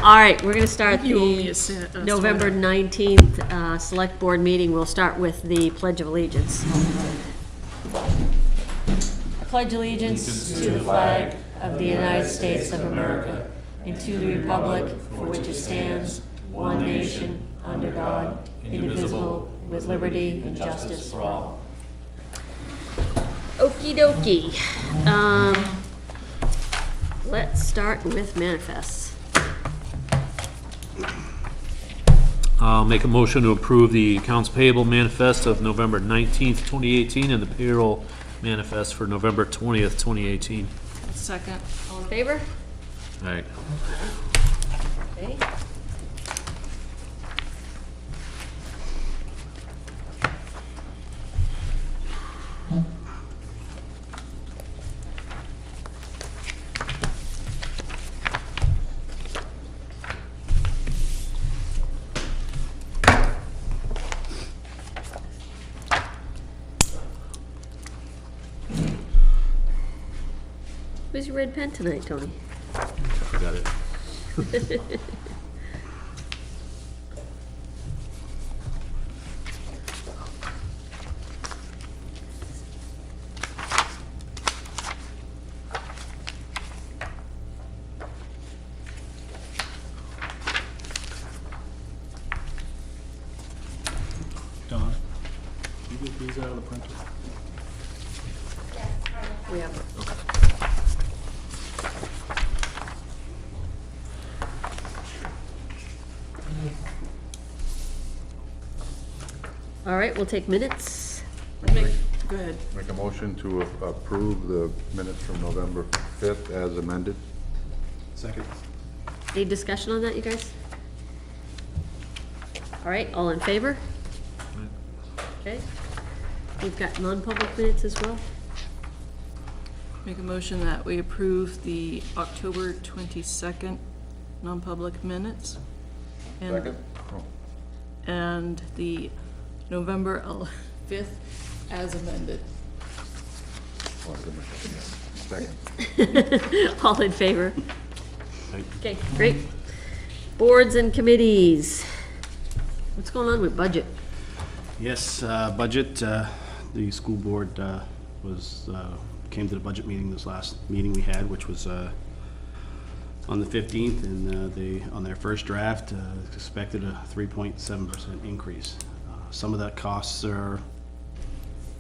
All right, we're going to start You owe me the a sweater. November 19th Select Board meeting. We'll start with the Pledge of Allegiance. I pledge allegiance to the flag of the United States of America and to the republic for which it stands, one nation, under God, indivisible, with liberty and justice for all. Okie dokie. Let's start with manifests. I'll make a motion to approve the accounts payable manifest of November 19th, 2018, and the payroll manifest for November 20th, 2018. Second. All in favor? All right. Okay. Where's your red pen tonight, Tony? Got it. Don, you get these out of the printer? We have. All right, we'll take minutes. Go ahead. Make a motion to approve the minutes from November 5th as amended. Second. Any discussion on that, you guys? All right, all in favor? Okay. We've got non-public minutes as well. Make a motion that we approve the October 22nd non-public minutes. And- Second? Oh, And the November 5th as amended. oh, I didn't make that yet. Second. All in favor? Okay, great. Boards and committees. What's going on with budget? Yes, budget, the school board came to the budget meeting, this last meeting we had, which was on the 15th, and they, on their first draft, expected a 3.7% increase. Some of that costs are,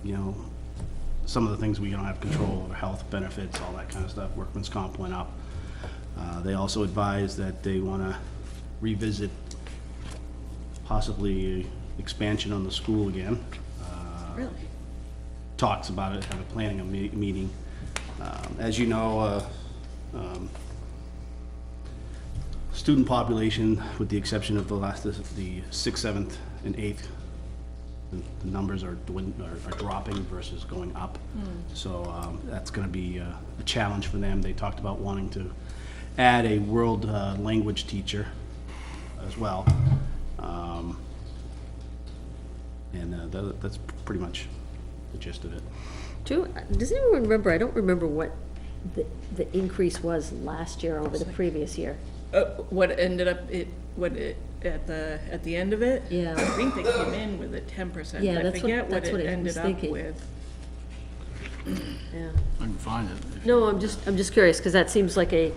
you know, some of the things we don't have control over, health benefits, all that kind of stuff. Workman's comp went up. They also advised that they want to revisit possibly expansion on the school again. Really? Talks about it, have a planning a meeting. As you know, student population, with the exception of the 6th, 7th, and 8th, the numbers are dropping versus going up. So that's going to be a challenge for them. They talked about wanting to add a world language teacher as well. That's pretty much the gist of it. Does anyone remember, I don't remember what the increase was last year over the previous year. What ended up, at the end of it? Yeah. I think they came in with a 10%. Yeah, I that's forget what what it I was ended up thinking. with. Yeah. I can find it. No, I'm just curious, because that seems like a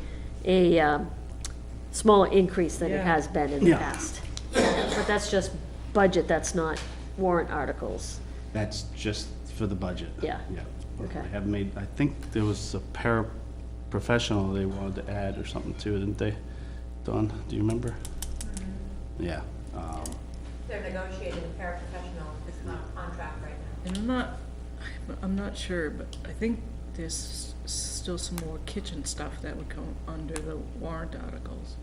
smaller increase than it Yeah. has been in the Yeah. past. But that's just budget, that's not warrant articles. That's just for the budget. Yeah. Yeah. Okay. They have made, I think there was a paraprofessional they wanted to add or something too, didn't they? Dawn, do you remember? Yeah. They're negotiating a paraprofessional, it's not a contract right now. And I'm not sure, but I think there's still some more kitchen stuff that would come under the warrant articles.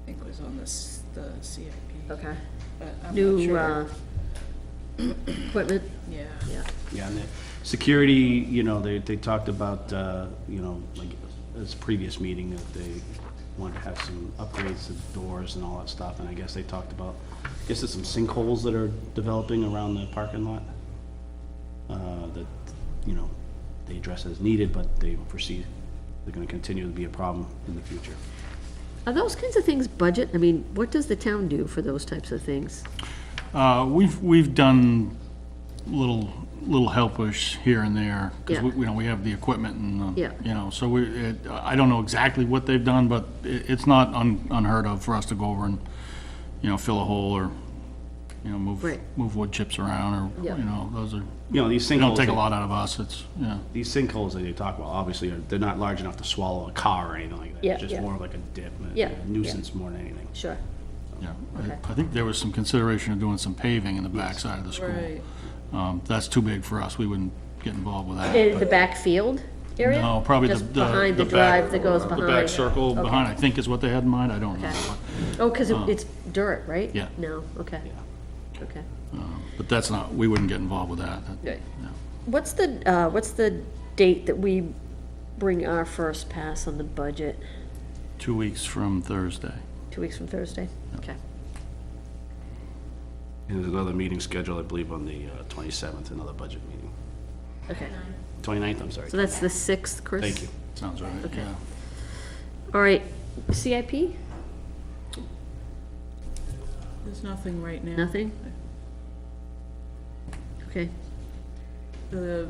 I think it was on the CIP. Okay. But I'm not New sure. equipment? Yeah. Yeah. Yeah, and the security, you know, they talked about, you know, like, this previous meeting, that they wanted to have some upgrades to the doors and all that stuff, and I guess they talked about, I guess there's some sinkholes that are developing around the parking lot, that, you know, they address as needed, but they foresee they're gonna continue to be a problem in the future. Are those kinds of things budget? I mean, what does the town do for those types of things? We've done little helpers here and there, because Yeah. we have the equipment and, Yeah. so I don't know exactly what they've done, but it's not unheard of for us to go over and, fill a hole or, Right. move wood chips around, or, Yeah. those are, These they don't sinkholes, take a lot out of us, it's, these sinkholes that you talk about, obviously, they're not large enough to swallow a car or anything like that. Yeah, It's just yeah. more like a dip, Yeah, a nuisance more than anything. Sure. yeah. Okay. I think there was some consideration of doing some paving in the backside of the school. Right. That's too big for us, we wouldn't get involved with that. In the backfield area? No, probably the. Just behind the back- drive that goes behind? The back circle Okay. behind, I think is what they had in mind, I don't know. Okay. Oh, because it's dirt, right? Yeah. No, okay. Okay. But that's not, we wouldn't get involved with that. Right. No. What's the date that we bring our first pass on the budget? 2 weeks from Thursday. 2 weeks from Thursday? Okay. And there's another meeting scheduled, I believe, on the 27th, another budget meeting. Okay. 29th, I'm sorry. So that's the 6th, Chris? Thank you. Sounds right, Okay. yeah. All right, CIP? There's nothing right now. Nothing? Okay. The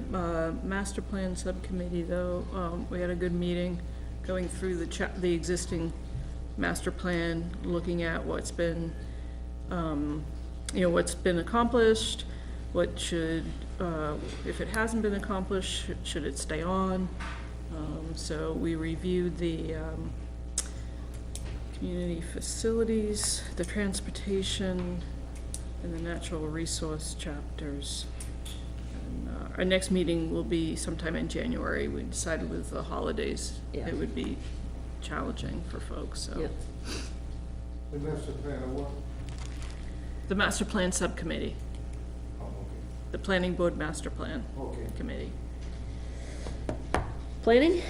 master plan subcommittee, though, we had a good meeting going through the existing master plan, looking at what's been, what's been accomplished, what should, if it hasn't been accomplished, should it stay on? So we reviewed the community facilities, the transportation, and the natural resource chapters. And, our next meeting will be sometime in January. We decided with the holidays, Yeah. it would be challenging for folks, so. Yep. The master plan of what? The master plan subcommittee, Oh, the planning board master plan okay. committee. Planning?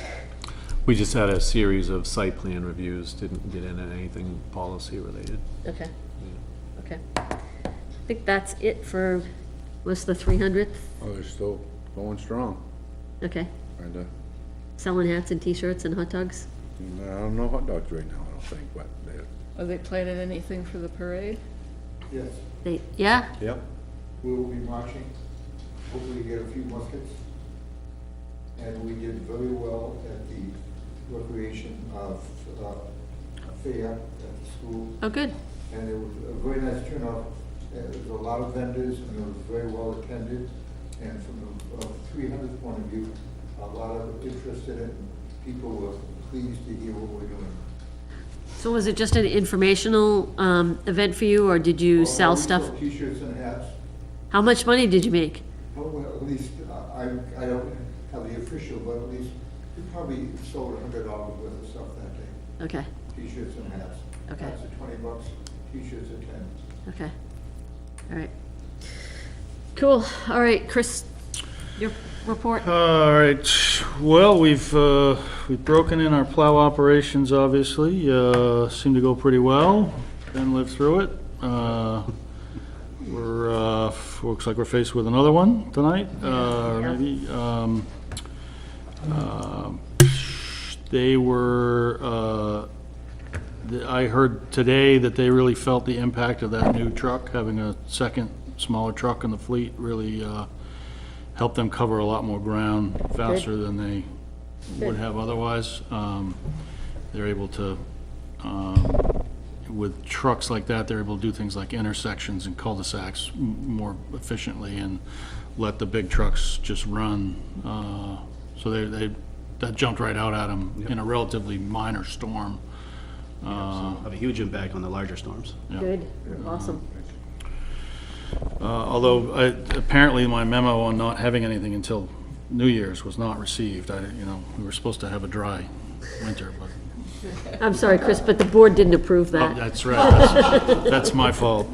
We just had a series of site plan reviews, didn't get into anything policy related. Okay. Okay. I think that's it for, what's the 300th? Oh, they're still going strong. Okay. Kinda, Selling hats and t-shirts and hot dogs? I don't know hot dogs right now, I don't think, but Are they planning anything for the parade? Yes, Yeah? Yep. we will be marching, hopefully get a few muskets. And we did very well at the recreation fair at the school. Oh, good. And it was a very nice turnout. There was a lot of vendors and it was very well attended. And from the 300th point of view, a lot of interest in it. People were pleased to hear what we're doing. So was it just an informational event for you, or did you sell We stuff? sold T-shirts and hats. How much money did you make? Oh, well, at least, I don't have the official, but at least we probably sold $100 worth of stuff that day. Okay, T-shirts and hats. Okay. Hats are $20, T-shirts are $10. okay. All right. Cool. All right, Chris, your report? All right, well, we've broken in our plow operations, obviously, seem to go pretty well, Ben lived through it. Looks like we're faced with another one tonight, maybe. They were, I heard today that they really felt the impact of that new truck, having a second smaller truck in the fleet really helped them cover a lot more ground faster than they would have otherwise. They're able to, with trucks like that, they're able to do things like intersections and cul-de-sacs more efficiently and let the big trucks just run. So that jumped right out at them in a relatively minor storm. Have a huge impact on the larger storms. Yeah. Good, awesome. Although apparently my memo on not having anything until New Year's was not received. We were supposed to have a dry winter, but I'm sorry, Chris, but the board didn't approve that. that's right. That's my fault.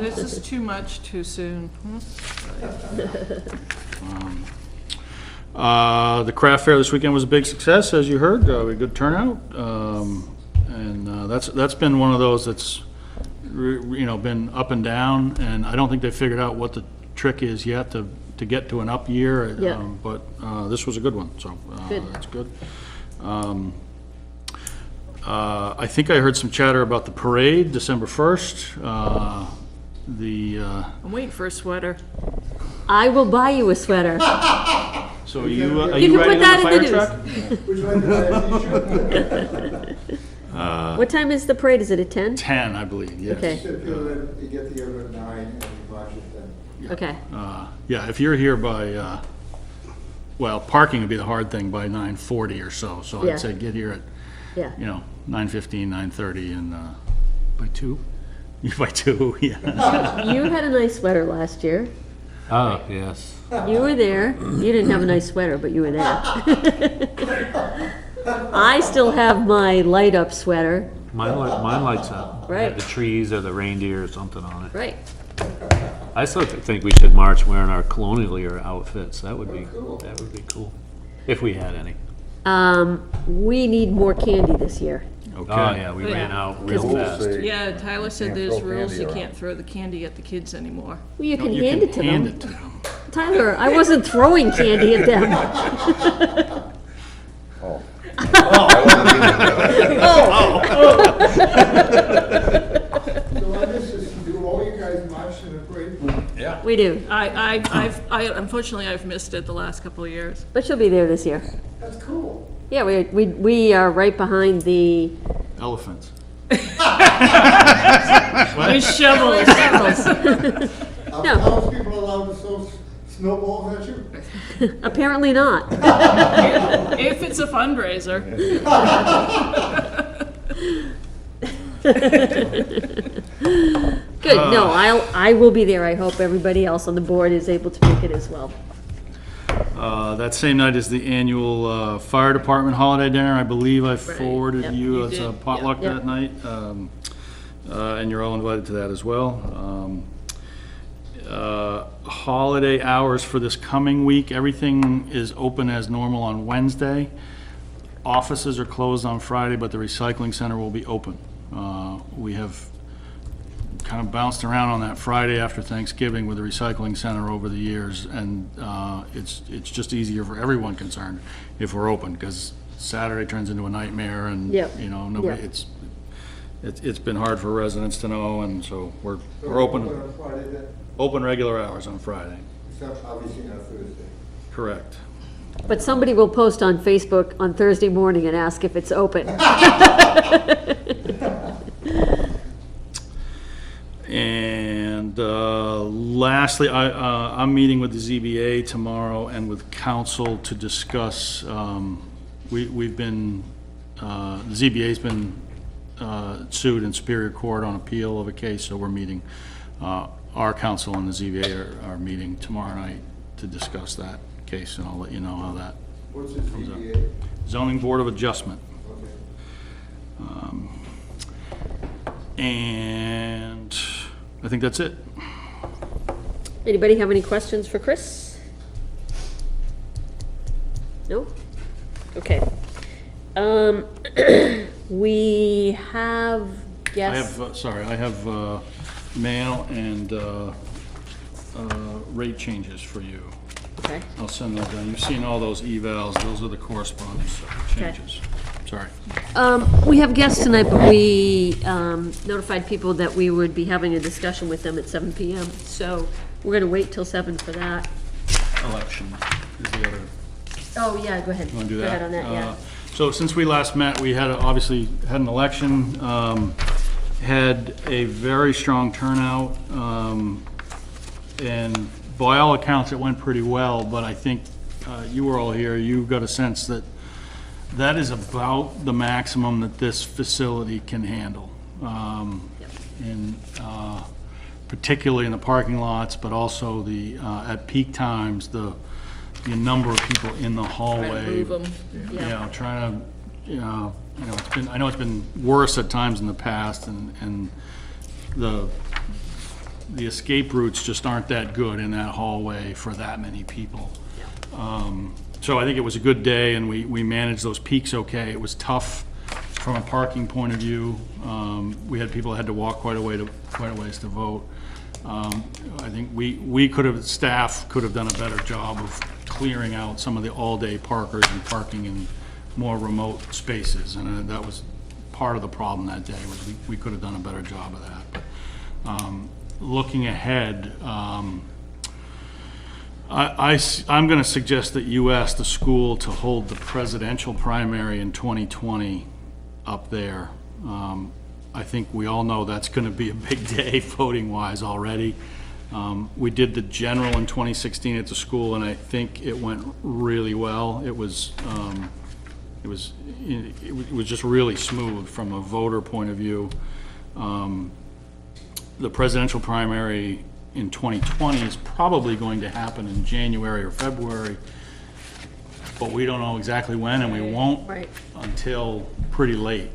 This is too much, too soon. The craft fair this weekend was a big success, as you heard. We had a good turnout, and that's been one of those that's been up and down. And I don't think they figured out what the trick is yet to get to an up year. Yeah. But this was a good one, so Good. that's good. I think I heard some chatter about the parade, December 1st. I'm waiting for a sweater. I will buy you a sweater. So are you You can put riding that on in the the fire news. truck? Which one did I t-shirt? What time is the parade? Is it at 10? 10, I believe, yes. Okay. If you get together at 9 and you march it then. Okay. Yeah, if you're here by, well, parking would be the hard thing by 9:40 or so. So Yeah. I'd say get here at, Yeah. 9:15, 9:30, and By 2? by 2, yeah. You had a nice sweater last year. Oh, yes. You were there. You didn't have a nice sweater, but you were there. I still have my light up sweater. Mine lights up. Right. The trees or the reindeer or something on it. Right. I still think we should march wearing our colonial era outfits. That would be cool. If we had any. We need more candy this year. Okay. Oh, yeah, we ran out real Rules fast. say Yeah, Tyler said Can't there's throw rules, candy you around. can't throw the candy at the kids anymore. Well, you can You hand can it to hand them. it to them. Tyler, I wasn't throwing candy at them. Oh. I wasn't even- So on this, is do all you guys march in the parade? We do, Unfortunately, I've missed it the last couple of years. but she'll be there this year. That's cool. Yeah, we are right behind the Elephants. With shovels. Are No. townspeople allowed to throw snowballs at you? Apparently not. If it's a fundraiser. Good, no, I will be there. I hope everybody else on the board is able to make it as well. That same night is the annual fire department holiday dinner. I believe I forwarded Yep. you, You it's a did, potluck yep. that night. And you're all invited to that as well. Holiday hours for this coming week, everything is open as normal on Wednesday. Offices are closed on Friday, but the recycling center will be open. We have kind of bounced around on that Friday after Thanksgiving with the recycling center over the years, and it's just easier for everyone concerned if we're open, because Saturday turns into a nightmare, and, Yep. nobody, Yep. it's been hard for residents to know, and so we're So open, on Friday then, open regular hours on Friday. except obviously on Thursday. Correct. But somebody will post on Facebook on Thursday morning and ask if it's open. And lastly, I'm meeting with the ZBA tomorrow and with council to discuss, we've been, the ZBA's been sued in Superior Court on appeal of a case, so we're meeting, our council and the ZBA are meeting tomorrow night to discuss that case, and I'll let you know how that, What's the ZBA? Zoning Board of Adjustment. Okay. And I think that's it. Anybody have any questions for Chris? No? Okay. We have guests. I have mail and rate changes for you. Okay. I'll send those down. You've seen all those evals. Those are the correspondence changes. Sorry. We have guests tonight, but we notified people that we would be having a discussion with them at 7 PM. So we're going to wait till 7 for that. Election is the other. Oh, yeah, go ahead. Want to do that? Go ahead on that, yeah. So since we last met, we had, obviously, had an election, had a very strong turnout, and by all accounts, it went pretty well, but I think you were all here, you got a sense that that is about the maximum that this facility can handle. And particularly in the parking lots, but also the, at peak times, the number of people in the hallway. Move 'em. Trying to, it's been, I know it's been worse at times in the past, and the escape routes just aren't that good in that hallway for that many people. So I think it was a good day, and we managed those peaks okay. It was tough from a parking point of view. We had people that had to walk quite a ways to vote. I think we could have, staff could have done a better job of clearing out some of the all-day parkers and parking in more remote spaces, and that was part of the problem that day, was we could have done a better job of that. But, looking ahead, I'm going to suggest that you ask the school to hold the presidential primary in 2020 up there. I think we all know that's going to be a big day voting-wise already. We did the general in 2016 at the school, and I think it went really well. It was just really smooth from a voter point of view. The presidential primary in 2020 is probably going to happen in January or February, but we don't know exactly when, and we won't Right. until pretty late.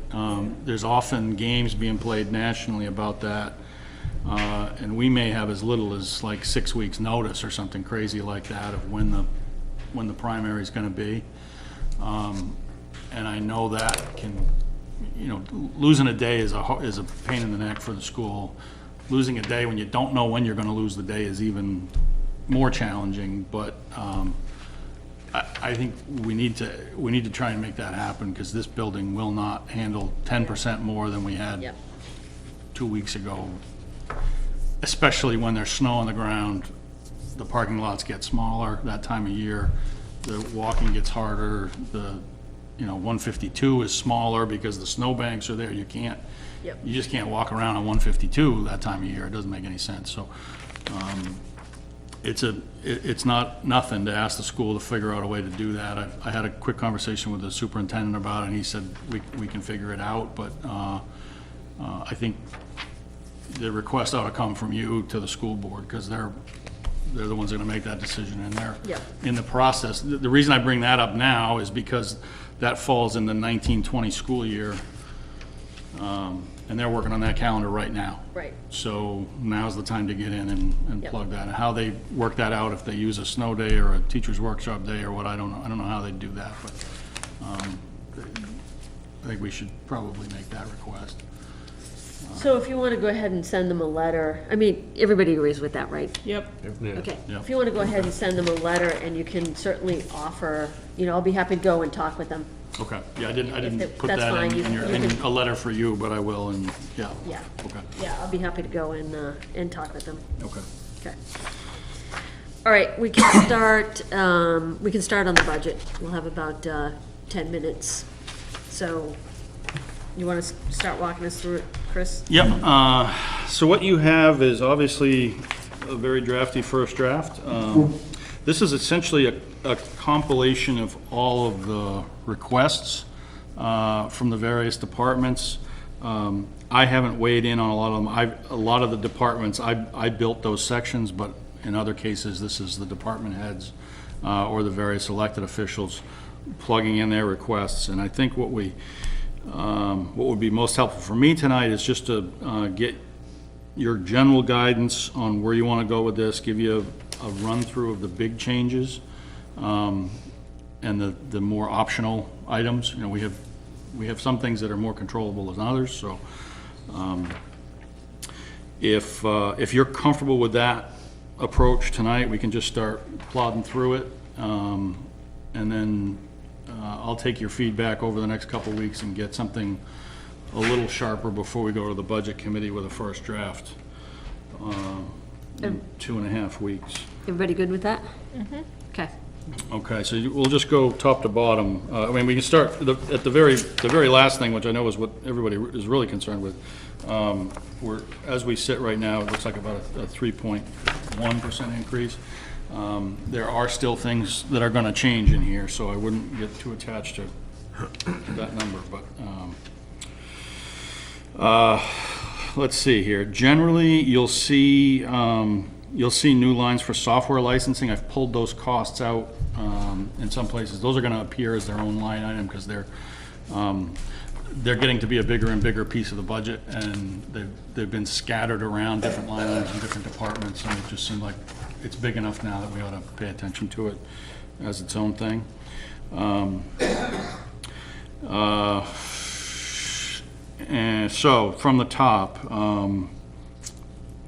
There's often games being played nationally about that, and we may have as little as like 6 weeks' notice or something crazy like that of when the primary is going to be. And I know that can, losing a day is a pain in the neck for the school. Losing a day when you don't know when you're going to lose the day is even more challenging. But I think we need to try and make that happen, because this building will not handle 10% more than we had Yep. 2 weeks ago. Especially when there's snow on the ground, the parking lots get smaller that time of year. The walking gets harder. 152 is smaller because the snowbanks are there. You just can't walk around on 152 that time of year. It doesn't make any sense. So it's not nothing to ask the school to figure out a way to do that. I had a quick conversation with the superintendent about it, and he said we can figure it out, but I think the request ought to come from you to the school board, because they're the ones that are going to make that decision, and they're in the process. The reason I bring that up now is because that falls in the 1920 school year, and they're working on that calendar right now. Right. So now's the time to get in and Yep. plug that. And how they work that out, if they use a snow day or a teacher's workshop day or what, I don't know. I don't know how they do that, but I think we should probably make that request. So if you want to go ahead and send them a letter, I mean, everybody agrees with that, right? Yep. Okay. Yeah. If you want to go ahead and send them a letter, and you can certainly offer, I'll be happy to go and talk with them. Okay, yeah, I didn't put that's that fine. in You in can- a letter for you, but I will, and, yeah. Yeah. Okay, Yeah, I'll be happy to go and talk with them. okay. Okay. All right, we can start on the budget. We'll have about 10 minutes. So you want to start walking us through it, Chris? Yep, so what you have is obviously a very drafty first draft. This is essentially a compilation of all of the requests from the various departments. I haven't weighed in on a lot of them. A lot of the departments, I built those sections, but in other cases, this is the department heads or the various elected officials plugging in their requests. And I think what would be most helpful for me tonight is just to get your general guidance on where you want to go with this, give you a run-through of the big changes and the more optional items. We have some things that are more controllable than others, so if you're comfortable with that approach tonight, we can just start plodding through it, and then I'll take your feedback over the next couple weeks and get something a little sharper before we go to the budget committee with a first draft in 2.5 weeks. Everybody good with that? Okay. Okay, so we'll just go top to bottom. We can start at the very last thing, which I know is what everybody is really concerned with. As we sit right now, it looks like about a 3.1% increase. There are still things that are going to change in here, so I wouldn't get too attached to that number. But let's see here. Generally, you'll see new lines for software licensing. I've pulled those costs out in some places. Those are going to appear as their own line item because they're getting to be a bigger and bigger piece of the budget, and they've been scattered around different line items in different departments, and it just seemed like it's big enough now that we ought to pay attention to it as its own thing. And so from the top,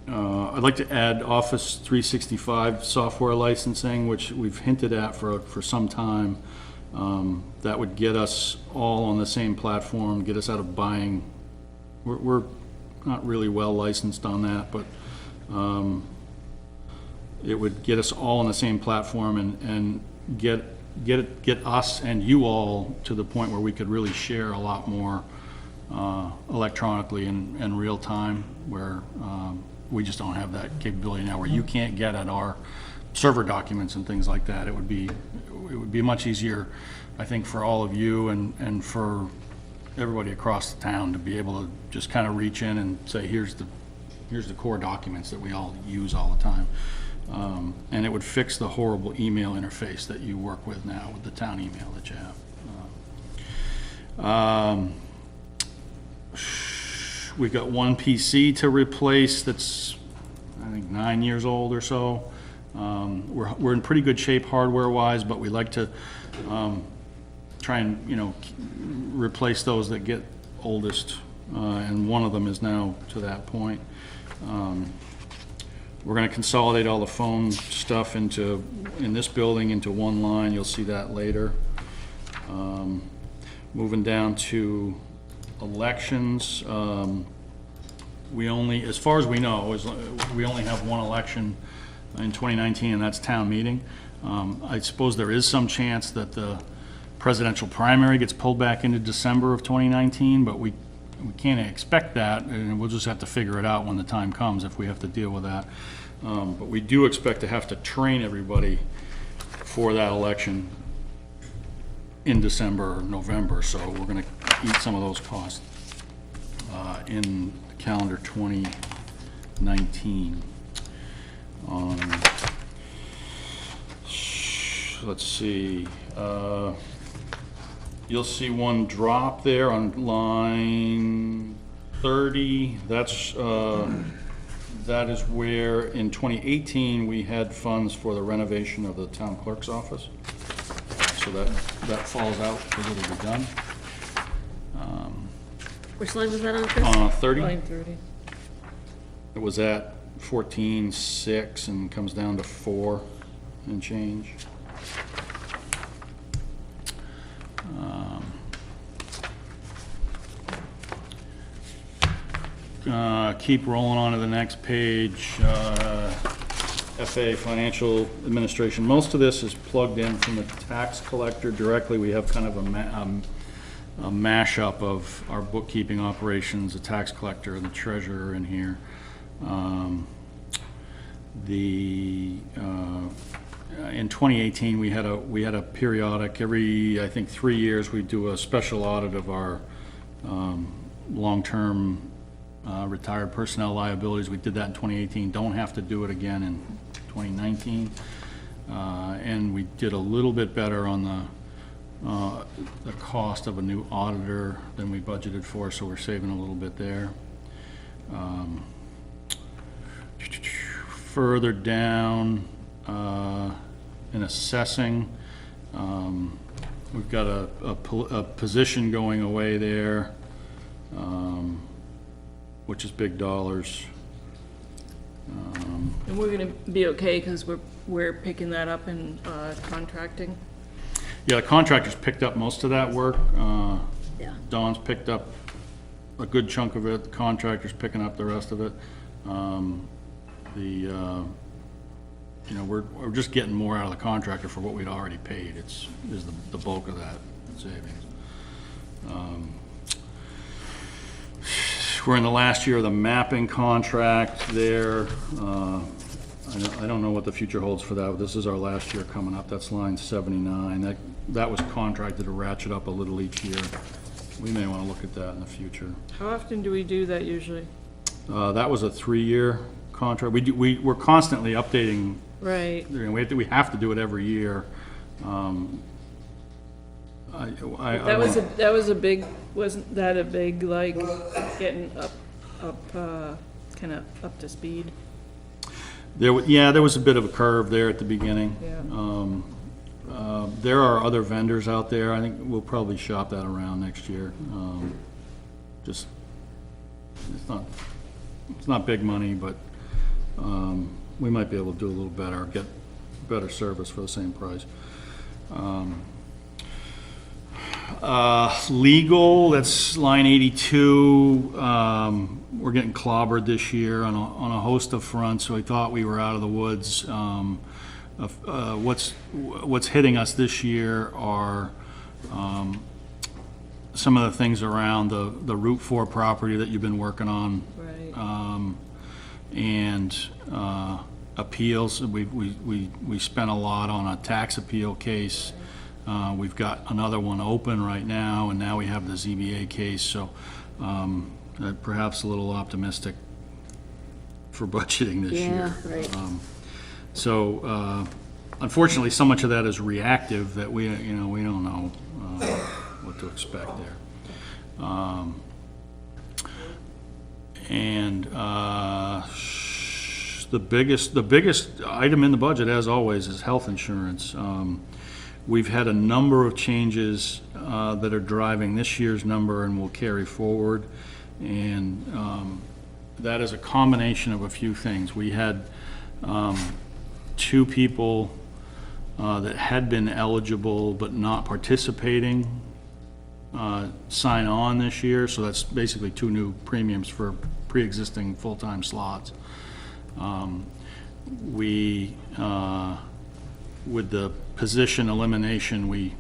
I'd like to add Office 365 software licensing, which we've hinted at for some time. That would get us all on the same platform, get us out of buying. We're not really well licensed on that, but it would get us all on the same platform and get us and you all to the point where we could really share a lot more electronically in real time, where we just don't have that capability now, where you can't get at our server documents and things like that. It would be much easier, I think, for all of you and for everybody across the town to be able to just kind of reach in and say, here's the core documents that we all use all the time. And it would fix the horrible email interface that you work with now with the town email that you have. We've got one PC to replace that's, I think, 9 years old or so. We're in pretty good shape hardware-wise, but we like to try and, replace those that get oldest, and one of them is now to that point. We're going to consolidate all the phone stuff in this building into one line. You'll see that later. Moving down to elections, we only, as far as we know, we only have one election in 2019, and that's town meeting. I suppose there is some chance that the presidential primary gets pulled back into December of 2019, but we can't expect that, and we'll just have to figure it out when the time comes if we have to deal with that. But we do expect to have to train everybody for that election in December or November, so we're going to eat some of those costs in calendar 2019. Let's see. You'll see one drop there on line 30. That is where in 2018 we had funds for the renovation of the town clerk's office. So that falls out because it'll be done. Which line was that on, Chris? 30. Line 30. It was at 14.6 and comes down to 4 and change. Keep rolling on to the next page. FA, Financial Administration. Most of this is plugged in from the tax collector directly. We have kind of a mashup of our bookkeeping operations, the tax collector and the treasurer in here. In 2018, we had a periodic, every, I think, 3 years, we do a special audit of our long-term retired personnel liabilities. We did that in 2018. Don't have to do it again in 2019. And we did a little bit better on the cost of a new auditor than we budgeted for, so we're saving a little bit there. Further down in assessing, we've got a position going away there, which is big dollars. And we're gonna be okay because we're picking that up in contracting. Yeah, the contractors picked up most of that work. Yeah. Dawn's picked up a good chunk of it. The contractor's picking up the rest of it. We're just getting more out of the contractor for what we'd already paid. Is the bulk of that savings. We're in the last year of the mapping contract there. I don't know what the future holds for that, but this is our last year coming up. That's line 79. That was contracted to ratchet up a little each year. We may want to look at that in the future. How often do we do that usually? That was a 3-year contract. We're constantly updating. Right. We have to do it every year. That was a big, wasn't that a big, like, getting kind of up to speed? There was a bit of a curve there at the beginning. Yeah. There are other vendors out there. I think we'll probably shop that around next year. Just, it's not big money, but we might be able to do a little better, get better service for the same price. Legal, that's line 82. We're getting clobbered this year on a host of fronts, so I thought we were out of the woods. What's hitting us this year are some of the things around the Route 4 property that you've been working on. Right. And appeals. We spent a lot on a tax appeal case. We've got another one open right now, and now we have the ZBA case, so perhaps a little optimistic for budgeting this year. Yeah, right. So unfortunately, so much of that is reactive that we don't know what to expect there. And the biggest item in the budget, as always, is health insurance. We've had a number of changes that are driving this year's number and will carry forward. And that is a combination of a few things. We had 2 people that had been eligible but not participating sign on this year. So that's basically 2 new premiums for pre-existing full-time slots. With the position elimination, we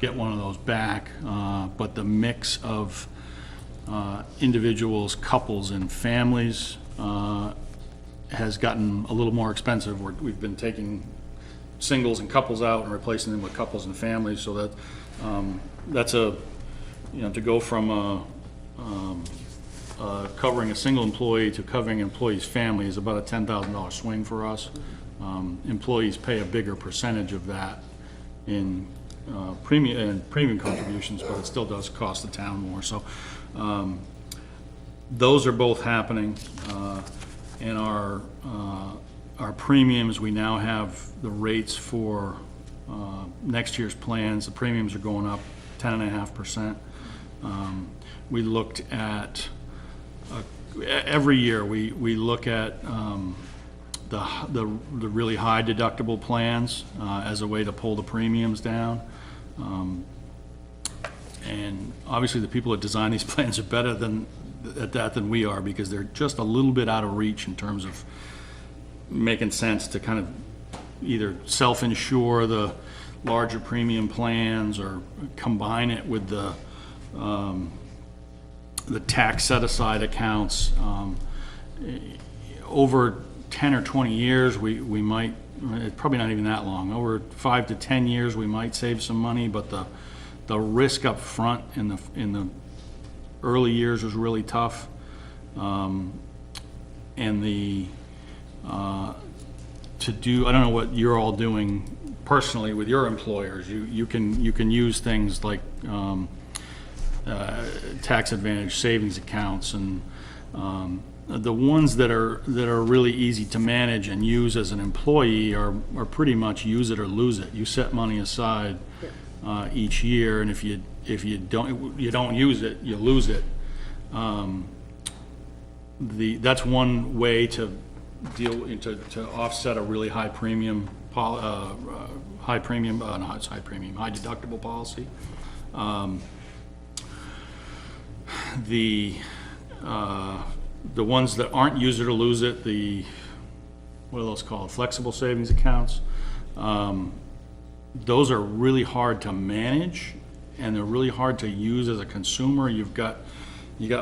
get one of those back, but the mix of individuals, couples, and families has gotten a little more expensive. We've been taking singles and couples out and replacing them with couples and families, so that that's to go from covering a single employee to covering an employee's family is about a $10,000 swing for us. Employees pay a bigger percentage of that in premium contributions, but it still does cost the town more. So those are both happening. And our premiums, we now have the rates for next year's plans. The premiums are going up 10.5%. We looked at every year we look at the really high deductible plans as a way to pull the premiums down. And obviously the people that design these plans are better at that than we are, because they're just a little bit out of reach in terms of making sense to kind of either self-insure the larger premium plans or combine it with the tax set-aside accounts. Over 10 or 20 years, we might, probably not even that long, over 5 to 10 years, we might save some money, but the risk up front in the early years was really tough. And to do, I don't know what you're all doing personally with your employers. You can use things like tax advantage savings accounts, and the ones that are really easy to manage and use as an employee are pretty much use it or lose it. You set money aside each year, and if you don't use it, you lose it. That's one way to to offset a really high premium high deductible policy. The ones that aren't use it or lose it, what are those called? Flexible savings accounts. Those are really hard to manage, and they're really hard to use as a consumer. You got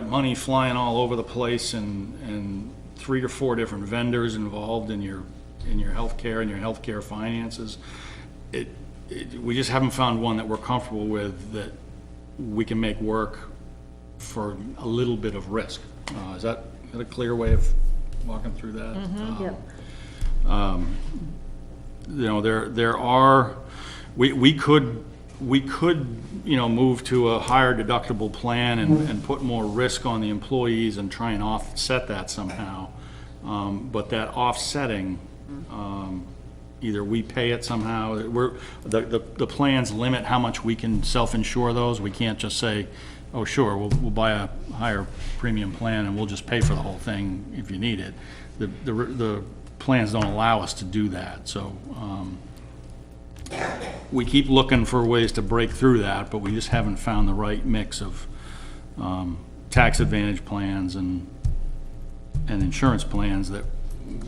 money flying all over the place, and 3 or 4 different vendors involved in your healthcare and your healthcare finances. We just haven't found one that we're comfortable with that we can make work for a little bit of risk. Is that a clear way of walking through that? Yep. There are, we could move to a higher deductible plan and put more risk on the employees and try and offset that somehow. But that offsetting, either we pay it somehow. The plans limit how much we can self-insure those. We can't just say, oh, sure, we'll buy a higher premium plan and we'll just pay for the whole thing if you need it. The plans don't allow us to do that. So we keep looking for ways to break through that, but we just haven't found the right mix of tax advantage plans and insurance plans that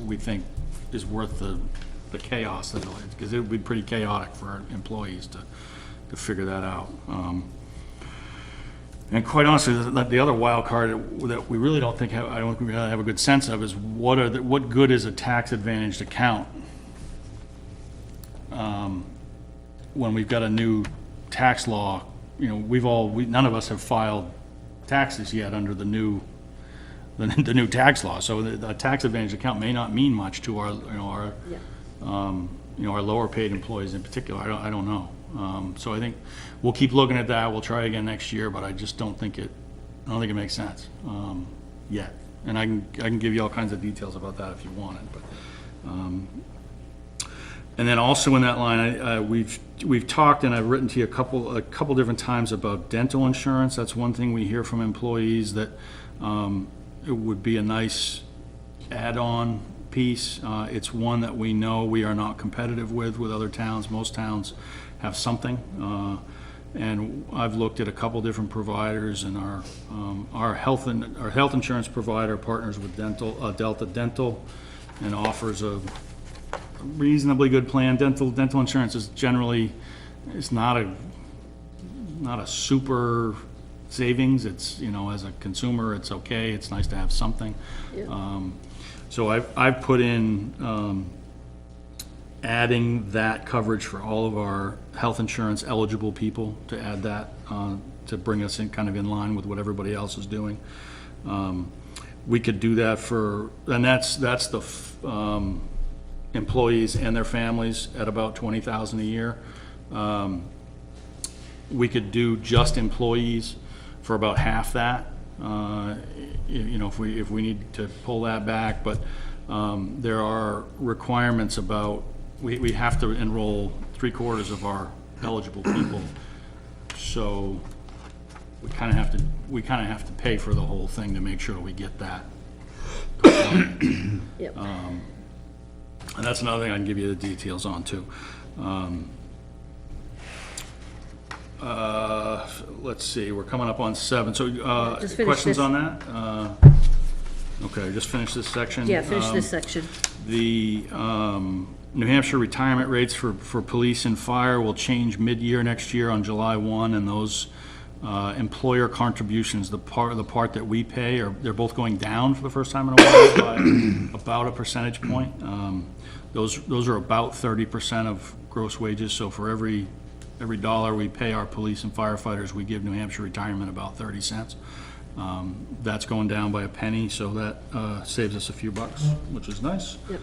we think is worth the chaos that it'll, because it would be pretty chaotic for our employees to figure that out. And quite honestly, the other wild card that we really don't think, I don't really have a good sense of is what good is a tax advantaged account when we've got a new tax law. You know, none of us have filed taxes yet under the new tax law. So the tax advantage account may not mean much to our our lower paid employees in particular. I don't know. So I think we'll keep looking at that. We'll try again next year, but I just don't think it makes sense yet. And I can give you all kinds of details about that if you want it. But and then also in that line, we've talked, and I've written to you a couple different times about dental insurance. That's one thing we hear from employees that it would be a nice add-on piece. It's one that we know we are not competitive with other towns. Most towns have something, and I've looked at a couple different providers, and our health insurance provider partners with Delta Dental, and offers a reasonably good plan. Dental insurance is generally, it's not a super savings. It's, as a consumer, it's okay. It's nice to have something. Yeah. So I've put in adding that coverage for all of our health insurance eligible people, to add that to bring us in kind of in line with what everybody else is doing. We could do that and that's the employees and their families at about $20,000 a year. We could do just employees for about half that. If we need to pull that back, but there are requirements about we have to enroll 3/4 of our eligible people, so we kind of have to pay for the whole thing to make sure we get that. Yep. And that's another thing I can give you the details on too. Let's see, we're coming up on 7. So Just finish questions this. on that? Okay, just finish this section. Yeah, finish this section. The New Hampshire retirement rates for police and fire will change mid-year next year on July 1, and those employer contributions, the part that we pay, they're both going down for the first time in a while by about a percentage point. Those are about 30% of gross wages. So for every dollar we pay our police and firefighters, we give New Hampshire retirement about 30 cents. That's going down by a penny, so that saves us a few bucks, which is nice. Yep.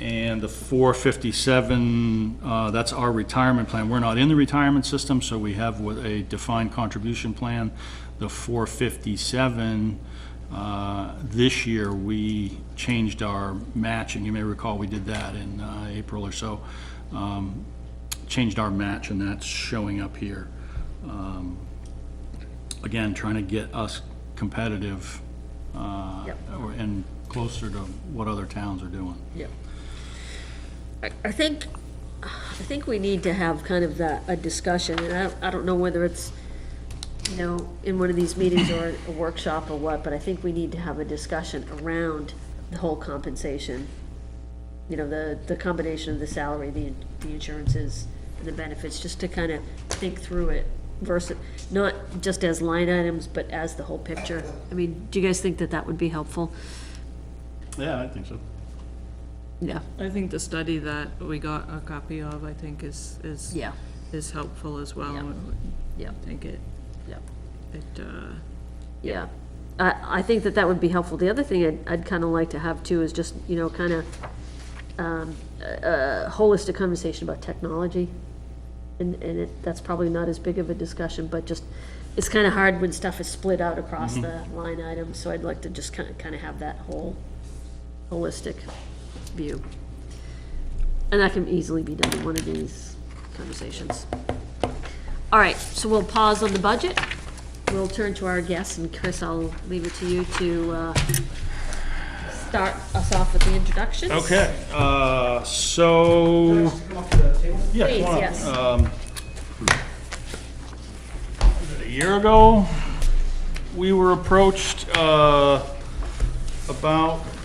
And the 457, that's our retirement plan. We're not in the retirement system, so we have a defined contribution plan. The 457, this year we changed our match, and you may recall we did that in April or so. Changed our match, and that's showing up here. Again, trying to get us competitive and closer to what other towns are doing. Yep. I think we need to have kind of a discussion, and I don't know whether it's, in one of these meetings or a workshop or what, but I think we need to have a discussion around the whole compensation. The combination of the salary, the insurances, and the benefits, just to kind of think through it versus, not just as line items, but as the whole picture. I mean, do you guys think that would be helpful? Yeah, I think so. Yeah. I think the study that we got a copy of, I think is Yeah. is helpful as well. Yeah. I think Yeah. I think that would be helpful. The other thing I'd kind of like to have too is just, kind of a holistic conversation about technology. And that's probably not as big of a discussion, but just, it's kind of hard when stuff is split out across the line items. So I'd like to just kind of have that whole holistic view. And that can easily be done in one of these conversations. All right, so we'll pause on the budget. We'll turn to our guests, and Chris, I'll leave it to you to start us off with the introductions. Okay, so, yeah, Please, come on up. yes. A year ago, we were approached about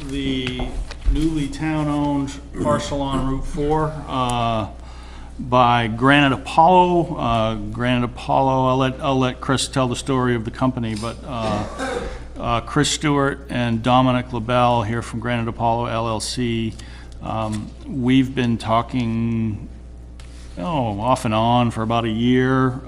the newly town-owned parcel on Route 4 by Granite Apollo. Granite Apollo, I'll let Chris tell the story of the company, but Chris Stewart and Dominic LaBelle here from Granite Apollo LLC. We've been talking, off and on for about a year,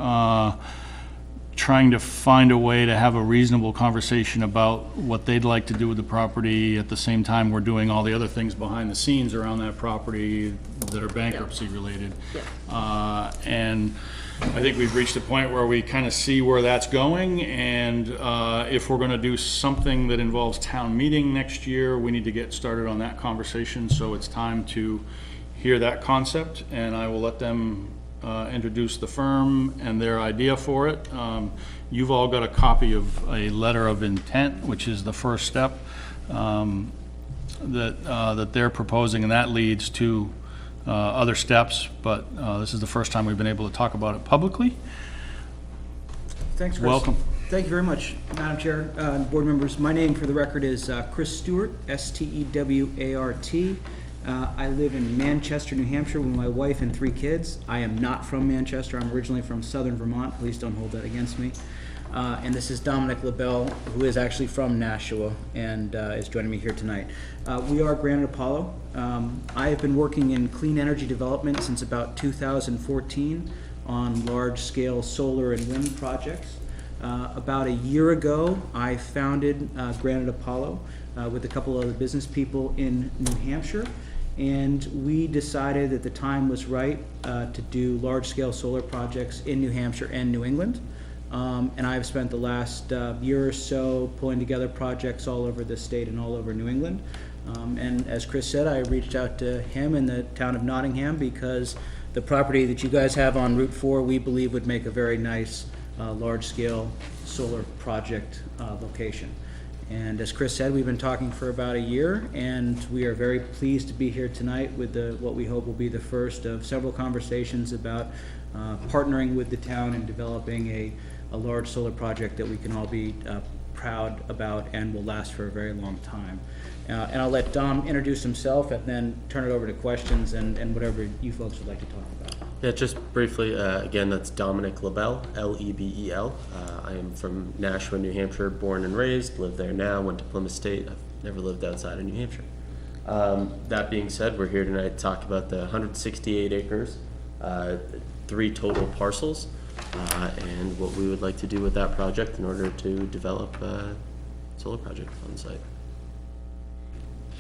trying to find a way to have a reasonable conversation about what they'd like to do with the property. At the same time, we're doing all the other things behind the scenes around that property that are bankruptcy related. And I think we've reached a point where we kind of see where that's going, and if we're going to do something that involves town meeting next year, we need to get started on that conversation. So it's time to hear that concept, and I will let them introduce the firm and their idea for it. You've all got a copy of a letter of intent, which is the first step that they're proposing, and that leads to other steps, but this is the first time we've been able to talk about it publicly. Thanks, Chris. Welcome. Thank you very much, Madam Chair, board members. My name, for the record, is Chris Stewart, S-T-E-W-A-R-T. I live in Manchester, New Hampshire with my wife and 3 kids. I am not from Manchester. I'm originally from southern Vermont. Please don't hold that against me. And this is Dominic LaBelle, who is actually from Nashua and is joining me here tonight. We are Granite Apollo. I have been working in clean energy development since about 2014 on large-scale solar and wind projects. About a year ago, I founded Granite Apollo with a couple other business people in New Hampshire, and we decided that the time was right to do large-scale solar projects in New Hampshire and New England. And I've spent the last year or so pulling together projects all over the state and all over New England. And as Chris said, I reached out to him in the town of Nottingham because the property that you guys have on Route 4 we believe would make a very nice large-scale solar project location. And as Chris said, we've been talking for about a year, and we are very pleased to be here tonight with what we hope will be the first of several conversations about partnering with the town and developing a large solar project that we can all be proud about and will last for a very long time. And I'll let Dom introduce himself and then turn it over to questions and whatever you folks would like to talk about. Yeah, just briefly, again, that's Dominic LaBelle, L-E-B-E-L. I am from Nashua, New Hampshire, born and raised, live there now, went to Plymouth State. I've never lived outside of New Hampshire. That being said, we're here tonight to talk about the 168 acres, 3 total parcels, and what we would like to do with that project in order to develop a solar project on the site.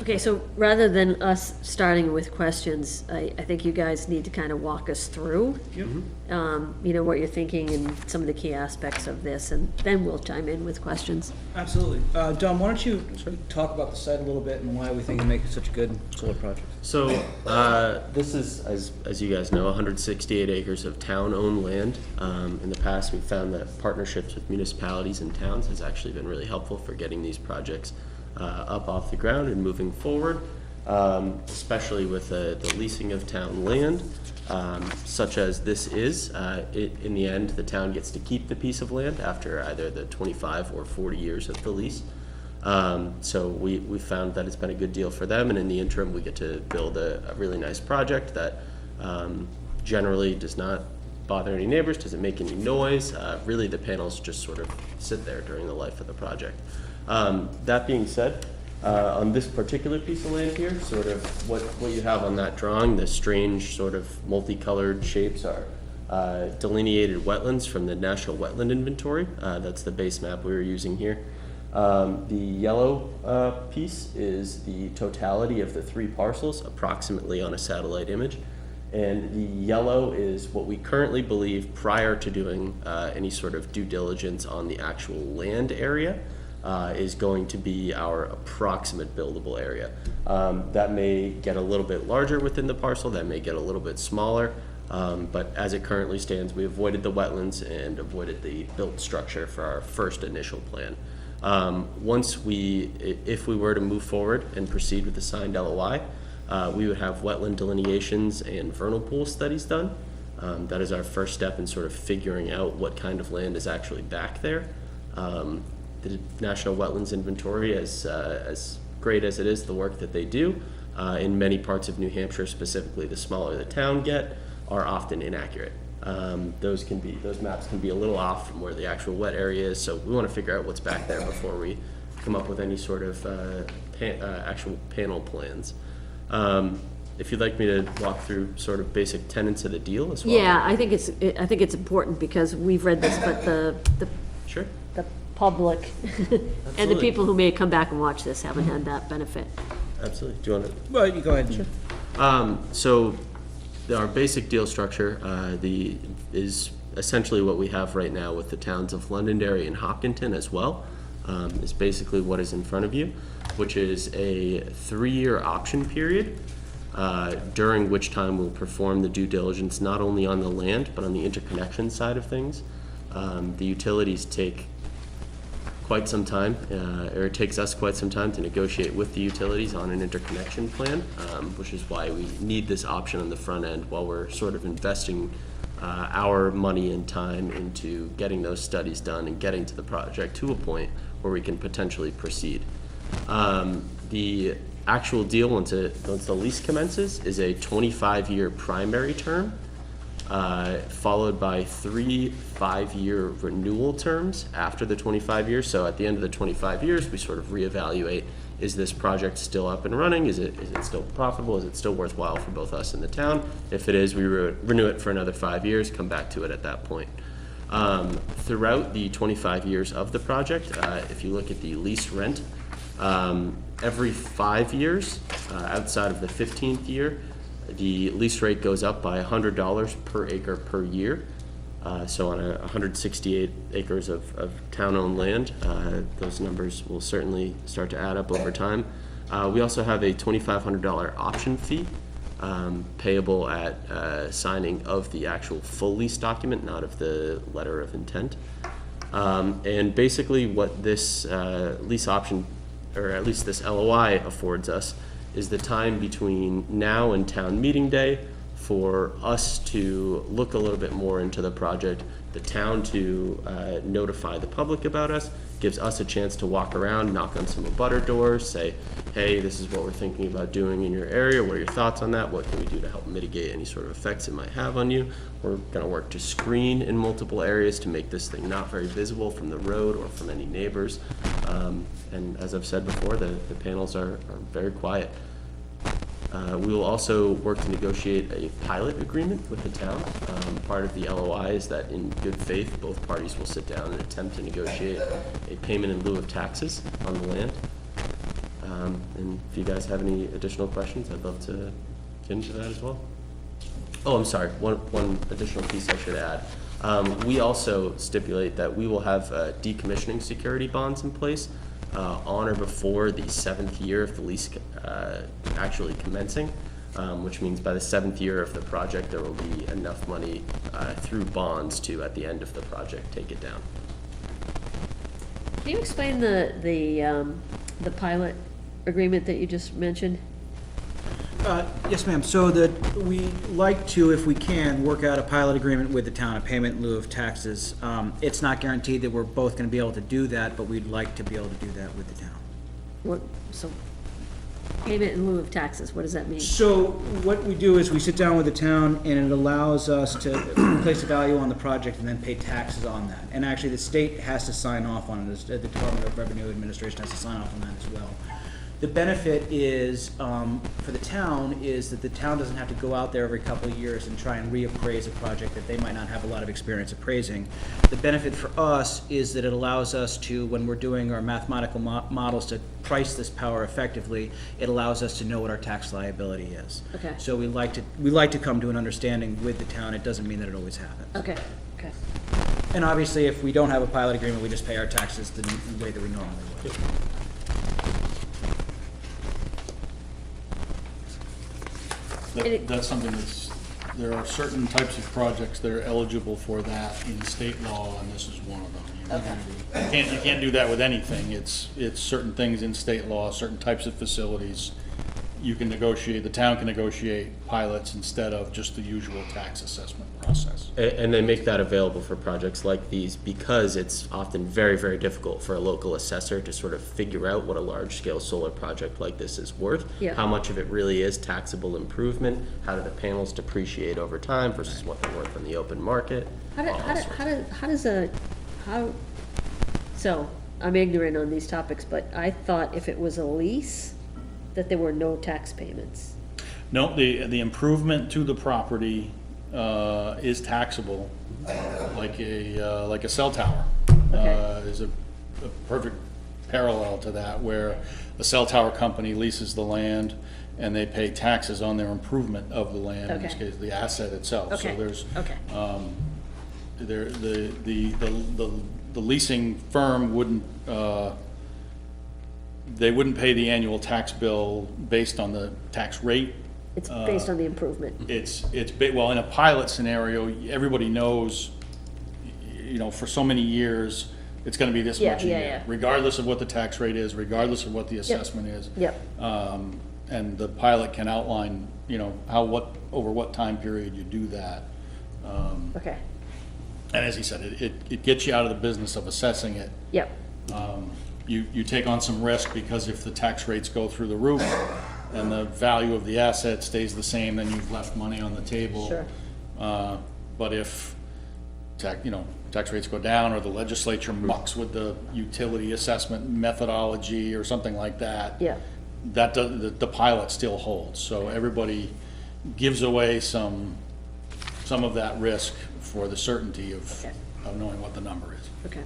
Okay, so rather than us starting with questions, I think you guys need to kind of walk us through, you know, what you're thinking and some of the key aspects of this, and then we'll chime in with questions. Absolutely. Dom, why don't you talk about the site a little bit and why we think it makes it such a good solar project? So this is, as you guys know, 168 acres of town-owned land. In the past, we've found that partnerships with municipalities and towns has actually been really helpful for getting these projects up off the ground and moving forward, especially with the leasing of town land, such as this is. In the end, the town gets to keep the piece of land after either the 25 or 40 years of the lease. So we found that it's been a good deal for them, and in the interim, we get to build a really nice project that generally does not bother any neighbors, doesn't make any noise. Really, the panels just sort of sit there during the life of the project. That being said, on this particular piece of land here, sort of what you have on that drawing, the strange sort of multicolored shapes are delineated wetlands from the National Wetland Inventory. That's the base map we were using here. The yellow piece is the totality of the 3 parcels, approximately on a satellite image. And the yellow is what we currently believe, prior to doing any sort of due diligence on the actual land area, is going to be our approximate buildable area. That may get a little bit larger within the parcel, that may get a little bit smaller, but as it currently stands, we avoided the wetlands and avoided the built structure for our first initial plan. If we were to move forward and proceed with the signed LOI, we would have wetland delineations and vernal pool studies done. That is our first step in sort of figuring out what kind of land is actually back there. The National Wetlands Inventory, as great as it is, the work that they do, in many parts of New Hampshire, specifically the smaller the town get, are often inaccurate. Those maps can be a little off from where the actual wet area is, so we want to figure out what's back there before we come up with any sort of actual panel plans. If you'd like me to walk through sort of basic tenets of the deal as well. Yeah, I think it's important because we've read this, but Sure. the public and the Absolutely. people who may come back and watch this haven't had that benefit. Absolutely. Do you want to? Well, you go ahead. Sure. So our basic deal structure is essentially what we have right now with the towns of Londonderry and Hopkinton as well. Is basically what is in front of you, which is a 3-year option period, during which time we'll perform the due diligence not only on the land but on the interconnection side of things. The utilities take quite some time, or it takes us quite some time to negotiate with the utilities on an interconnection plan, which is why we need this option on the front end while we're sort of investing our money and time into getting those studies done and getting to the project to a point where we can potentially proceed. The actual deal, once the lease commences, is a 25-year primary term, followed by 3 5-year renewal terms after the 25 years. So at the end of the 25 years, we sort of reevaluate, is this project still up and running? Is it still profitable? Is it still worthwhile for both us and the town? If it is, we renew it for another 5 years, come back to it at that point. Throughout the 25 years of the project, if you look at the lease rent, every 5 years, outside of the 15th year, the lease rate goes up by $100 per acre per year. So on 168 acres of town-owned land, those numbers will certainly start to add up over time. We also have a $2,500 option fee payable at signing of the actual full lease document, not of the letter of intent. And basically what this lease option, or at least this LOI, affords us is the time between now and town meeting day for us to look a little bit more into the project, the town to notify the public about us, gives us a chance to walk around, knock on some abutter doors, say, hey, this is what we're thinking about doing in your area, what are your thoughts on that, what can we do to help mitigate any sort of effects it might have on you. We're gonna work to screen in multiple areas to make this thing not very visible from the road or from any neighbors. And as I've said before, the panels are very quiet. We will also work to negotiate a pilot agreement with the town. Part of the LOI is that in good faith, both parties will sit down and attempt to negotiate a payment in lieu of taxes on the land. And if you guys have any additional questions, I'd love to get into that as well. Oh, I'm sorry, one additional piece I should add. We also stipulate that we will have decommissioning security bonds in place on or before the 7th year of the lease actually commencing, which means by the 7th year of the project, there will be enough money through bonds to, at the end of the project, take it down. Can you explain the pilot agreement that you just mentioned? Yes, ma'am. So we like to, if we can, work out a pilot agreement with the town, a payment in lieu of taxes. It's not guaranteed that we're both going to be able to do that, but we'd like to be able to do that with the town. So, payment in lieu of taxes, what does that mean? So what we do is we sit down with the town, and it allows us to place a value on the project and then pay taxes on that. And actually, the state has to sign off on it. The Department of Revenue Administration has to sign off on that as well. The benefit is, for the town, is that the town doesn't have to go out there every couple of years and try and reappraise a project that they might not have a lot of experience appraising. The benefit for us is that it allows us to, when we're doing our mathematical models to price this power effectively, it allows us to know what our tax liability is. Okay. So we like to come to an understanding with the town. It doesn't mean that it always happens. Okay, okay. And obviously, if we don't have a pilot agreement, we just pay our taxes the way that we normally would. That's something that's there are certain types of projects that are eligible for that in state law, and this is one of them. You can't do that with anything. It's certain things in state law, certain types of facilities. You can negotiate, the town can negotiate pilots instead of just the usual tax assessment process. And they make that available for projects like these because it's often very, very difficult for a local assessor to sort of figure out what a large-scale solar project like this is worth. Yeah. How much of it really is taxable improvement, how do the panels depreciate over time versus what they're worth on the open market. So, I'm ignorant on these topics, but I thought if it was a lease, that there were no tax payments. No, the improvement to the property is taxable, like a cell tower. Okay. Is a perfect parallel to that, where a cell tower company leases the land and they pay taxes on their improvement of the land, in this Okay. case, the asset itself. Okay. So there's, Okay. the leasing firm wouldn't, they wouldn't pay the annual tax bill based on the tax rate. It's based on the improvement. Well, in a pilot scenario, everybody knows, for so many years, it's gonna be this much a year. Regardless of what the tax rate is, regardless of what the assessment is. Yep. And the pilot can outline, over what time period you do that. Okay, And as he said, it gets you out of the business of assessing it. yep, You take on some risk, because if the tax rates go through the roof and the value of the asset stays the same, then you've left money on the table. Sure. But if tax rates go down, or the legislature mucks with the utility assessment methodology or something like that, yeah, the pilot still holds. So everybody gives away some of that risk for the certainty of knowing what the number is. okay.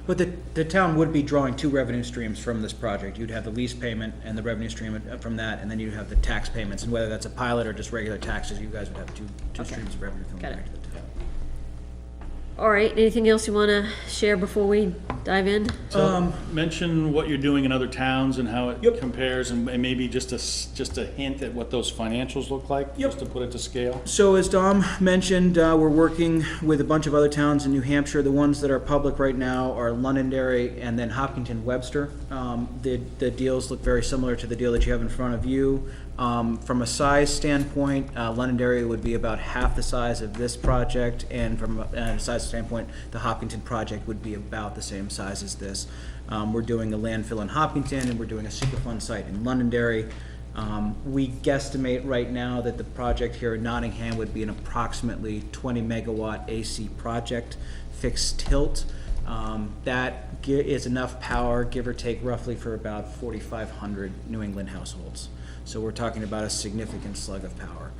But the town would be drawing two revenue streams from this project. You'd have the lease payment and the revenue stream from that, and then you'd have the tax payments. And whether that's a pilot or just regular taxes, you guys would have two streams of revenue coming Got it. back to the town. All right, anything else you want to share before we dive in? Mention what you're doing in other towns and how it compares, and maybe just a hint at what those financials look like, just to put it to scale. So as Dom mentioned, we're working with a bunch of other towns in New Hampshire. The ones that are public right now are Londonderry and then Hopkinton-Webster. The deals look very similar to the deal that you have in front of you. From a size standpoint, Londonderry would be about half the size of this project, and from a size standpoint, the Hopkinton project would be about the same size as this. We're doing a landfill in Hopkinton, and we're doing a Superfund site in Londonderry. We guesstimate right now that the project here in Nottingham would be an approximately 20 megawatt AC project, fixed tilt. That is enough power, give or take, roughly for about 4,500 New England households. So we're talking about a significant slug of power.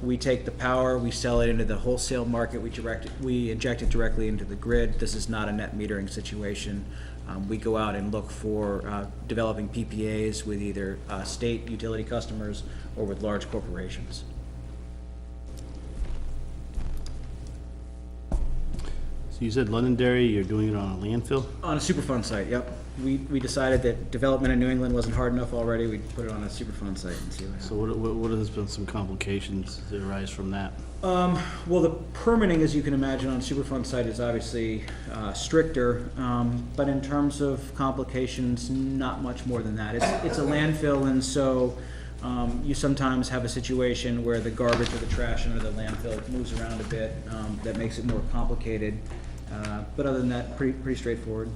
We take the power, we sell it into the wholesale market, we inject it directly into the grid. This is not a net metering situation. We go out and look for developing PPAs with either state utility customers or with large corporations. So you said Londonderry, you're doing it on a landfill? On a Superfund site, yep. We decided that development in New England wasn't hard enough already, we'd put it on a Superfund site and see what happens. So what has been some complications that arise from that? Well, the permitting, as you can imagine, on a Superfund site is obviously stricter, but in terms of complications, not much more than that. It's a landfill, and so you sometimes have a situation where the garbage or the trash under the landfill moves around a bit. That makes it more complicated, but other than that, pretty straightforward.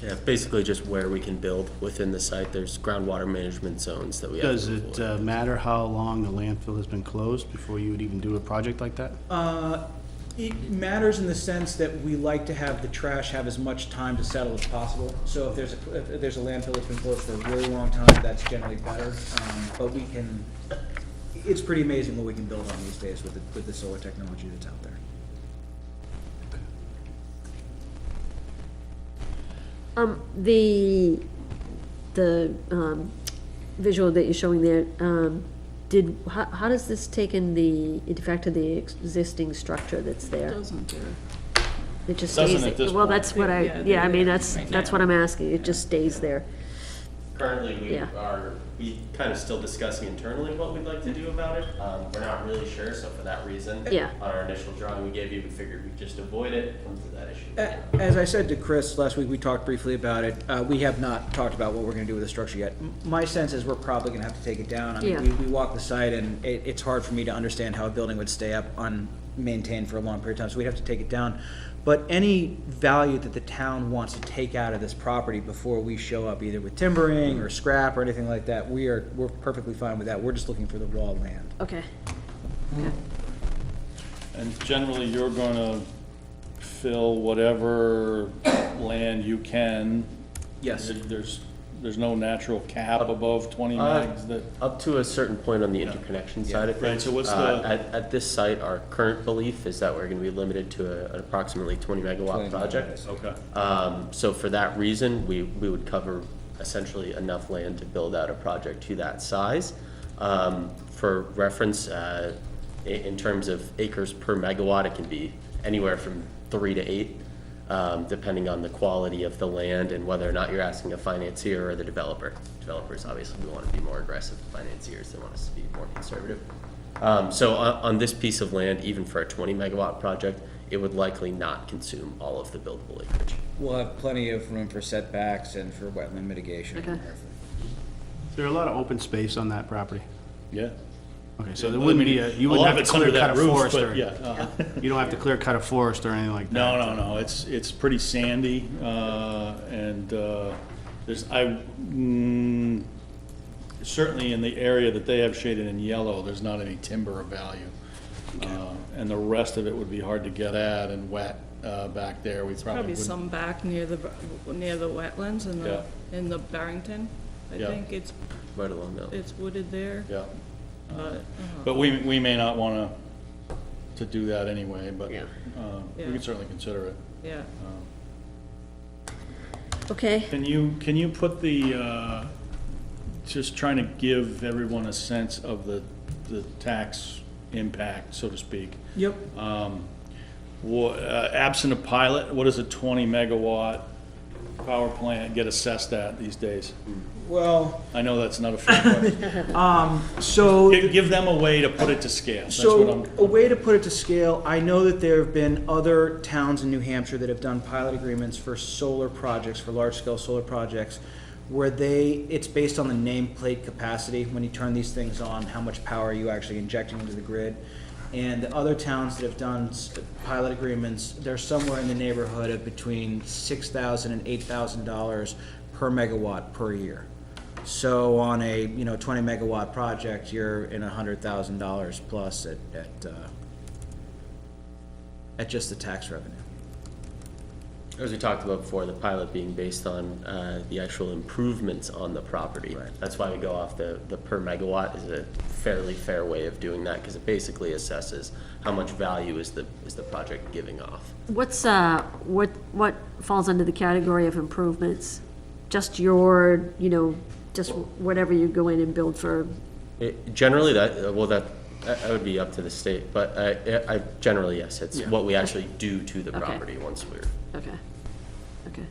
Yeah, basically just where we can build within the site. There's groundwater management zones that we have. Does it matter how long the landfill has been closed before you would even do a project like that? It matters in the sense that we like to have the trash have as much time to settle as possible. So if there's a landfill that's been closed for a really long time, that's generally better. But it's pretty amazing what we can build on these days with the solar technology that's out there. The visual that you're showing there, how does this take in the effect of the existing structure that's there? It doesn't, It just Doesn't stays at this Well, point. that's what I, Yeah, yeah, I mean, right that's now. what I'm asking, it just stays there. Currently, Yeah. we kind of still discussing internally what we'd like to do about it. We're not really sure, so for that reason, Yeah. on our initial drawing we gave you, we figured we'd just avoid it, come to that issue. As I said to Chris last week, we talked briefly about it. We have not talked about what we're gonna do with the structure yet. My sense is we're probably gonna have to take it down. I Yeah. mean, we walked the site and it's hard for me to understand how a building would stay up unmaintained for a long period of time, so we'd have to take it down. But any value that the town wants to take out of this property before we show up, either with timbering or scrap or anything like that, we're perfectly fine with that. We're just looking for the raw land. Okay. Okay. And generally, you're gonna fill whatever land you can. Yes. There's no natural cap above 20 megs that, Up to a certain point on the interconnection side of Right, things. so what's At this site, our current belief is that we're gonna be limited to an approximately 20 megawatt 20 project. okay. So for that reason, we would cover essentially enough land to build out a project to that size. For reference, in terms of acres per megawatt, it can be anywhere from 3 to 8, depending on the quality of the land and whether or not you're asking a financier or the developer. Developers, obviously, we want to be more aggressive. Financiers, they want us to be more conservative. So on this piece of land, even for a 20 megawatt project, it would likely not consume all of the buildable acreage. We'll have plenty of room for setbacks and for wetland mitigation. Okay. Is there a lot of open space on that property? Yeah. Okay, so there wouldn't be you A wouldn't lot have of to it's under clear cut that a roof, forest but or, yeah. you don't have to clear cut a forest or anything like that? No, it's pretty sandy, and certainly in the area that they have shaded in yellow, there's not any timber of value. And the rest of it would be hard to get at and wet, back there, we probably Probably wouldn't. some back near the wetlands in the Barrington. I Yeah. think it's Right along that. wooded there, Yeah, but, but we may not wanna to do that anyway, but, we Yeah. can certainly consider it. yeah. Okay. Can you put the, just trying to give everyone a sense of the tax impact, so to speak. Yep. Absent a pilot, what does a 20 megawatt power plant get assessed at these days? Well, I know that's not a fair question. so. Give them a way to put it to scale. That's what So, I'm, a way to put it to scale, I know that there have been other towns in New Hampshire that have done pilot agreements for solar projects, for large-scale solar projects, where it's based on the nameplate capacity, when you turn these things on, how much power are you actually injecting into the grid. And the other towns that have done pilot agreements, they're somewhere in the neighborhood of between $6,000 and $8,000 per megawatt per year. So on a 20 megawatt project, you're in $100,000 plus at just the tax revenue. As we talked about before, the pilot being based on the actual improvements on the property. Right. That's why we go off the per megawatt is a fairly fair way of doing that, because it basically assesses how much value is the project giving off. What's, what falls under the category of improvements? Just your, just whatever you go in and build for, Generally, that would be up to the state, but I generally, yes, it's what we actually do to the Okay. property once we're. okay, okay.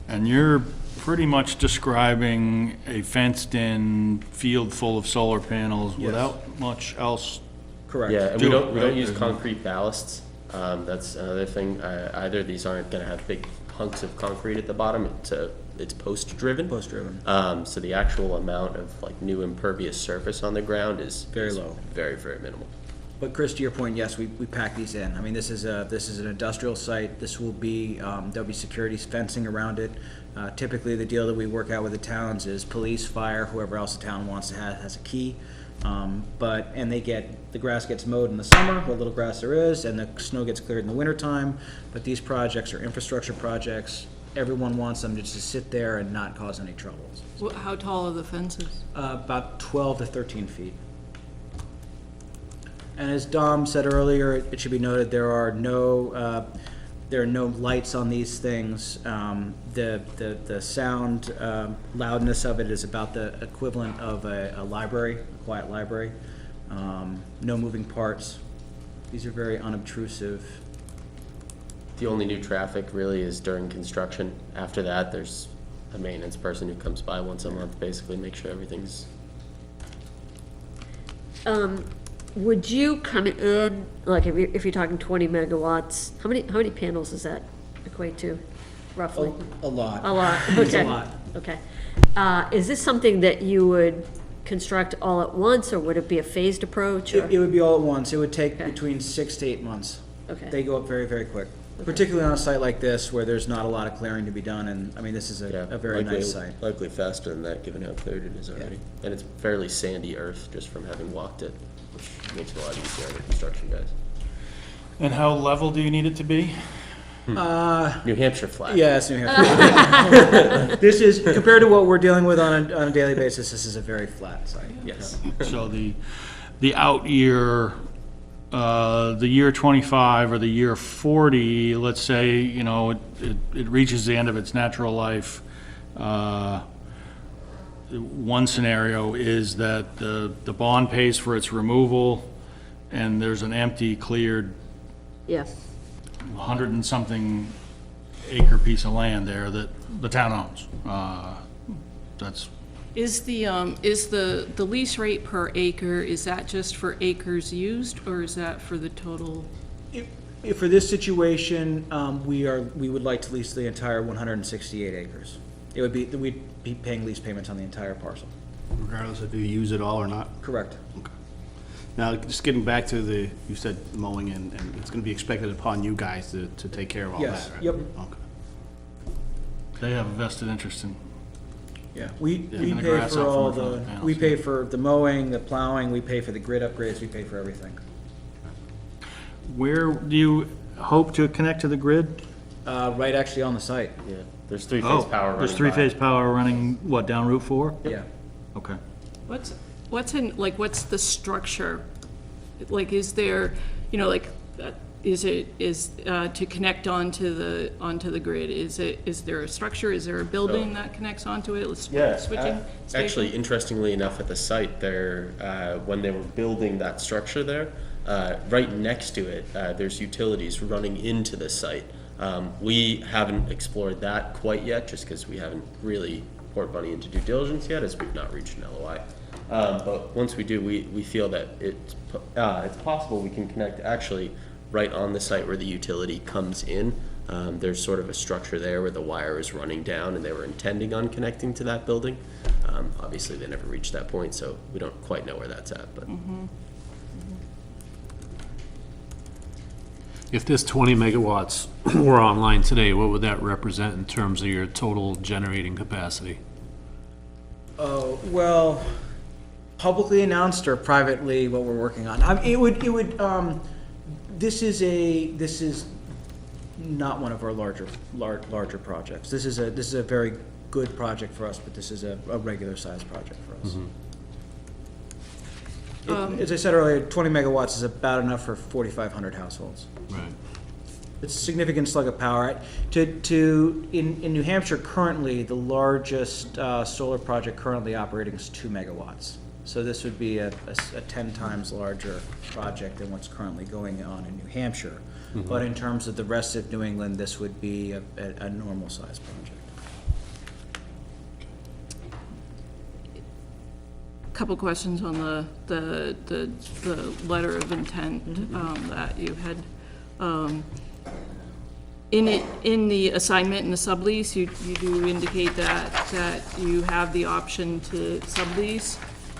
and you're pretty much describing a fenced-in field full of solar panels Yes. without much else. Correct. Yeah, and Do we it, don't right? use There's no- concrete ballasts. That's another thing. Either these aren't going to have big hunks of concrete at the bottom. It's post-driven. Post-driven. So the actual amount of like new impervious surface on the ground is Very low. very, very minimal. But Chris, to your point, yes, we pack these in. I mean, this is an industrial site. This will be, there'll be security fencing around it. Typically, the deal that we work out with the towns is police, fire, whoever else the town wants to have has a key. And the grass gets mowed in the summer, what little grass there is, and the snow gets cleared in the wintertime. But these projects are infrastructure projects. Everyone wants them to just sit there and not cause any troubles. How tall are the fences? About 12 to 13 feet. And as Dom said earlier, it should be noted, there are no lights on these things. The sound loudness of it is about the equivalent of a library, a quiet library. No moving parts. These are very unobtrusive. The only new traffic really is during construction. After that, there's a maintenance person who comes by once a month, basically make sure everything's. Would you come in, like, if you're talking 20 megawatts, how many panels does that equate to, roughly? A lot. A lot, It's a okay. lot. Okay. Is this something that you would construct all at once, or would it be a phased approach? Or? It would be all at once. It would take Okay. between 6 to 8 months. Okay. They go up very, very quick, particularly on a site like this where there's not a lot of clearing to be done, and, I mean, this is a very likely- nice site. Likely faster than that, given how cleared it is already. And it's fairly sandy earth, just from having walked it, which makes it a lot easier on the construction guys. And how level do you need it to be? New Hampshire flat. Yes, New Hampshire. This is, compared to what we're dealing with on a daily basis, this is a very flat site. Yes. So the out year, the year 25 or the year 40, let's say, you know, it reaches the end of its natural life. One scenario is that the bond pays for its removal, and there's an empty, cleared Yeah. 100 and something acre piece of land there that the town owns. That's, Is the lease rate per acre, is that just for acres used, or is that for the total? If for this situation, we would like to lease the entire 168 acres. It would be, we'd be paying lease payments on the entire parcel. Regardless if you use it all or not? Correct. Now, just getting back to you said mowing, and it's gonna be expected upon you guys to take care of all that, Yes, right? yep. Okay. they have a vested interest in, Yeah, we Taking the pay grass for out from all in front the, of the panels, we pay yeah. for the mowing, the plowing, we pay for the grid upgrades, we pay for everything. where do you hope to connect to the grid? Right actually on the site, Yeah, there's three-phase power running There's by. three-phase power running, what, down Route 4? yeah. Okay. What's the structure? Like, is there, you know, like, is to connect onto the grid, is there a structure, is there a building that connects onto it? Yeah, Switching station? actually, interestingly enough, at the site there, when they were building that structure there, right next to it, there's utilities running into the site. We haven't explored that quite yet, just because we haven't really poured money into due diligence yet, as we've not reached an LOI. But once we do, we feel that it's possible we can connect actually right on the site where the utility comes in. There's sort of a structure there where the wire is running down, and they were intending on connecting to that building. Obviously, they never reached that point, so we don't quite know where that's at, but. If this 20 megawatts were online today, what would that represent in terms of your total generating capacity? Oh, well, publicly announced or privately what we're working on? I mean, it would, this is not one of our larger projects. This is a very good project for us, but this is a regular sized project for us. As I said earlier, 20 megawatts is about enough for 4,500 households. Right. It's a significant slug of power. In New Hampshire, currently, the largest solar project currently operating is 2 megawatts. So this would be a 10 times larger project than what's currently going on in New Hampshire. But in terms of the rest of New England, this would be a normal size project. Couple questions on the letter of intent that you had. In the assignment and the sublease, you do indicate that you have the option to sublease.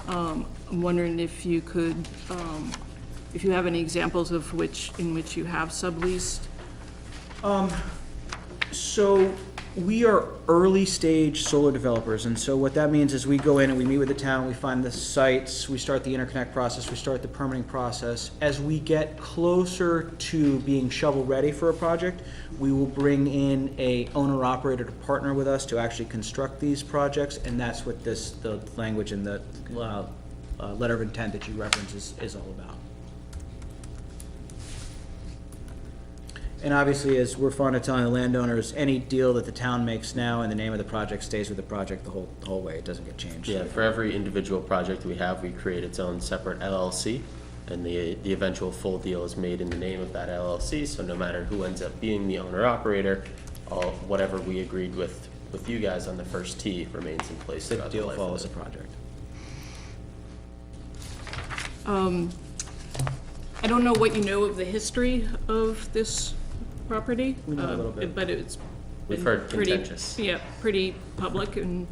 I'm wondering if you could, if you have any examples of in which you have subleased. So we are early stage solar developers, and so what that means is we go in and we meet with the town, we find the sites, we start the interconnect process, we start the permitting process. As we get closer to being shovel ready for a project, we will bring in a owner operator to partner with us to actually construct these projects, and that's what the language in the letter of intent that you reference is all about. And obviously, as we're fond of telling the landowners, any deal that the town makes now in the name of the project stays with the project the whole way. It doesn't get changed. Yeah, for every individual project we have, we create its own separate LLC, and the eventual full deal is made in the name of that LLC, so no matter who ends up being the owner-operator, whatever we agreed with with you guys on the first tee remains in place The throughout the deal life follows of the it. project. I don't know what you know of the history of this property. We know a little bit. But it's We've been heard pretty- contentious. Yeah, pretty public and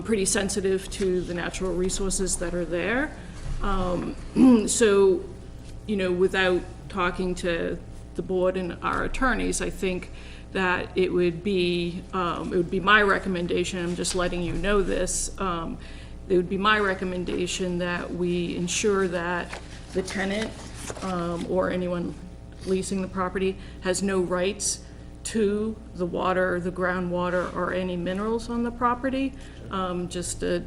pretty sensitive to the natural resources that are there. So, you know, without talking to the board and our attorneys, I think that it would be my recommendation, I'm just letting you know this, it would be my recommendation that we ensure that the tenant, or anyone leasing the property, has no rights to the water, the groundwater, or any minerals on the property, just to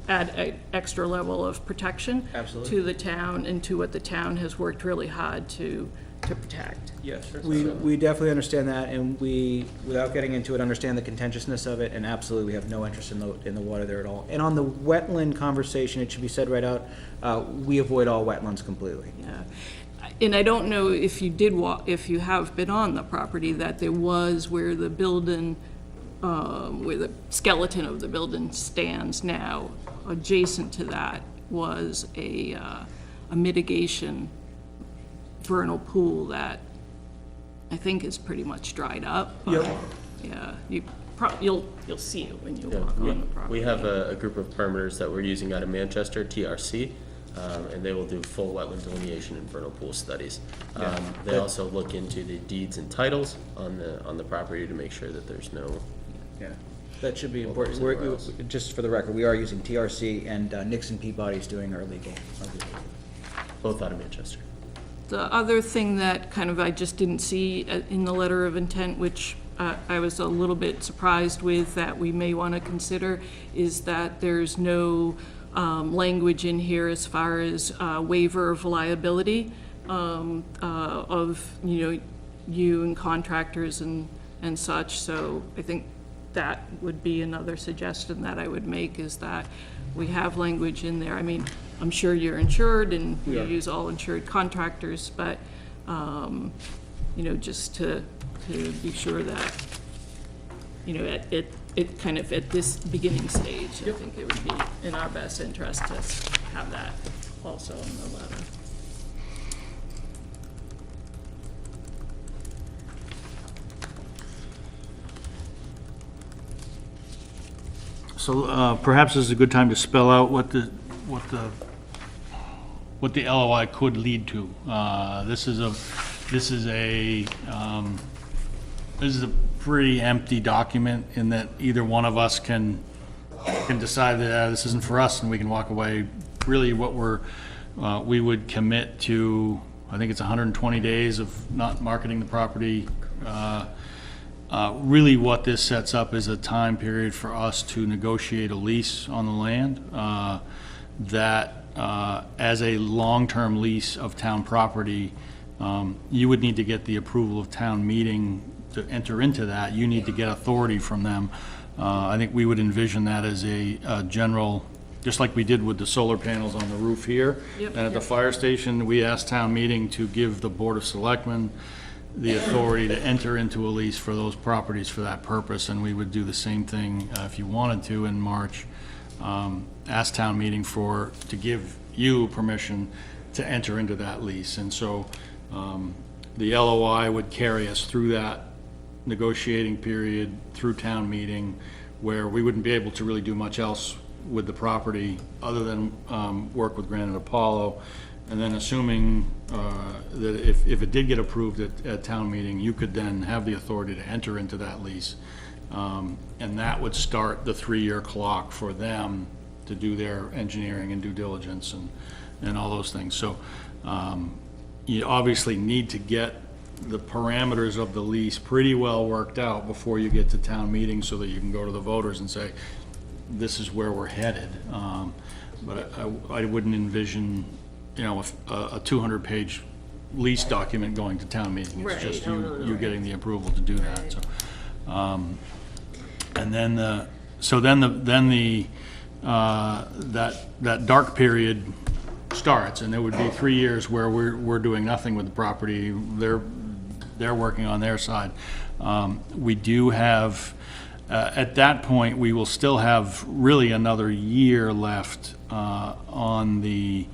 add an extra level of protection Absolutely. to the town and to what the town has worked really hard to protect. Yes, we definitely understand that, and we, without getting into it, understand the contentiousness of it, and absolutely, we have no interest in the water there at all. And on the wetland conversation, it should be said right out, we avoid all wetlands completely. Yeah. And I don't know if you did if you have been on the property, that there was where the building, where the skeleton of the building stands now, adjacent to that was a mitigation vernal pool that I think is pretty much dried up. But, yeah, you'll see it when you walk on the property. We have a group of permitters that we're using out of Manchester, TRC, and they will do full wetland delineation and vernal pool studies. They also look into the deeds and titles on the property to make sure that there's no. Yeah, that should be Well, important. there's nowhere else. Just for the record, we are using TRC, and Nixon Peabody's doing our legal. Both out of Manchester. The other thing that kind of I just didn't see in the letter of intent, which I was a little bit surprised with, that we may want to consider, is that there's no language in here as far as waiver of liability of, you know, you and contractors and such. So I think that would be another suggestion that I would make, is that we have language in there. I mean, I'm sure you're insured and you use all insured contractors, but, you know, just to be sure that, you know, it kind of at this beginning stage, I think it would be in our best interest to have that also in the letter. So perhaps this is a good time to spell out what the LOI could lead to. This is a pretty empty document in that either one of us can decide that this isn't for us and we can walk away. Really what we would commit to, I think it's 120 days of not marketing the property. Really what this sets up is a time period for us to negotiate a lease on the land that as a long-term lease of town property, you would need to get the approval of town meeting to enter into that. You need to get authority from them. I think we would envision that as a general, just like we did with the solar panels on the roof here. Yep. And at the fire station, we asked town meeting to give the Board of Selectmen the authority to enter into a lease for those properties for that purpose, and we would do the same thing if you wanted to in March. Ask town meeting to give you permission to enter into that lease. And so the LOI would carry us through that negotiating period, through town meeting, where we wouldn't be able to really do much else with the property other than work with Granite Apollo. And then assuming that if it did get approved at town meeting, you could then have the authority to enter into that lease. And that would start the 3-year clock for them to do their engineering and due diligence and all those things. So you obviously need to get the parameters of the lease pretty well worked out before you get to town meeting so that you can go to the voters and say, this is where we're headed. But I wouldn't envision, you know, a 200-page lease document going to town meeting. It's just you getting the approval to do that. So, and then that dark period starts, and there would be 3 years where we're doing nothing with the property. they're working on their side. We do have, at that point, we will still have really another year left on the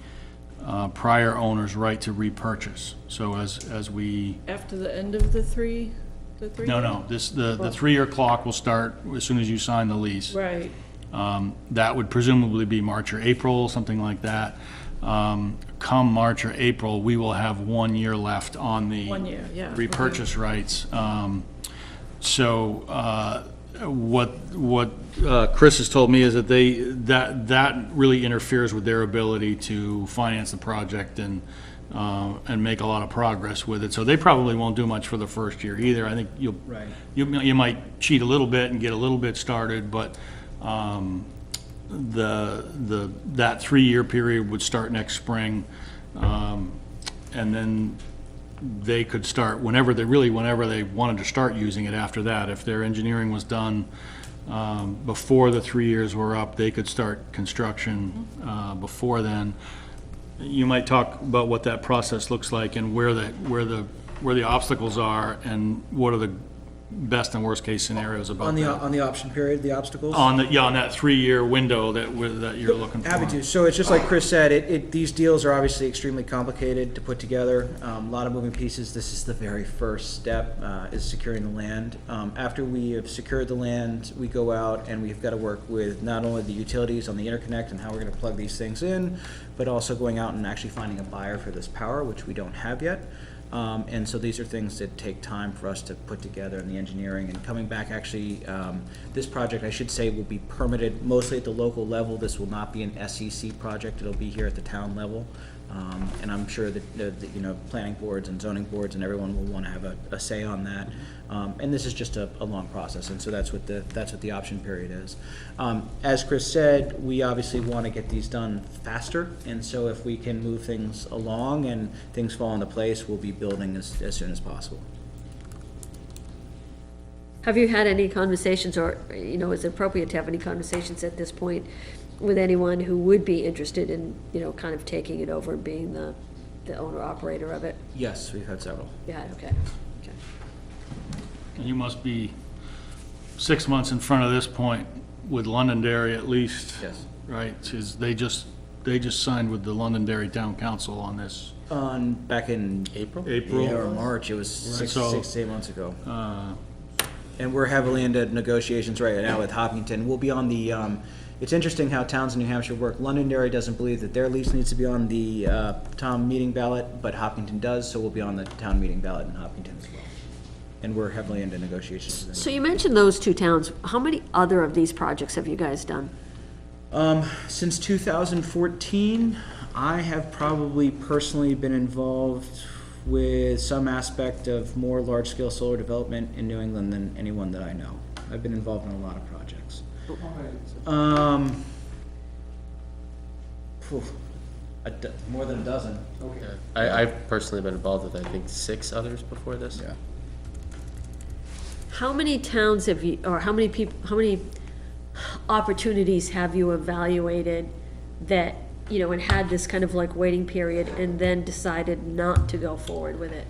prior owner's right to repurchase. So as we, After the end of the three? the 3-year clock will start as soon as you sign the lease. Right. That would presumably be March or April, something like that. Come March or April, we will have 1 year left on the 1 year, yeah. repurchase rights. What Chris has told me is that that really interferes with their ability to finance the project and make a lot of progress with it. So they probably won't do much for the first year either. I think you might cheat a little bit and get a little bit started, but that 3-year period would start next spring, and then they could start whenever they wanted to start using it after that. If their engineering was done before the 3 years were up, they could start construction before then. You might talk about what that process looks like and where the obstacles are and what are the best and worst case scenarios about that. On the option period, the obstacles? On that 3-year window that you're looking for. Happy to. So it's just like Chris said, these deals are obviously extremely complicated to put together. A lot of moving pieces. This is the very first step, is securing the land. After we have secured the land, we go out and we've got to work with not only the utilities on the interconnect and how we're going to plug these things in, but also going out and actually finding a buyer for this power, which we don't have yet. And so these are things that take time for us to put together in the engineering and coming back. Actually, this project, I should say, will be permitted mostly at the local level. This will not be an SEC project. It'll be here at the town level. And I'm sure that planning boards and zoning boards and everyone will want to have a say on that. And this is just a long process, and so that's what the option period is. As Chris said, we obviously want to get these done faster, and so if we can move things along and things fall into place, we'll be building as soon as possible. Have you had any conversations, or, is it appropriate to have any conversations at this point with anyone who would be interested in, kind of taking it over and being the owner-operator of it? Yes, we've had several. Yeah, okay. And you must be 6 months in front of this point with Londonderry at least. Yes. Right, because they just signed with the Londonderry Town Council on this. Back in April? April. Yeah, or March. It was six to 8 months ago. And we're heavily into negotiations right now with Hopkinton. We'll be on the, it's interesting how towns in New Hampshire work. Londonderry doesn't believe that their lease needs to be on the town meeting ballot, but Hopkinton does, so we'll be on the town meeting ballot in Hopkinton as well. And we're heavily into negotiations with them. So you mentioned those two towns. How many other of these projects have you guys done? Since 2014, I have probably personally been involved with some aspect of more large-scale solar development in New England than anyone that I know. I've been involved in a lot of projects. More than a dozen. Okay. I've personally been involved with, I think, 6 others before this. Yeah. How many towns have you, or how many opportunities have you evaluated that, and had this kind of like waiting period and then decided not to go forward with it?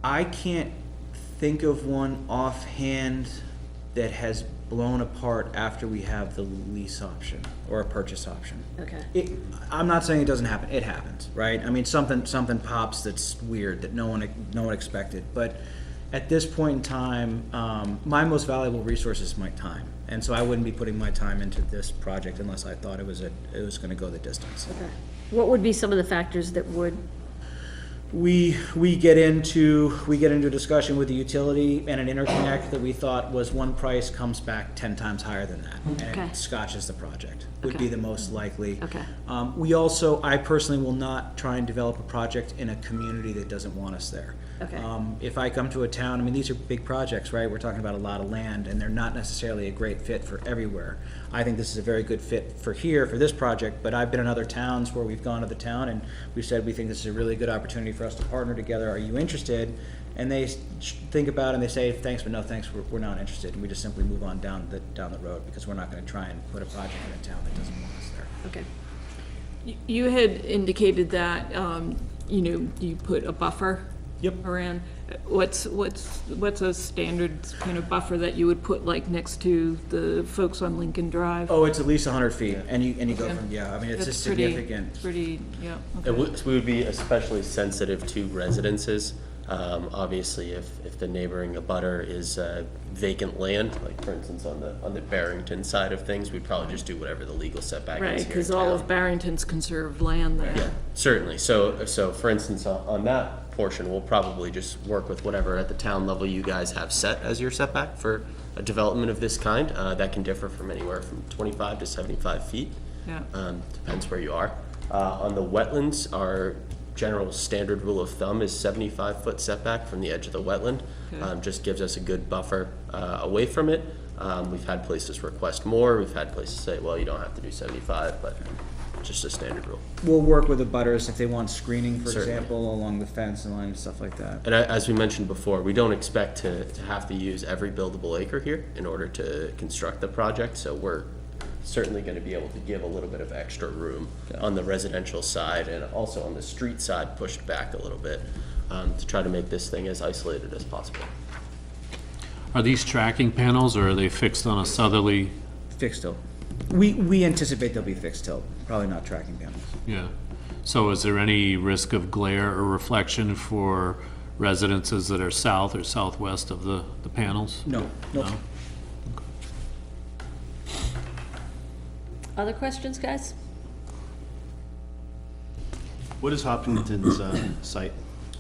I can't think of one offhand that has blown apart after we have the lease option or a purchase option. Okay. I'm not saying it doesn't happen. It happens, right? I mean, something pops that's weird that no one expected. But at this point in time, my most valuable resource is my time, and so I wouldn't be putting my time into this project unless I thought it was going to go the distance. Okay. What would be some of the factors that would? We get into a discussion with the utility and an interconnect that we thought was one price comes back 10 times higher than that, and Okay. it scotches the project. Would Okay. be the most likely. Okay. I personally will not try and develop a project in a community that doesn't want us there. Okay. If I come to a town, I mean, these are big projects, right? We're talking about a lot of land, and they're not necessarily a great fit for everywhere. I think this is a very good fit for this project, but I've been in other towns where we've gone to the town and we've said, we think this is a really good opportunity for us to partner together. Are you interested? And they think about it and they say, thanks, but no thanks, we're not interested. And we just simply move on down the road because we're not going to try and put a project in a town that doesn't want us there. Okay. You had indicated that you know, you put a buffer Yep. around. What's a standard kind of buffer that you would put like next to the folks on Lincoln Drive? Oh, it's at least 100 feet, and you go Okay. from, yeah, I mean, it's a That's pretty- significant. Pretty, yeah. It Okay. would, we would be especially sensitive to residences. Obviously, if the neighboring abutter is vacant land, like for instance on the Barrington side of things, we'd probably just do whatever the legal setback is Right, here because in all town. of Barrington's conserved land there. Yeah, certainly. So for instance, on that portion, we'll probably just work with whatever at the town level you guys have set as your setback for a development of this kind. That can differ from anywhere from 25 to 75 feet. Yeah. Depends where you are. On the wetlands, our general standard rule of thumb is 75-foot setback from the edge of the wetland. Okay. Just gives us a good buffer away from it. We've had places request more. We've had places say, well, you don't have to do 75, but just a standard rule. We'll work with the butters if they want screening, for Certainly. example, along the fence and line and stuff like that. And as we mentioned before, we don't expect to have to use every buildable acre here in order to construct the project, so we're certainly going to be able to give a little bit of extra room on the residential side and also on the street side pushed back a little bit to try to make this thing as isolated as possible. Are these tracking panels, or are they fixed on a southerly? Fixed tilt. We anticipate they'll be fixed tilt, probably not tracking panels. Yeah. So is there any risk of glare or reflection for residences that are south or southwest of the panels? No, nope. No? Other questions, guys? What is Hopkinton's site?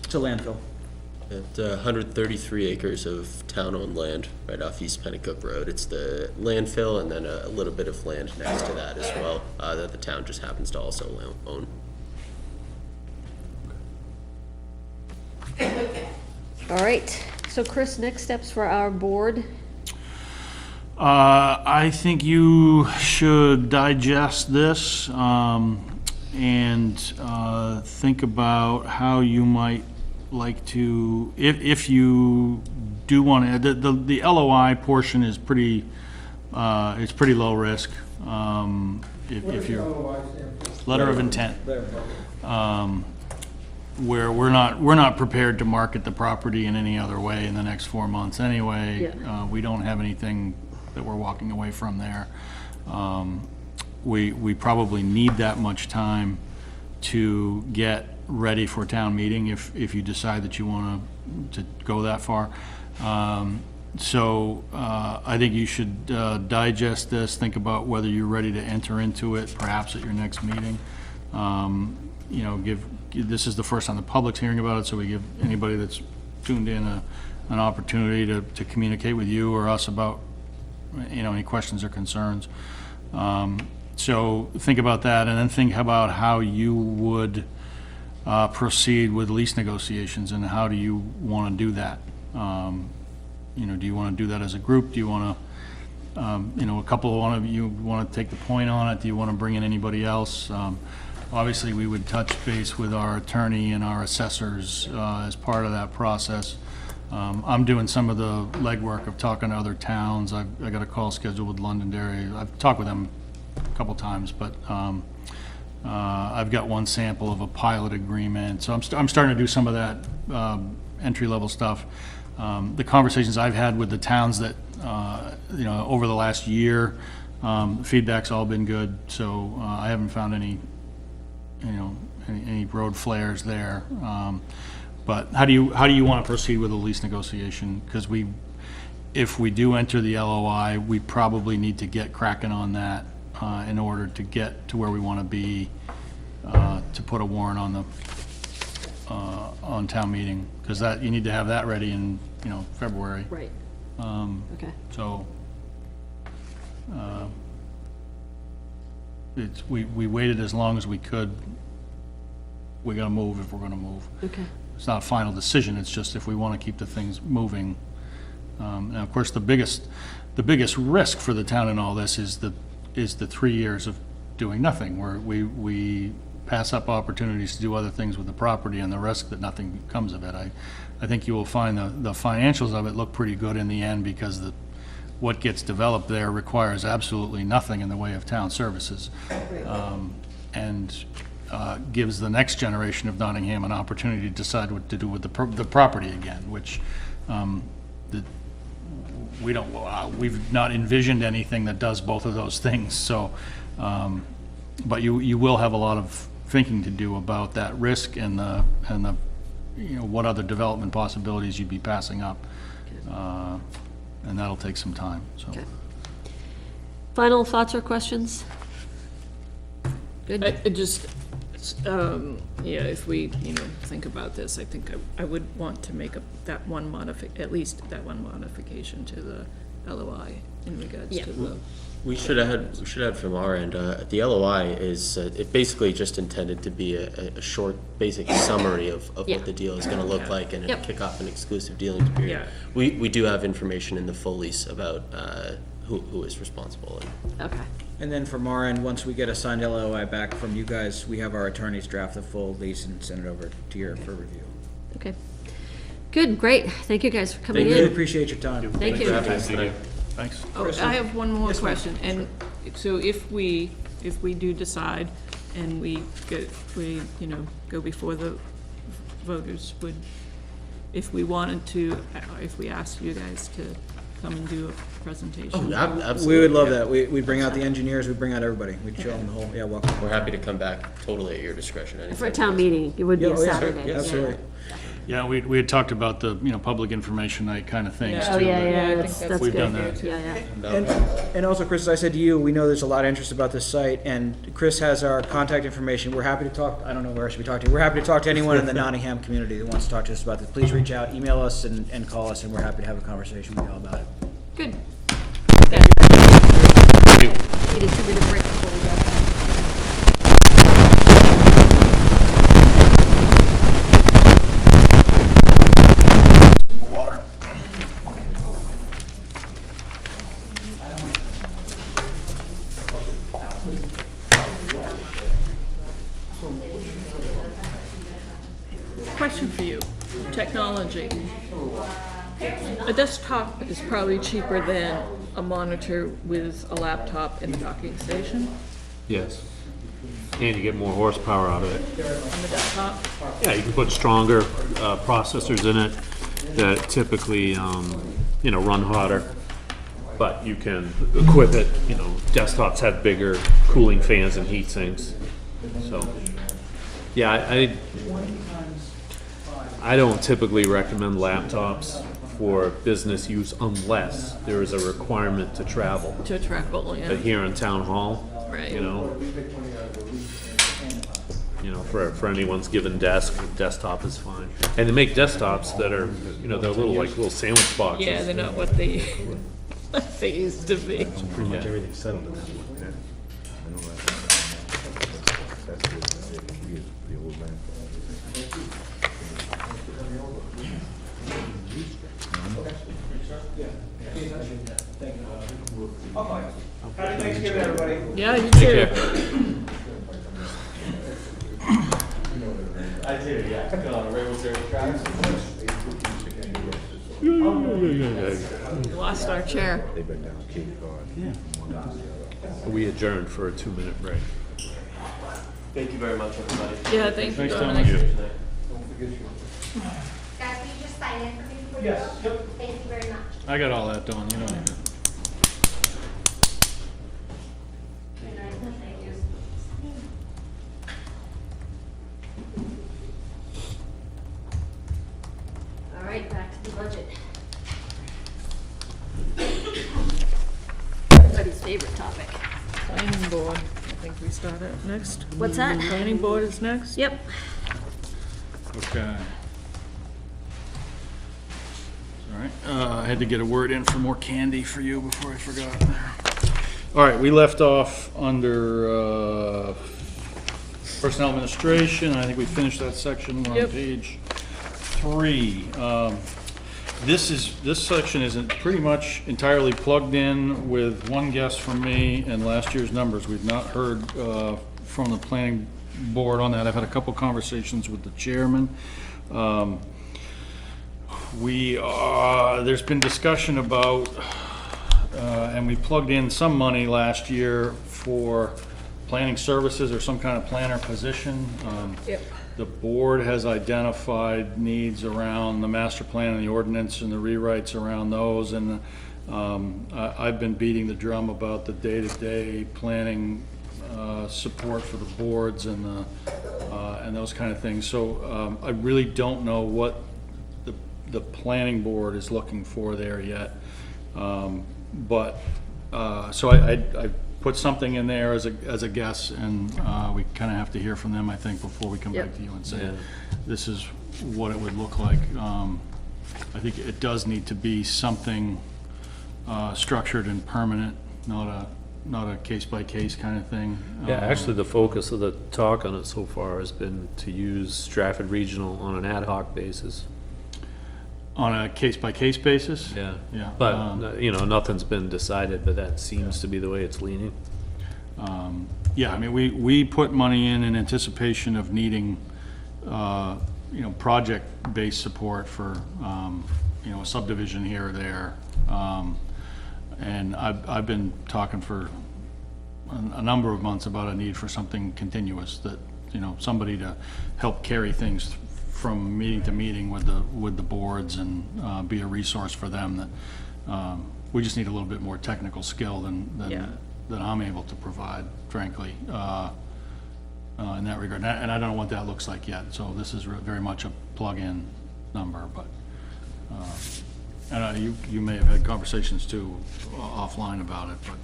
It's a landfill. At 133 acres of town-owned land right off East Pennacook Road. It's the landfill and then a little bit of land next to that as well that the town just happens to also own. All right. So Chris, next steps for our board? I think you should digest this, and think about how you might like to, if you do want to, the LOI portion is pretty, it's pretty low risk. If you're, letter of intent. Where we're not prepared to market the property in any other way in the next 4 months anyway. Yeah. We don't have anything that we're walking away from there. We probably need that much time to get ready for town meeting if you decide that you want to go that far. So I think you should digest this, think about whether you're ready to enter into it, perhaps at your next meeting. You know, this is the first time the public's hearing about it, so we give anybody that's tuned in an opportunity to communicate with you or us about, you know, any questions or concerns. So think about that, and then think about how you would proceed with lease negotiations, and how do you want to do that? You know, do you want to do that as a group? Do you want to, you know, a couple of you want to take the point on it? Do you want to bring in anybody else? Obviously, we would touch base with our attorney and our assessors as part of that process. I'm doing some of the legwork of talking to other towns. I got a call scheduled with Londonderry. I've talked with them a couple times, but I've got one sample of a pilot agreement. So I'm starting to do some of that entry-level stuff. The conversations I've had with the towns that, you know, over the last year, feedback's all been good. So I haven't found any, you know, any road flares there. But how do you want to proceed with the lease negotiation? Because if we do enter the LOI, we probably need to get cracking on that in order to get to where we want to be, to put a warrant on the on town meeting, because that you need to have that ready in, you know, February. Right. Okay. So we waited as long as we could. We got to move if we're going to move. Okay. It's not a final decision, it's just if we want to keep the things moving. And of course, the biggest risk for the town in all this is the 3 years of doing nothing, where we pass up opportunities to do other things with the property, and the risk that nothing comes of it. I think you will find the financials of it look pretty good in the end, because what gets developed there requires absolutely nothing in the way of town services. gives the next generation of Nottingham an opportunity to decide what to do with the property again, which we've not envisioned anything that does both of those things. So, but you will have a lot of thinking to do about that risk and the what other development possibilities you'd be passing up, and that'll take some time. So. Okay. Final thoughts or questions? Good. I just, if we, think about this, I think I would want to make at least that one modification to the LOI in regards to the. We should add from our end, the LOI is, it basically just intended to be a short, basic summary of what the deal is gonna look like and kick off an exclusive dealings period. Yeah. We do have information in the full lease about, who is responsible. Okay. And then from our end, once we get a signed LOI back from you guys, we have our attorneys draft the full lease and send it over to you for review. Okay. Good, great. Thank you guys for coming Really in. appreciate your time. Thank you. Thanks. Oh, I have one more question, and so if we do decide and we go before the voters, if we asked you guys to come and do a presentation. Absolutely. We would love that. We bring out the engineers, we bring out everybody. We'd show them the whole, welcome. We're happy to come back totally at your discretion. For a town meeting, it would be a Saturday. Absolutely. Yeah, we had talked about the, public information night kind of things Yeah. too. Oh, yeah, but- yeah, I that's think good. We've done that. Yeah. And also, Chris, as I said to you, we know there's a lot of interest about this site, and Chris has our contact information. We're happy to talk, I don't know where I should be talking to. We're happy to talk to anyone in the Nottingham community that wants to talk to us about this. Please reach out, email us, and call us, and we're happy to have a conversation with you all about it. Good. Thank you. Need a 2-minute break before we go. Question for you, technology. A desktop is probably cheaper than a monitor with a laptop and a docking station Yes. And you get more horsepower out of it. on the desktop. Yeah, you can put stronger processors in it that typically, run hotter. But you can equip it, desktops have bigger cooling fans and heat sinks. So, yeah, I don't typically recommend laptops for business use unless there is a requirement to travel. To travel, yeah. But here in town hall, Right. For anyone's given desktop is fine. And they make desktops that are, they're little sandwich boxes. Yeah, they're not what they used to be. Pretty much everything's settled in that one. Yeah. I know that's the old man. Happy Thanksgiving, everybody. Yeah, you too. I do, yeah. Railroad tracks. We lost our chair. They've been down Cape Cod. We adjourned for a 2-minute break. Thank you very much, everybody. Yeah, thank you, Thanks, Dominic. Dominic. Guys, will you just sign in for me before you go? Thank you very much. I got all that done, you don't need it. All right, back to the budget. Everybody's favorite topic. Planning board, I think we start at next. What's that? Planning board is next? Yep. Okay. All right, I had to get a word in for more candy for you before I forgot. All right, we left off under personnel administration. I think we finished that section. We're on Yep. page 3. This section isn't pretty much entirely plugged in with one guess from me and last year's numbers. We've not heard from the planning board on that. I've had a couple conversations with the chairman. There's been discussion about, and we plugged in some money last year for planning services or some kind of planner position. Yep. The board has identified needs around the master plan and the ordinance and the rewrites around those, and I've been beating the drum about the day-to-day planning support for the boards and those kind of things. So I really don't know what the planning board is looking for there yet. So I put something in there as a guess, and we kind of have to hear from them, I think, before we come back to you and say, this is what it would look like. I think it does need to be something structured and permanent, not a case-by-case kind of thing. Yeah, actually, the focus of the talk on it so far has been to use Stratford Regional on an ad hoc basis. On a case-by-case basis? Yeah. Yeah. But, you know, nothing's been decided, but that seems to be the way it's leaning. Yeah, I mean, we put money in anticipation of needing, you know, project-based support for, you know, a subdivision here or there. And I've been talking for a number of months about a need for something continuous, that, you know, somebody to help carry things from meeting to meeting with the boards and be a resource for them. That we just need a little bit more technical skill than I'm able to provide, frankly, in that regard. And I don't know what that looks like yet. So this is very much a plug-in number, but and you may have had conversations too offline about it, but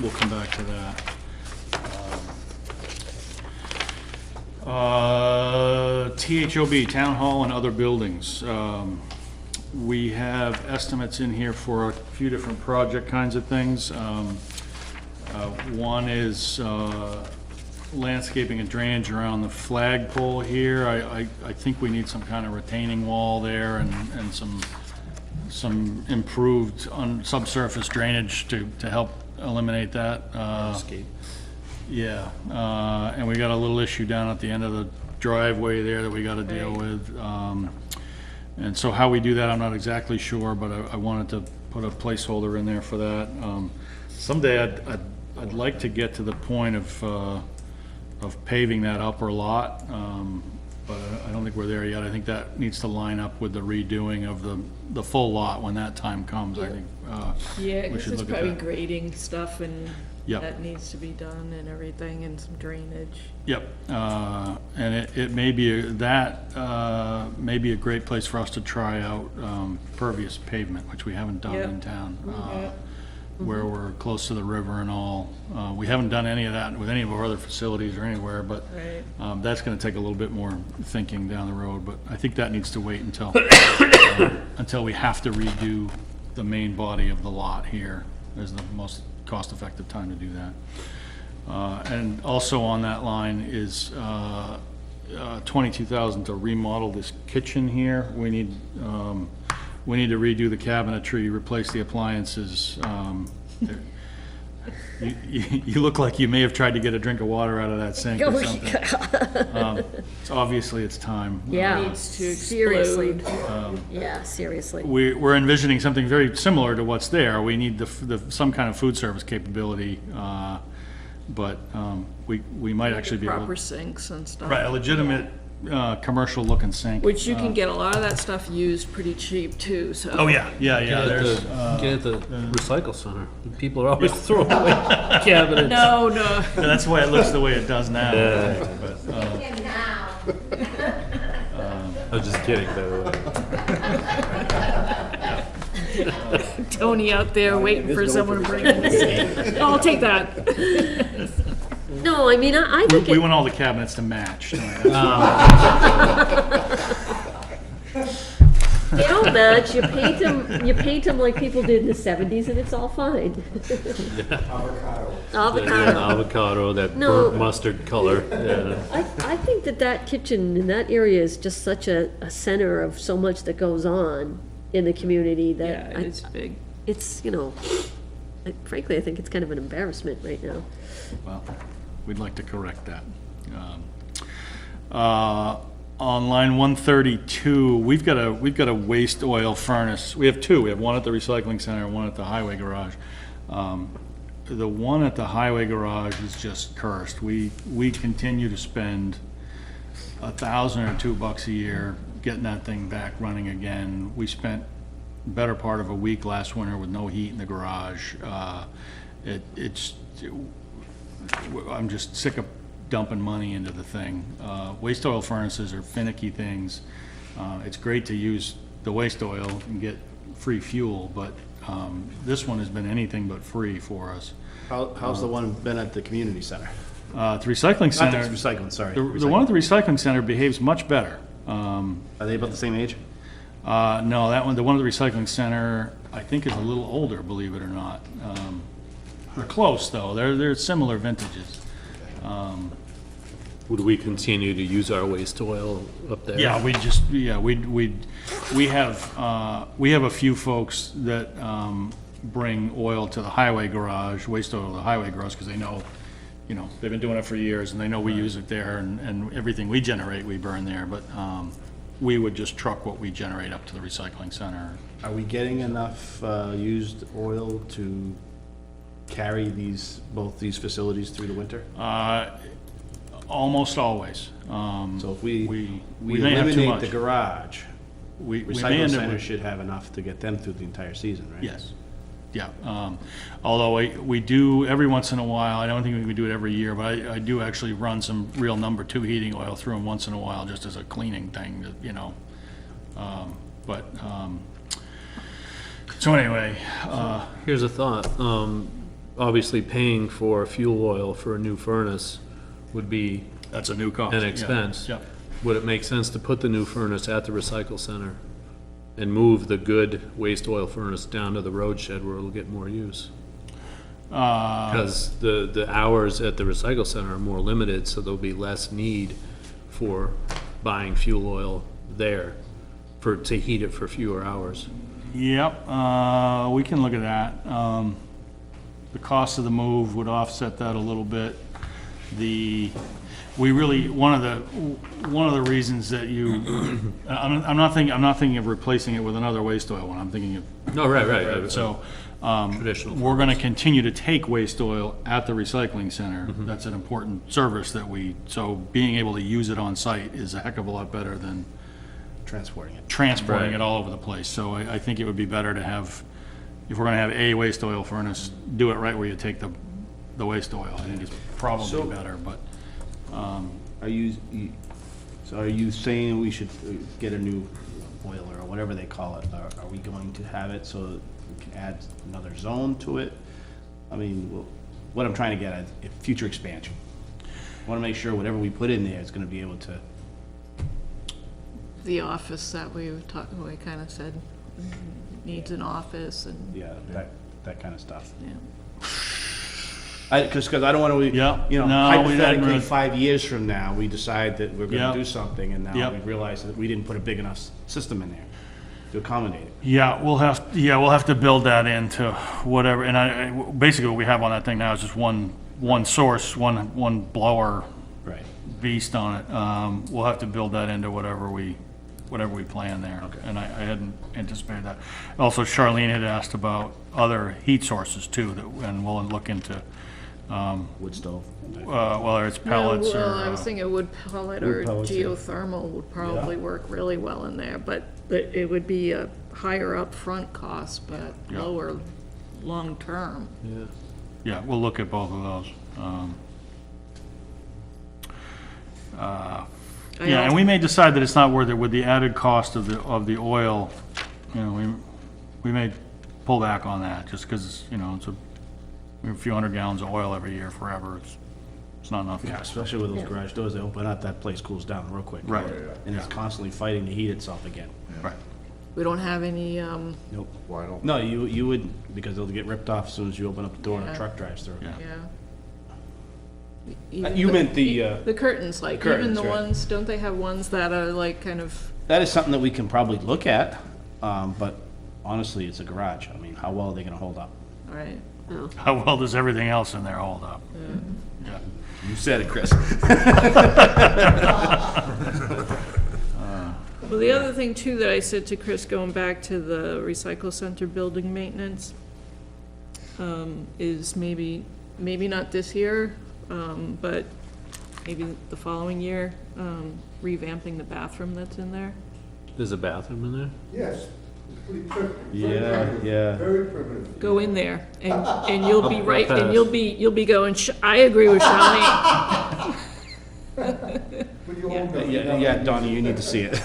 we'll come back to that. THOB, Town Hall and other buildings. We have estimates in here for a few different project kinds of things. One is landscaping and drainage around the flagpole here. I think we need some kind of retaining wall there and some improved subsurface drainage to help eliminate that. Yeah, and we got a little issue down at the end of the driveway there that we got to deal with. And so how we do that, I'm not exactly sure, but I wanted to put a placeholder in there for that. Someday I'd like to get to the point of paving that upper lot, but I don't think we're there yet. I think that needs to line up with the redoing of the full lot when that time comes. I think Yeah, we because should it's look at probably that. grading stuff and Yep. that needs to be done and everything, and some drainage. Yep, and it may be, may be a great place for us to try out pervious pavement, which we haven't done Yep. in town, Yep. where we're close to the river and all. We haven't done any of that with any of our other facilities or anywhere, but Right. that's gonna take a little bit more thinking down the road, but I think that needs to wait until, until we have to redo the main body of the lot here. Is the most cost-effective time to do that. And also on that line is $22,000 to remodel this kitchen here. We need to redo the cabinetry, replace the appliances. You look like you may have tried to get a drink of water out of that sink or something. Obviously, it's time. Yeah, Needs to seriously. explode. Yeah, seriously. We're envisioning something very similar to what's there. We need some kind of food service capability, but we might actually be able Proper to. sinks and stuff. Right, a legitimate commercial looking sink. Which you can get a lot of that stuff used pretty cheap too, so. Oh, yeah, there's, Get at the recycle center. People are always throwing away cabinets. No. yeah, that's why it looks the way it does now. Yeah. But, Now. I'm just kidding, by the way. Tony out there waiting for someone to bring in the sink. Oh, I'll take that. No, I mean, I think we want all the cabinets to match. they don't match. You paint them like people did in the 70s and it's all fine. Avocado. Avocado. Avocado, that No. burnt mustard color. Yeah. I think that kitchen in that area is just such a center of so much that goes on in the community that Yeah, it's big. it's, you know, frankly, I think it's kind of an embarrassment right now. Well, we'd like to correct that. On line 132, we've got a waste oil furnace. We have two. We have one at the recycling center and one at the highway garage. the one at the highway garage is just cursed. We continue to spend $1,000 or $2 a year getting that thing back running again. We spent the better part of a week last winter with no heat in the garage. I'm just sick of dumping money into the thing. Waste oil furnaces are finicky things. It's great to use the waste oil and get free fuel, but this one has been anything but free for us. How's the one been at the community center? The recycling Not the center, recycling, sorry. the one at the recycling center behaves much better. Are they about the same age? No, the one at the recycling center, I think is a little older, believe it or not. They're close, though. They're similar vintages. Would we continue to use our waste oil up there? Yeah, we have a few folks that bring oil to the highway garage, waste oil to the highway garage, because they know, they've been doing it for years, and they know we use it there, and everything we generate, we burn there, but we would just truck what we generate up to the recycling center. Are we getting enough used oil to carry both these facilities through the winter? Almost always. So if we may have too eliminate much. the garage, We may recycling end up center with- should have enough to get them through the entire season, right? Yes, yeah. Although we do, every once in a while, I don't think we can do it every year, but I do actually run some real number 2 heating oil through them once in a while, just as a cleaning thing, so anyway, Here's a thought. Obviously, paying for fuel oil for a new furnace would be that's a new cost. an yeah, expense. Yeah. Would it make sense to put the new furnace at the recycle center and move the good waste oil furnace down to the road shed where it'll get more use? Because the hours at the recycle center are more limited, so there'll be less need for buying fuel oil there to heat it for fewer hours. Yep, we can look at that. The cost of the move would offset that a little bit. One of the reasons that I'm not thinking of replacing it with another waste oil one. I'm thinking of. No, right. So, Traditional. we're gonna continue to take waste oil at the recycling center. That's an important service so being able to use it on site is a heck of a lot better than Transporting it. transporting Right. it all over the place. So I think it would be better to have, if we're gonna have a waste oil furnace, do it right where you take the waste oil. I think it's probably So- better, but, Are you saying we should get a new boiler or whatever they call it? Are we going to have it so we can add another zone to it? I mean, what I'm trying to get at is future expansion. I want to make sure whatever we put in there is going to be able to. The office that we kind of said needs an office and, Yeah, that kind of stuff. yeah. Because I don't want to, Yeah, no, we didn't hypothetically, really- 5 years from now, we decide that we're going Yeah. to do something, and now Yeah. we realize that we didn't put a big enough system in there to accommodate it. yeah, we'll have to build that into whatever, and basically what we have on that thing now is just one source, one blower Right. beast on it. We'll have to build that into whatever we plan there. Okay. And I hadn't anticipated that. Also, Charlene had asked about other heat sources too, and we'll look into, Wood stove. whether it's pellets or. Well, I was thinking wood pellet or Wood pellets, yeah. geothermal would probably work really well in there, but it would be a higher upfront cost, but Yeah. lower long-term. Yeah. Yeah, we'll look at both of those. Yeah, and we may decide that it's not worth it with the added cost of the oil. We may pull back on that just because, we have a few hundred gallons of oil every year forever. It's not enough Yeah, gas. especially with those garage doors, they open up, that place cools down real quick. Right. And it's constantly fighting to heat itself again. Right. We don't have any, Nope. Why don't, No, you would, because they'll get ripped off as soon as you open up the door and a Yeah. truck drives through. Yeah. yeah. You meant the curtains, like, even curtains, the right. ones, don't they have ones that are like kind of, That is something that we can probably look at, but honestly, it's a garage. I mean, how well are they gonna hold up? all right. How well does everything else in there hold up? Yeah. You said it, Chris. Well, the other thing too that I said to Chris, going back to the recycle center building maintenance, is maybe not this year, but maybe the following year, revamping the bathroom that's in there. There's a bathroom in there? Yes, it's pretty primitive. Yeah. Very primitive. Go in there, and you'll be right, pass. and you'll be going, I agree with Shawnee. But you won't know. Yeah, Donnie, you need to see it.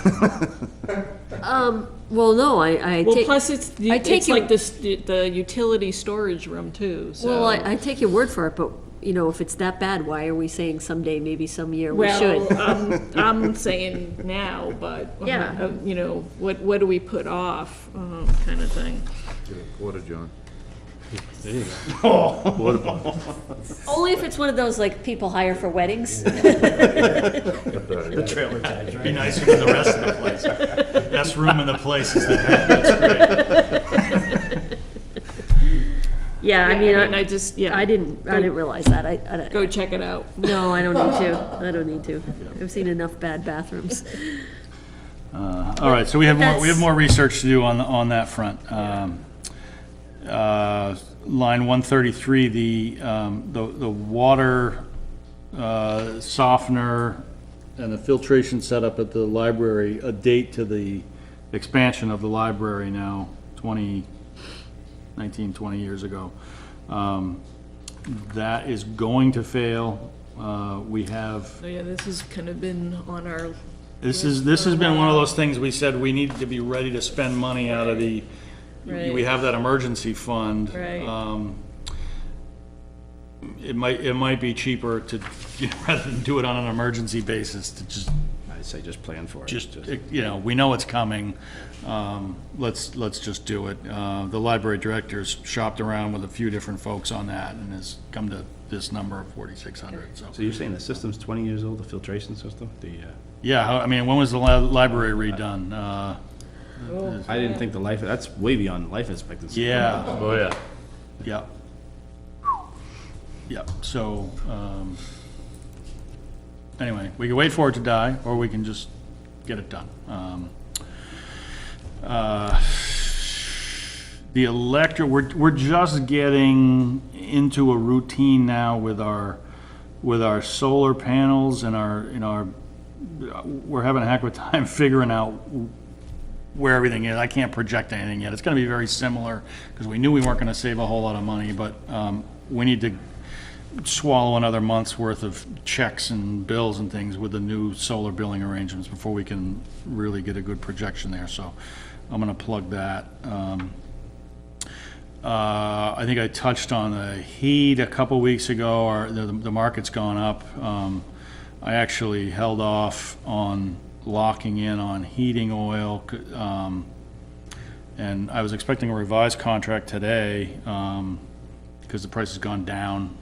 Well, no, I Well, take, plus it's take your- like this, the utility storage room too, so. well, I take your word for it, but, you know, if it's that bad, why are we saying someday, maybe some year we should? Well, I'm saying now, but, Yeah. you know, what do we put off, kind of thing. Get a quarter, John. There you go. What about? Only if it's one of those, like, people hire for weddings. The Trailer tags, Be nicer than the rest of the place. Best room in the place is the head, that's great. Yeah, I mean, I just, yeah. I didn't realize that. I Go check it out. no, I don't need to. I don't need to. I've seen enough bad bathrooms. All right, so we have more research to do on that front. Line 133, the water softener and the filtration setup at the library, a date to the expansion of the library now, 20 years ago. That is going to fail. We have, So, yeah, this has kind of been on our, this has been one of those things we said we need to be ready to spend money out of the, Right. we have that emergency fund. Right. It might be cheaper to, rather than do it on an emergency basis, to I'd say just plan for it. we know it's coming, let's just do it. The library director's shopped around with a few different folks on that and has come to this number of 4,600, so. So you're saying the system's 20 years old, the filtration system? Yeah, I mean, when was the library redone? I didn't think that's way beyond life expectancy. Yeah, Oh, yeah. yep. Yep, so, anyway, we can wait for it to die, or we can just get it done. The electric, we're just getting into a routine now with our solar panels and we're having a heck of a time figuring out where everything is. I can't project anything yet. It's gonna be very similar, because we knew we weren't gonna save a whole lot of money, but, we need to swallow another month's worth of checks and bills and things with the new solar billing arrangements before we can really get a good projection there, so I'm gonna plug that. I think I touched on the heat a couple weeks ago, or the market's gone up. I actually held off on locking in on heating oil, and I was expecting a revised contract today, because the price has gone down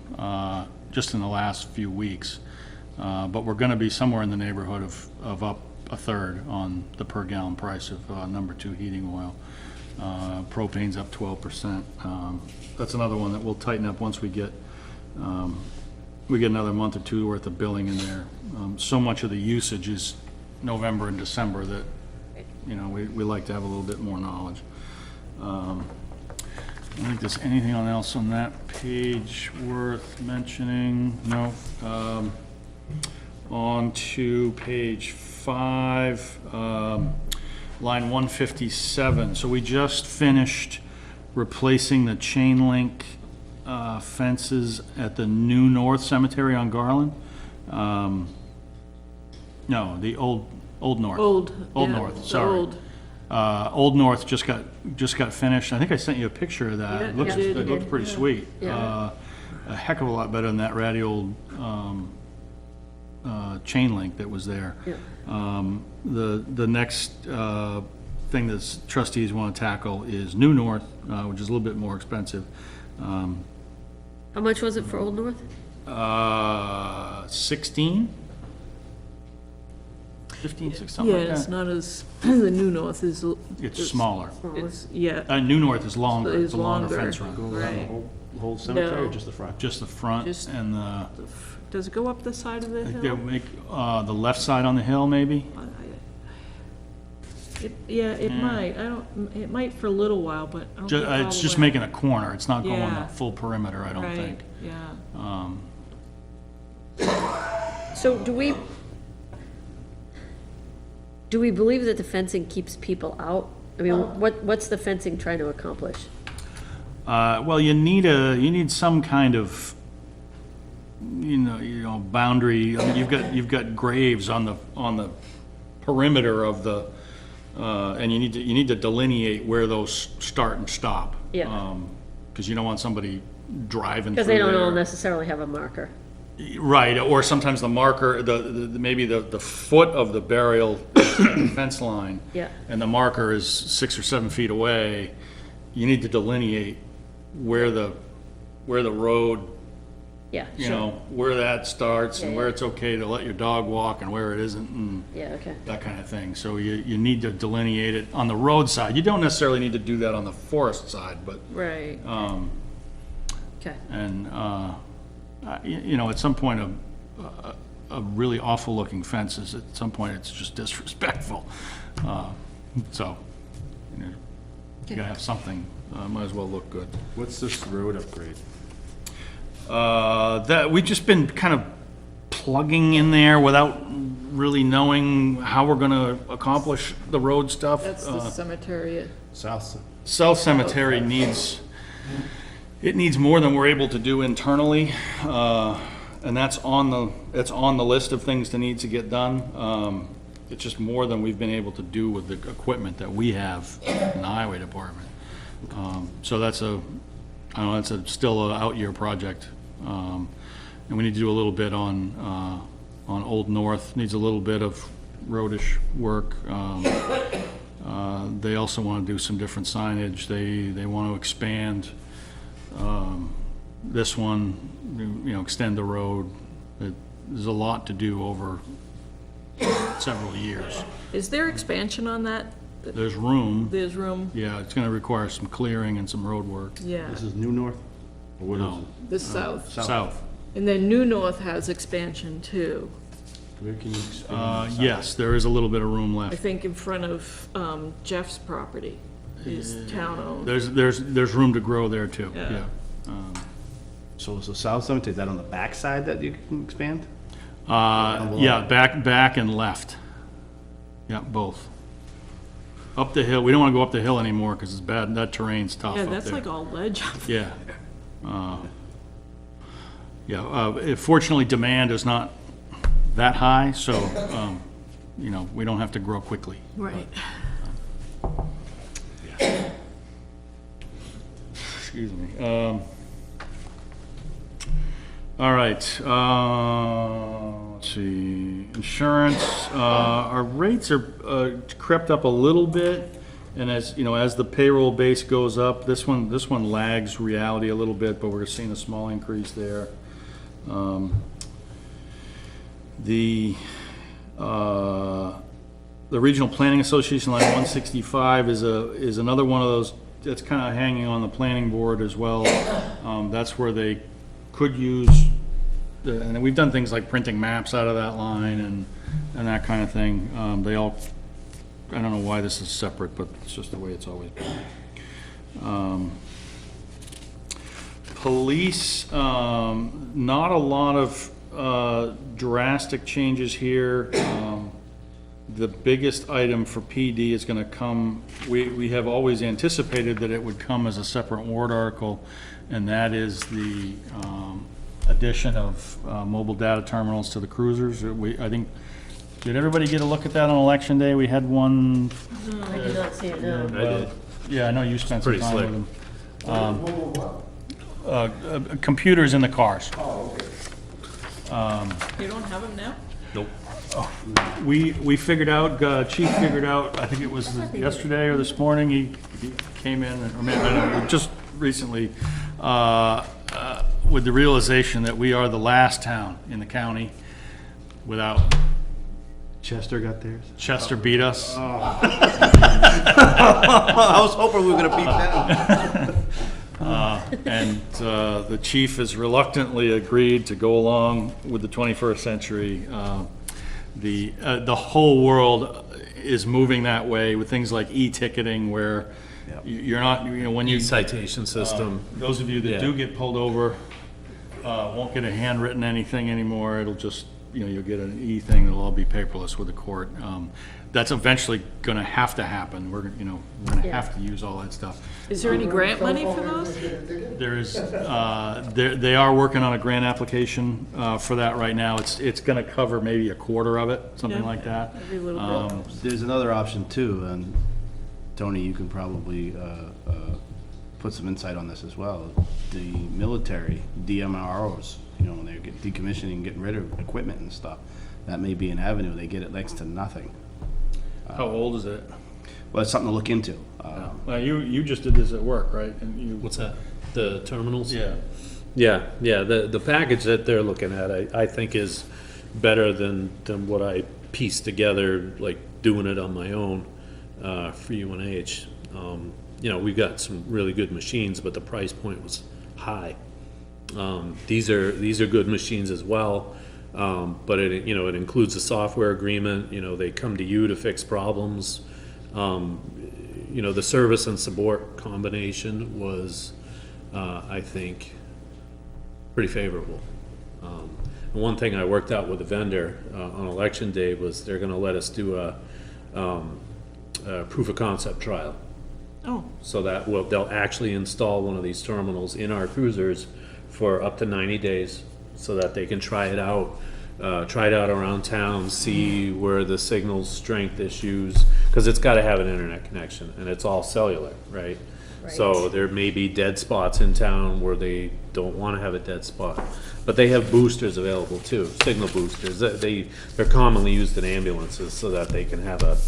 just in the last few weeks. But we're gonna be somewhere in the neighborhood of up a third on the per gallon price of number 2 heating oil. Propane's up 12%. That's another one that we'll tighten up once we get another month or two worth of billing in there. So much of the usage is November and December that, we like to have a little bit more knowledge. I don't think there's anything else on that page worth mentioning. No. On to page 5, line 157. So we just finished replacing the chain link fences at the New North Cemetery on Garland. No, the Old North. Old yeah, North, the sorry. old. Old North just got finished. I think I sent you a picture of that. Yeah, It looks, you did. it looked pretty sweet. Yeah. A heck of a lot better than that ratty old chain link that was there. Yeah. The next thing that trustees want to tackle is New North, which is a little bit more expensive. How much was it for Old North? 16? 15, 16, something Yeah, like it's that. not as, the New North is. It's smaller. It's, yeah, New North is longer. Is It's a longer longer. fence run. right. Whole cemetery or No. just the front? Just the front Just- and the, Does it go up the side of the I think hill? they'll make, the left side on the hill, maybe? Yeah, it might, it might for a little while, but I don't think all It's the just way. making a corner, it's not going Yeah. the full perimeter, I don't Right, think. yeah. So do we believe that the fencing keeps people out? I mean, what's the fencing trying to accomplish? Well, you need some kind of, boundary. I mean, you've got graves on the perimeter of the, and you need to delineate where those start and stop. Yeah. Because you don't want somebody driving through Because they don't all there. necessarily have a marker. Right, or sometimes the marker, maybe the foot of the burial fence line. Yeah. And the marker is 6 or 7 feet away. You need to delineate where the road, Yeah, sure. where that starts and Yeah, where yeah. it's okay to let your dog walk and where it isn't, and Yeah, okay. that kind of thing. So you need to delineate it on the road side. You don't necessarily need to do that on the forest side, but, Right. Okay. and, at some point, a really awful-looking fence is, at some point, it's just disrespectful. So, you gotta have something, might as well look good. What's this road upgrade? That, we've just been kind of plugging in there without really knowing how we're gonna accomplish the road stuff. That's the cemetery. South? South Cemetery needs more than we're able to do internally, and that's on the list of things that needs to get done. It's just more than we've been able to do with the equipment that we have in the highway department. So that's still an out-year project. And we need to do a little bit on Old North, needs a little bit of roadish work. They also want to do some different signage. They want to expand this one, extend the road. There's a lot to do over several years. Is there expansion on that? There's room. There's room? Yeah, it's going to require some clearing and some road work. Yeah, This is New North? Or what No. the south. South. And then New North has expansion too. Where can you expand? Yes, there is a little bit of room I left. think in front of Jeff's property is town-owned. There's room to grow there too, Yeah. yeah. So is the South Cemetery, is that on the back side that you can expand? Yeah, back and left. Yeah, both. Up the hill, we don't want to go up the hill anymore because it's bad, that terrain's tough Yeah, up there. that's like all ledge up there. Yeah. Fortunately, demand is not that high, so, we don't have to grow quickly. Right. Excuse me. All right, let's see, insurance, our rates are crept up a little bit, and as the payroll base goes up, this one lags reality a little bit, but we're seeing a small increase there. The Regional Planning Association line 165 is another one of those that's kind of hanging on the planning board as well. That's where they could use, and we've done things like printing maps out of that line and that kind of thing. I don't know why this is separate, but it's just the way it's always been. Police, not a lot of drastic changes here. The biggest item for PD is going to come, we have always anticipated that it would come as a separate warrant article, and that is the addition of mobile data terminals to the cruisers. I think, did everybody get a look at that on election day? We had one. I did not see it, no. I did. Yeah, I know you spent some Pretty time slick. with them. Computers in the cars. You don't have them now? Nope. We figured out, Chief figured out, I think it was yesterday or this morning, he came in, or maybe, I don't know, just recently, with the realization that we are the last town in the county without, Chester got theirs? Chester beat us. I was hoping we were gonna beat them. And the chief has reluctantly agreed to go along with the 21st century. The whole world is moving that way with things like e-ticketing where you're not, when you, citation system. those of you that do get pulled over, won't get a handwritten anything anymore. It'll just, you'll get an e-thing that'll all be paperless with the court. That's eventually gonna have to happen. We're gonna have to use all that stuff. Is there any grant money for those? There is, they are working on a grant application for that right now. It's gonna cover maybe a quarter of it, something like that. Every little bit. There's another option too, and Tony, you can probably put some insight on this as well. The military DMROs, when they're decommissioning, getting rid of equipment and stuff, that may be an avenue. They get it next to nothing. How old is it? Well, it's something to look into. Well, you just did this at work, right? And you, What's that? The terminals? yeah. Yeah, the package that they're looking at, I think is better than what I pieced together, like doing it on my own for UNH. We've got some really good machines, but the price point was high. These are good machines as well, but it includes a software agreement. They come to you to fix problems. The service and support combination was, I think, pretty favorable. And one thing I worked out with the vendor on election day was they're going to let us do a proof of concept trial. Oh, So that they'll actually install one of these terminals in our cruisers for up to 90 days so that they can try it out around town, see where the signal strength issues, because it's got to have an internet connection and it's all cellular, right? So there may be dead spots in town where they don't want to have a dead spot, but they have boosters available too, signal boosters. They're commonly used in ambulances so that they can have a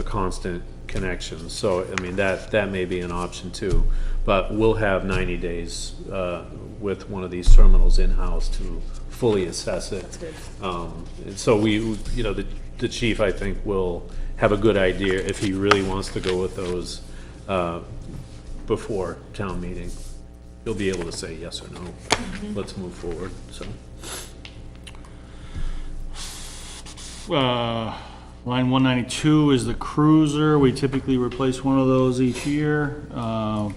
constant connection. So I mean that may be an option too, but we'll have 90 days with one of these terminals in-house to fully assess it. that's good. And so the chief, I think, will have a good idea if he really wants to go with those before town meeting. He'll be able to say yes or no. Let's move forward, so. Line 192 is the cruiser. We typically replace one of those each year. I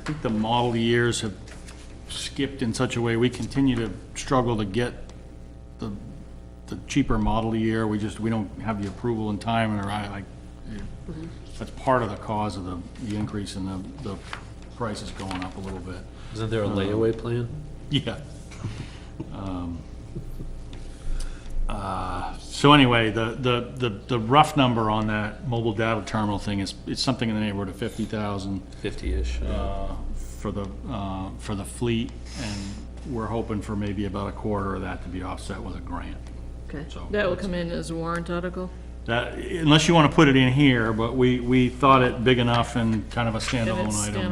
think the model years have skipped in such a way, we continue to struggle to get the cheaper model year. We don't have the approval in time, and that's part of the cause of the increase in the prices going up a little bit. Isn't there a layaway plan? Yeah. So anyway, the rough number on that mobile data terminal thing is, it's something in the neighborhood of 50,000 50-ish. for the fleet, and we're hoping for maybe about a quarter of that to be offset with a grant. Okay, So that will come in as a warrant article? That, unless you want to put it in here, but we thought it big enough and kind of a And standalone it's item.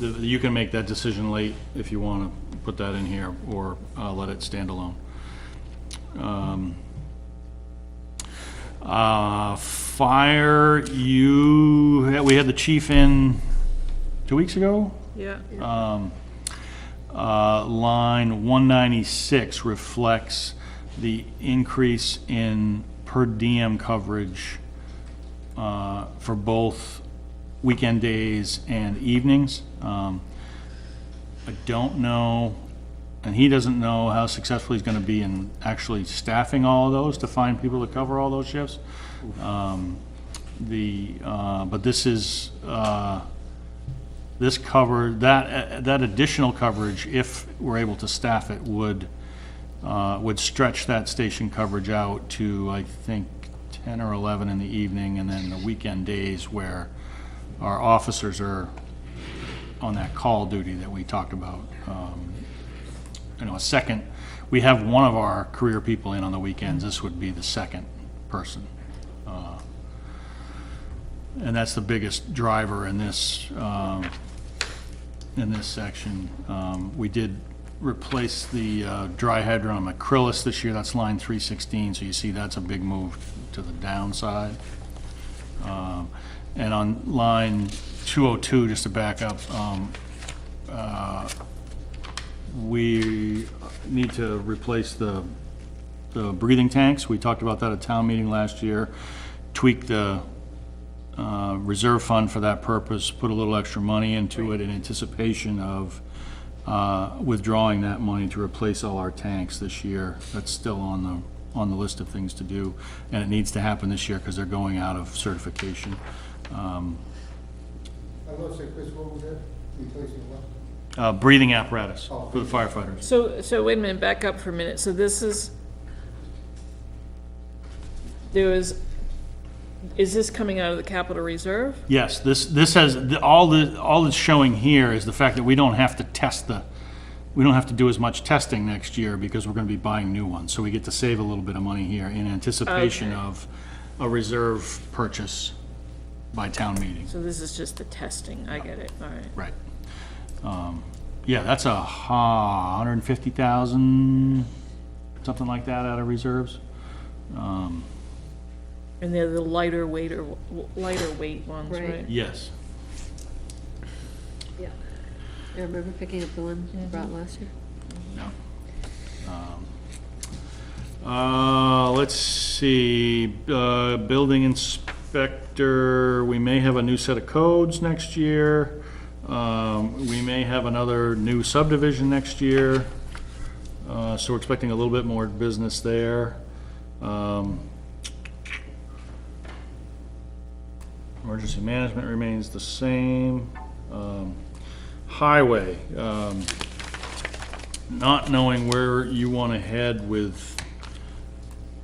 standalone. You can make that decision late if you want to put that in here, or let it stand alone. Fire, we had the chief in 2 weeks ago? Yeah, Line 196 reflects the increase in per diem coverage for both weekend days and evenings. I don't know, and he doesn't know how successful he's going to be in actually staffing all of those to find people to cover all those shifts. But this is this cover, that additional coverage, if we're able to staff it, would stretch that station coverage out to, I think, 10 or 11 in the evening, and then the weekend days where our officers are on that call duty that we talked about. We have one of our career people in on the weekends. This would be the second person. And that's the biggest driver in this section. We did replace the dry hydrant on Acrylis this year. That's line 316, so you see that's a big move to the downside. And on line 202, just to back up, we need to replace the the breathing tanks. We talked about that at town meeting last year. Tweaked the reserve fund for that purpose, put a little extra money into it in anticipation of withdrawing that money to replace all our tanks this year. That's still on the list of things to do, and it needs to happen this year because they're going out of certification. I lost it, Chris, what was that? Replacing what? Breathing apparatus for the firefighters. So wait a minute, back up for a minute. So this is, is this coming out of the capital reserve? Yes, this has, all it's showing here is the fact that we don't have to we don't have to do as much testing next year because we're gonna be buying new ones. So we get to save a little bit of money here in anticipation Okay. of a reserve purchase by town meeting. So this is just the testing, I get it, all right. Right. Yeah, that's 150,000, something like that out of reserves. And they're the lighter weight ones, Right. right? Yes. Yeah. I remember picking up the one you brought last year. Let's see, building inspector, we may have a new set of codes next year. We may have another new subdivision next year. So we're expecting a little bit more business there. Emergency management remains the same. Highway, not knowing where you want to head with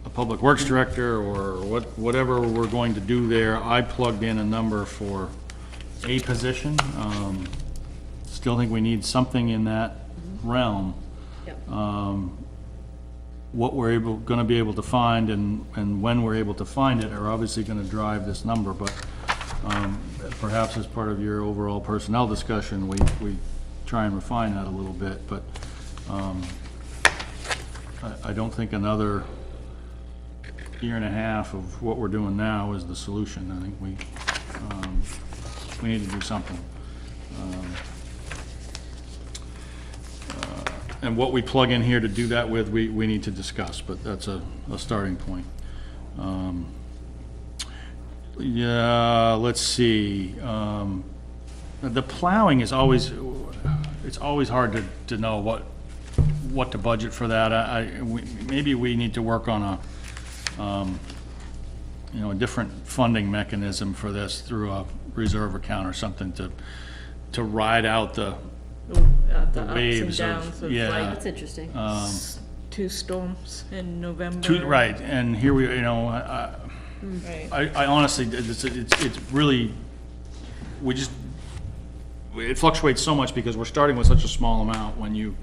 a public works director or whatever we're going to do there, I plugged in a number for a position. Still think we need something in that realm. Yep. What we're gonna be able to find and when we're able to find it are obviously gonna drive this number, but perhaps as part of your overall personnel discussion, we try and refine that a little bit, but I don't think another year and a half of what we're doing now is the solution. I think we need to do something. And what we plug in here to do that with, we need to discuss, but that's a starting point. Yeah, let's see. The plowing is always, it's always hard to know what to budget for that. Maybe we need to work on a different funding mechanism for this through a reserve account or something to ride out the waves of, yeah. That's interesting. 2 storms in November. Right, and here we, Right. I honestly, it's really, it fluctuates so much because we're starting with such a small amount. When you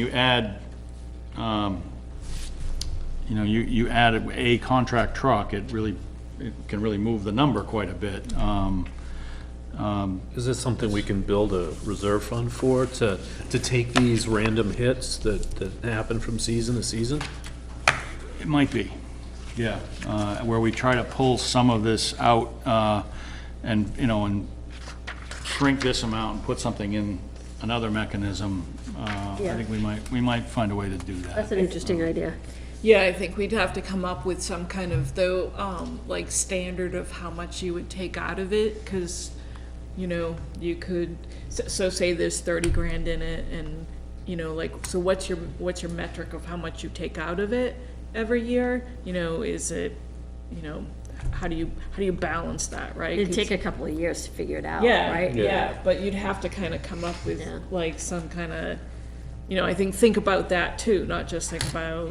add, you add a contract truck, it can really move the number quite a bit. Is this something we can build a reserve fund for, to take these random hits that happen from season to season? It might be, yeah, where we try to pull some of this out, and shrink this amount and put something in another mechanism. I Yeah. think we might find a way to do that. That's an interesting idea. Yeah, I think we'd have to come up with some kind of, like standard of how much you would take out of it, because, you could, so say there's 30 grand in it, and, so what's your metric of how much you take out of it every year? Is it, how do you balance that, right? It'd take a couple of years to figure it out, Yeah, right? yeah, but you'd have to kind of come up with Yeah. like some kind of, I think about that too, not just think about,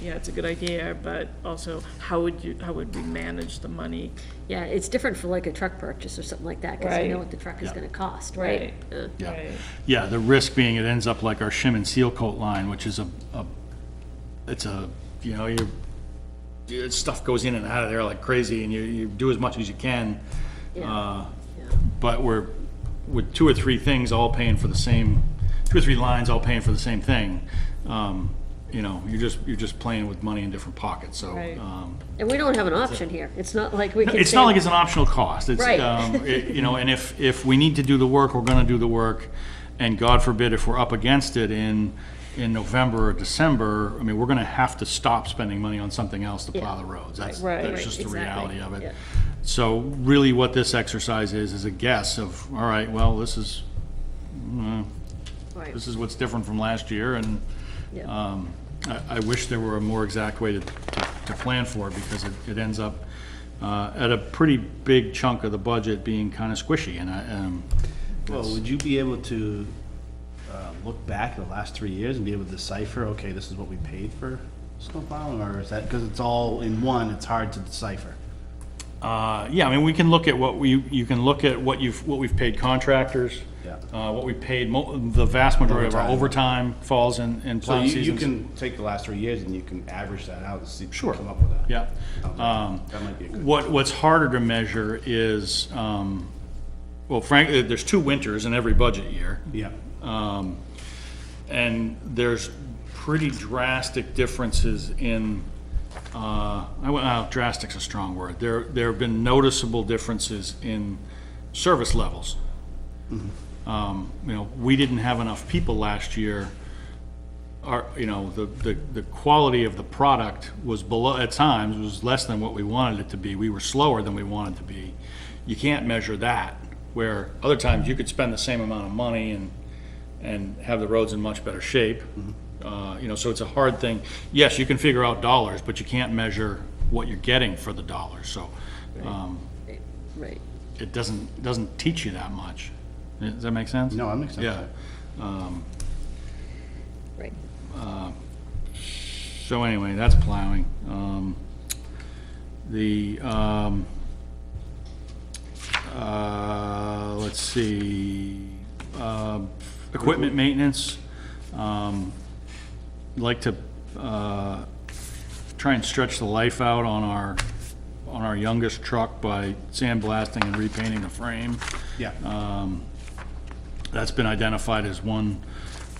yeah, it's a good idea, but also how would we manage the money? Yeah, it's different for like a truck purchase or something like that, because you Right. know what the truck is Yeah. Gonna cost, right? Yeah. Right. Yeah, the risk being it ends up like our shim and seal coat line, which is stuff goes in and out of there like crazy, and you do as much as you can. Yeah. But we're, with 2 or 3 things all paying for the same, 2 or 3 lines all paying for the same thing, you're just playing with money in different pockets, so. Right. And we don't have an option here. It's not like we can It's say, not like it's an optional cost. It's, Right. And if we need to do the work, we're gonna do the work. And God forbid, if we're up against it in in November or December, I mean, we're gonna have to stop spending money on something else to plow Yeah. the roads. That's Right, just the exactly. reality of it. Yeah. So really what this exercise is a guess of, all right, well, this is Right. this is what's different from last year, and Yeah. I wish there were a more exact way to plan for it, because it ends up at a pretty big chunk of the budget being kind of squishy, and Well, would you be able to look back at the last 3 years and be able to decipher, okay, this is what we paid for snow plowing, or is that, because it's all in one, it's hard to decipher? yeah, I mean, we can look at you can look at what we've paid contractors, Yeah. what we paid, the vast majority of our overtime falls in So plowing you seasons. can take the last 3 years and you can average that out and see, Sure. come up with that? Yeah. Okay. That might be a good. What's harder to measure is, well, frankly, there's 2 winters in every budget year. Yeah. And there's pretty drastic differences in, drastic's a strong word. There have been noticeable differences in service levels. We didn't have enough people last year. The quality of the product was below, at times, was less than what we wanted it to be. We were slower than we wanted to be. You can't measure that, where other times you could spend the same amount of money and have the roads in much better shape. So it's a hard thing. Yes, you can figure out dollars, but you can't measure what you're getting for the dollars, so Right. it doesn't teach you that much. Does that make sense? No, that makes sense. Yeah. Right. So anyway, that's plowing. Let's see, equipment maintenance. Like to try and stretch the life out on our youngest truck by sandblasting and repainting the frame. Yeah. That's been identified as one,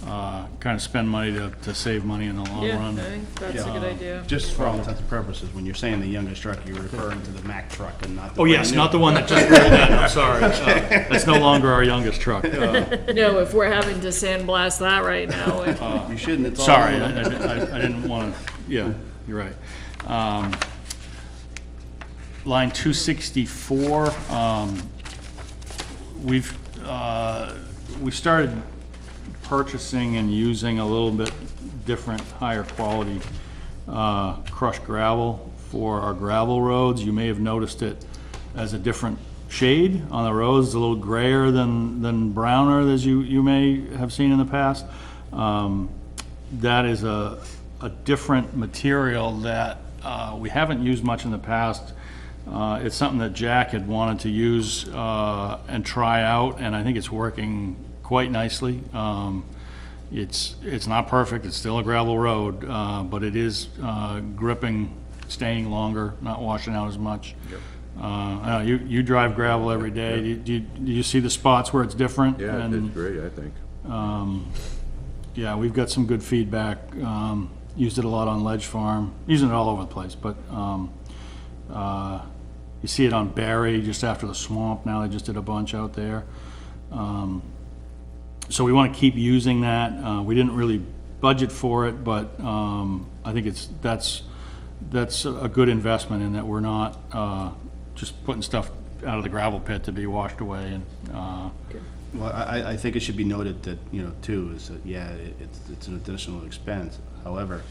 kind of spend money to save money in the long Yeah, run. I think that's a good idea. Just for all intents and purposes, when you're saying the youngest truck, you're referring to the Mack truck and not the. Oh, yes, not the one that just rolled in, I'm sorry. That's no longer our youngest truck. No, if we're having to sandblast that right now, You shouldn't, it's all. Sorry, I didn't want to, yeah, you're right. Line 264, we started purchasing and using a little bit different, higher quality crushed gravel for our gravel roads. You may have noticed it as a different shade on the roads, a little grayer than browner, as you may have seen in the past. That is a different material that we haven't used much in the past. It's something that Jack had wanted to use and try out, and I think it's working quite nicely. It's not perfect, it's still a gravel road, but it is gripping, staying longer, not washing out as much. I know you drive gravel every day. Do you see the spots where it's different? Yeah, And, it's great, I think. yeah, we've got some good feedback. Used it a lot on Ledge Farm, using it all over the place, but you see it on Barry just after the swamp. Now they just did a bunch out there. So we want to keep using that. We didn't really budget for it, but I think that's a good investment in that we're not just putting stuff out of the gravel pit to be washed away. And Well, I think it should be noted that, too, is that, yeah, it's an additional expense. However,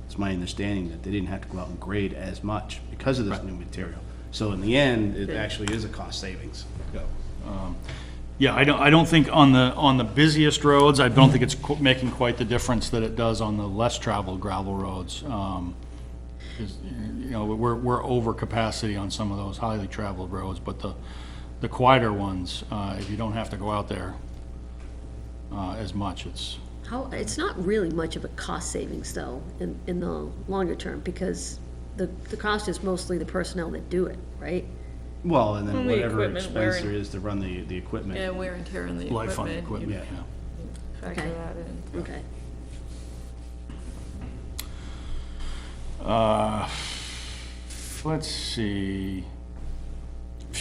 it's my understanding that they didn't have to go out and grade as much because of this new material. So in the end, it actually is a cost savings. yeah, I don't think on the busiest roads, I don't think it's making quite the difference that it does on the less traveled gravel roads. 'Cause, we're over capacity on some of those highly traveled roads, but the quieter ones, if you don't have to go out there as much, It's not really much of a cost savings though, in the longer term, because the cost is mostly the personnel that do it, right? Well, and then And the whatever equipment expense wearing- there is to run the equipment. yeah, wear and tear on the life on the equipment. equipment, you yeah. Factor Okay. that in. Okay. Let's see.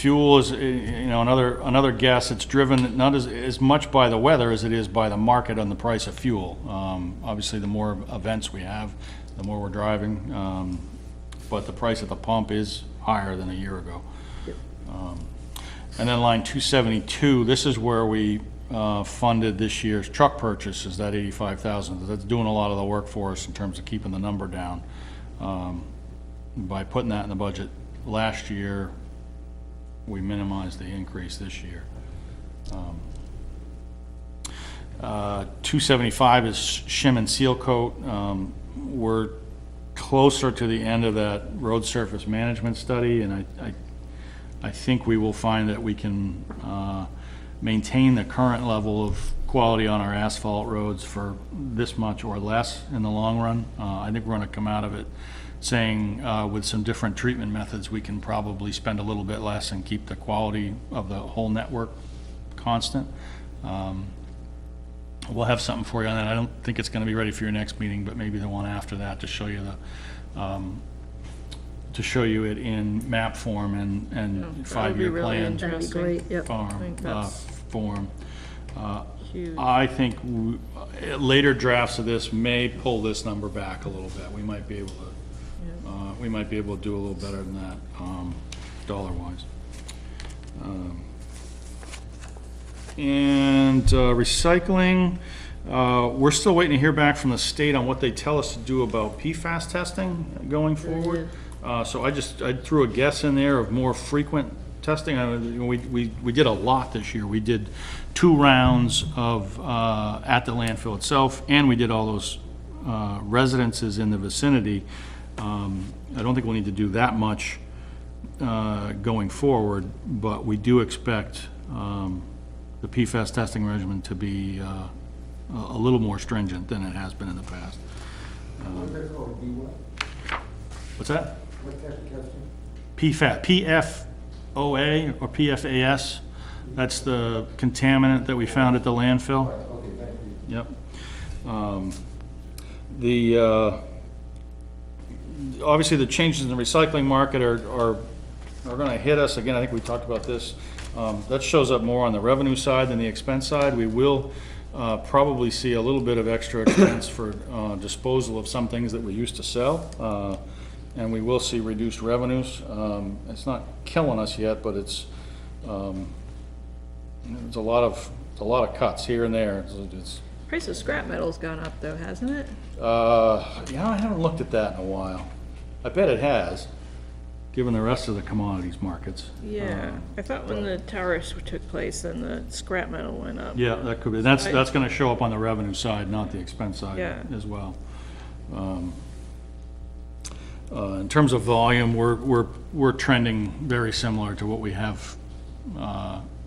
fuel is, you know, another guess. It's driven not as much by the weather as it is by the market on the price of fuel. Obviously, the more events we have, the more we're driving, but the price at the pump is higher than a year ago. And then line 272, this is where we funded this year's truck purchase, is that 85,000. That's doing a lot of the work for us in terms of keeping the number down. By putting that in the budget last year, we minimized the increase this year. 275 is shim and seal coat. We're closer to the end of that road surface management study, and I think we will find that we can maintain the current level of quality on our asphalt roads for this much or less in the long run. I think we're going to come out of it saying with some different treatment methods, we can probably spend a little bit less and keep the quality of the whole network constant. We'll have something for you on that. I don't think it's going to be ready for your next meeting, but maybe the one after that to show you it in map form and 5-year plan That'd be great, yep. form. Huge. I think later drafts of this may pull this number back a little bit. We might be able to. We might be able to do a little better than that, dollar-wise. And recycling, we're still waiting to hear back from the state on what they tell us to do about PFAS testing going forward. So I threw a guess in there of more frequent testing. We did a lot this year. We did 2 rounds of at the landfill itself, and we did all those residences in the vicinity. I don't think we'll need to do that much going forward, but we do expect the PFAS testing regimen to be a little more stringent than it has been in the past. What's that called, D-what? What's that? What type of testing? PFAS, PFOA or PFAS. That's the contaminant that we found at the landfill. Okay, thank you. Yep. Obviously, the changes in the recycling market are going to hit us. Again, I think we talked about this. That shows up more on the revenue side than the expense side. We will probably see a little bit of extra expense for disposal of some things that we used to sell. And we will see reduced revenues. It's not killing us yet, but it's a lot of cuts here and there. Price of scrap metal's gone up though, hasn't it? Yeah, I haven't looked at that in a while. I bet it has, given the rest of the commodities markets. Yeah, I thought when the tariffs took place, then the scrap metal went up. Yeah, that could be. That's going to show up on the revenue side, not the expense side as well. In terms of volume, we're trending very similar to what we have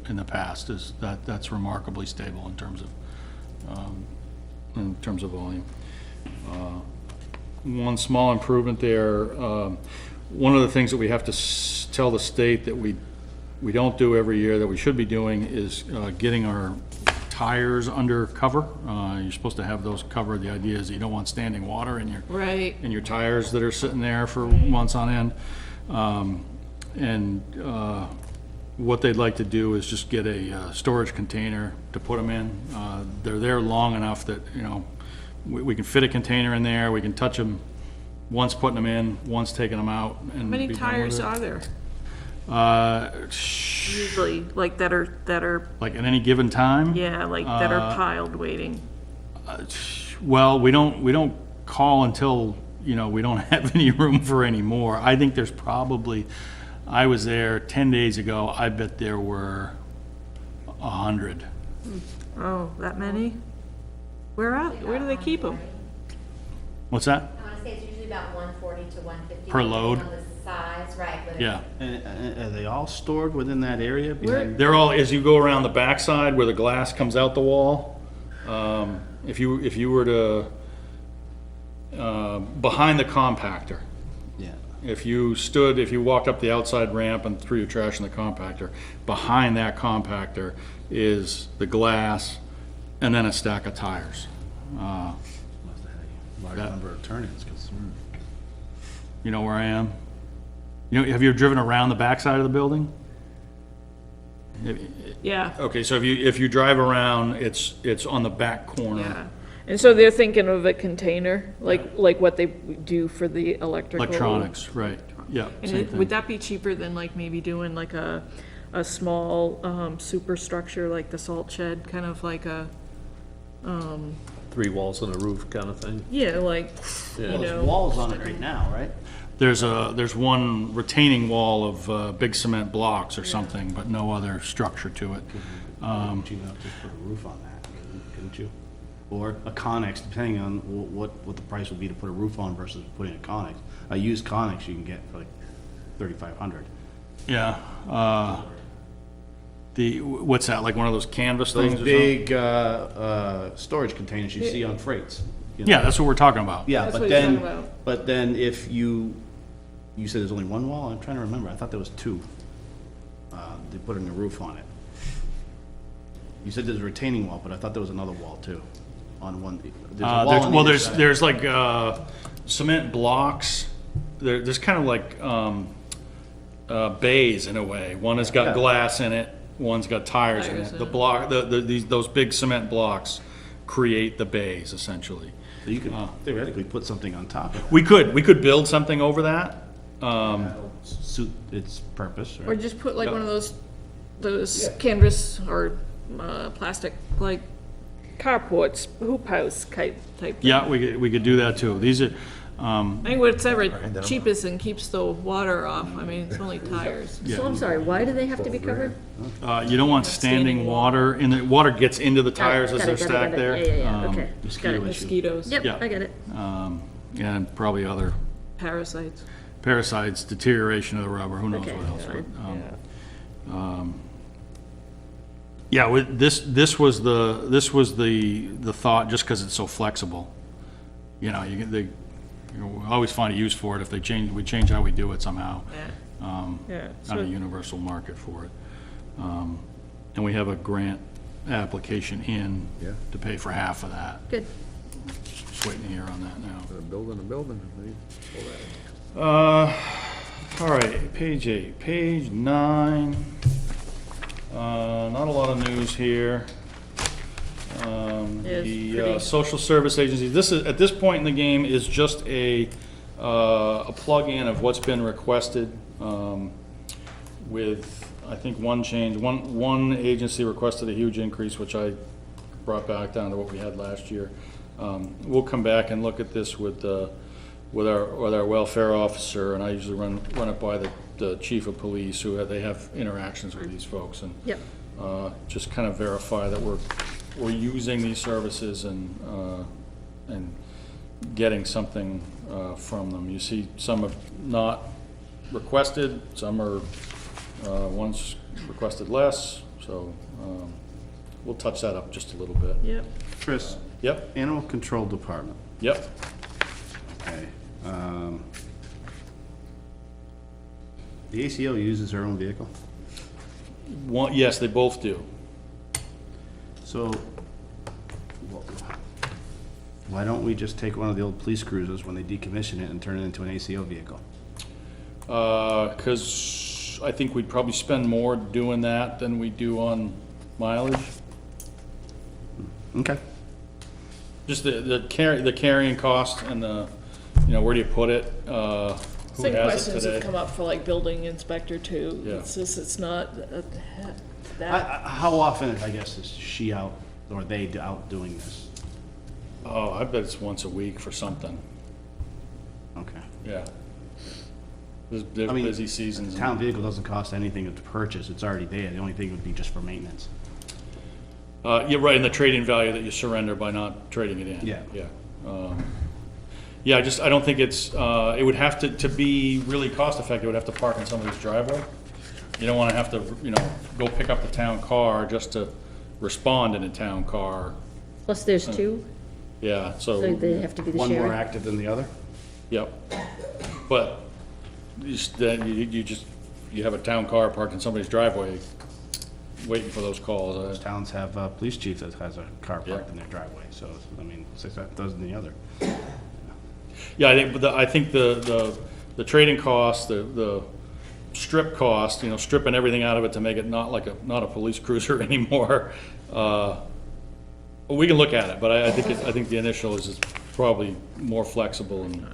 in the past. That's remarkably stable in terms of volume. One small improvement there. One of the things that we have to tell the state that we don't do every year that we should be doing is getting our tires under cover. You're supposed to have those covered. The idea is that you don't want standing water in your tires that are sitting there for months on end. What they'd like to do is just get a storage container to put them in. They're there long enough that, you know, we can fit a container in there. We can touch them once putting them in, once taking them out. And How many be done with tires it. are there? Usually, like that are Like at any given time? yeah, like that are piled waiting. Well, we don't call until, you know, we don't have any room for any more. I think there's probably, I was there 10 days ago, I bet there were 100. Oh, that many? Where do they keep them? What's that? I want to say it's usually about 140 to 150. Per load? depending on the size, right. But Yeah. And are they all stored within that area? behind- They're all, as you go around the backside where the glass comes out the wall, if you were to, behind the compactor, Yeah. if you walked up the outside ramp and threw your trash in the compactor, behind that compactor is the glass and then a stack of tires. Must have had a large number of turn-ins, 'cause, You know where I am? You know, have you ever driven around the backside of the building? Yeah, Okay, so if you drive around, it's on the back corner. yeah. And so they're thinking of a container, like what they do for the electrical. Electronics, right, yeah. And same would thing. that be cheaper than like maybe doing like a small, superstructure, like the salt shed, kind of like a, 3 walls and a roof kind of thing. yeah, like, you Yeah. know. Walls on it right now, right? There's one retaining wall of big cement blocks or something, but no other structure to it. Couldn't you not just put a roof on that, couldn't you? Or a Connex, depending on what the price would be to put a roof on versus putting a Connex. A used Connex you can get for like $3,500. Yeah, what's that, like one of those canvas things Those or something? big storage containers you see on freights. you know? Yeah, that's what we're talking about. Yeah, That's but what he's then, talking about. but then if you said there's only one wall? I'm trying to remember. I thought there was two. They put in a roof on it. You said there's a retaining wall, but I thought there was another wall too. On one, there's a wall on either side. There's like cement blocks. There's kind of like bays in a way. One has got Yeah. glass in it. One's got tires in Tires it. in The it. block, those big cement blocks create the bays essentially. So you could theoretically put something on top of it. We could build something over that. That'll suit its purpose, Or right? just put like Yeah. one of those canvas or plastic, like carports, hoop house type thing. Yeah, we could do that too. These are, I think whatever cheapest and keeps the water off. I mean, it's only tires. So I'm sorry, why do they have to be covered? you don't want standing water, and the water gets into the tires as Got they're it, got it, stacked got it. there. Yeah, okay. Got Mosquito it. issue. Mosquitoes, Yep, Yeah. I get it. And probably other parasites. parasites, deterioration of the rubber, who knows Okay, what else. fine. But, yeah, this was the thought, just because it's so flexible. You know, we always find a use for it if we change how we do it somehow. Yeah. Not a So universal market for it. And we have a grant application in Yeah. to pay for half of that. Good. Just waiting to hear on that now. A building. All right, page 8, page 9. Not a lot of news here. Yes, The pretty. social service agencies, this is, at this point in the game, is just a plug-in of what's been requested, with, I think, one change. One agency requested a huge increase, which I brought back down to what we had last year. We'll come back and look at this with our welfare officer, and I usually run it by the chief of police, they have interactions with these folks, and Yep. just kind of verify that we're using these services and getting something from them. You see, some have not requested, some are, one's requested less, so we'll touch that up just a little bit. Yep. Chris, Yep, Animal Control Department. yep. Okay. The ACO uses their own vehicle? Yes, they both do. So, why don't we just take one of the old police cruisers when they decommission it and turn it into an ACO vehicle? Because I think we'd probably spend more doing that than we do on mileage. Okay. Just the carrying cost and where do you put it? Who Same has it questions have today? come up for like building inspector too. Yeah. It's just, it's not that, How often, I guess, is she out, or they out doing this? Oh, I bet it's once a week for something, Okay. yeah. There's I mean, busy seasons. Town vehicle doesn't cost anything to purchase, it's already there, the only thing would be just for maintenance. You're right, in the trading value that you surrender by not trading it in. Yeah. Yeah. I don't think it's, it would have to be really cost effective, it would have to park in somebody's driveway. You don't wanna have to, go pick up the town car just to respond in a town car. Plus there's two, Yeah, so they have to be the One more shared. active than the other? yep. But you have a town car parked in somebody's driveway, waiting for those calls. Towns have a police chief that has a car parked Yeah. in their driveway, so, I mean, six that does than the other. Yeah, I think the trading costs, the strip cost, you know, stripping everything out of it to make it not a police cruiser anymore. We can look at it, but I think the initial is probably more flexible and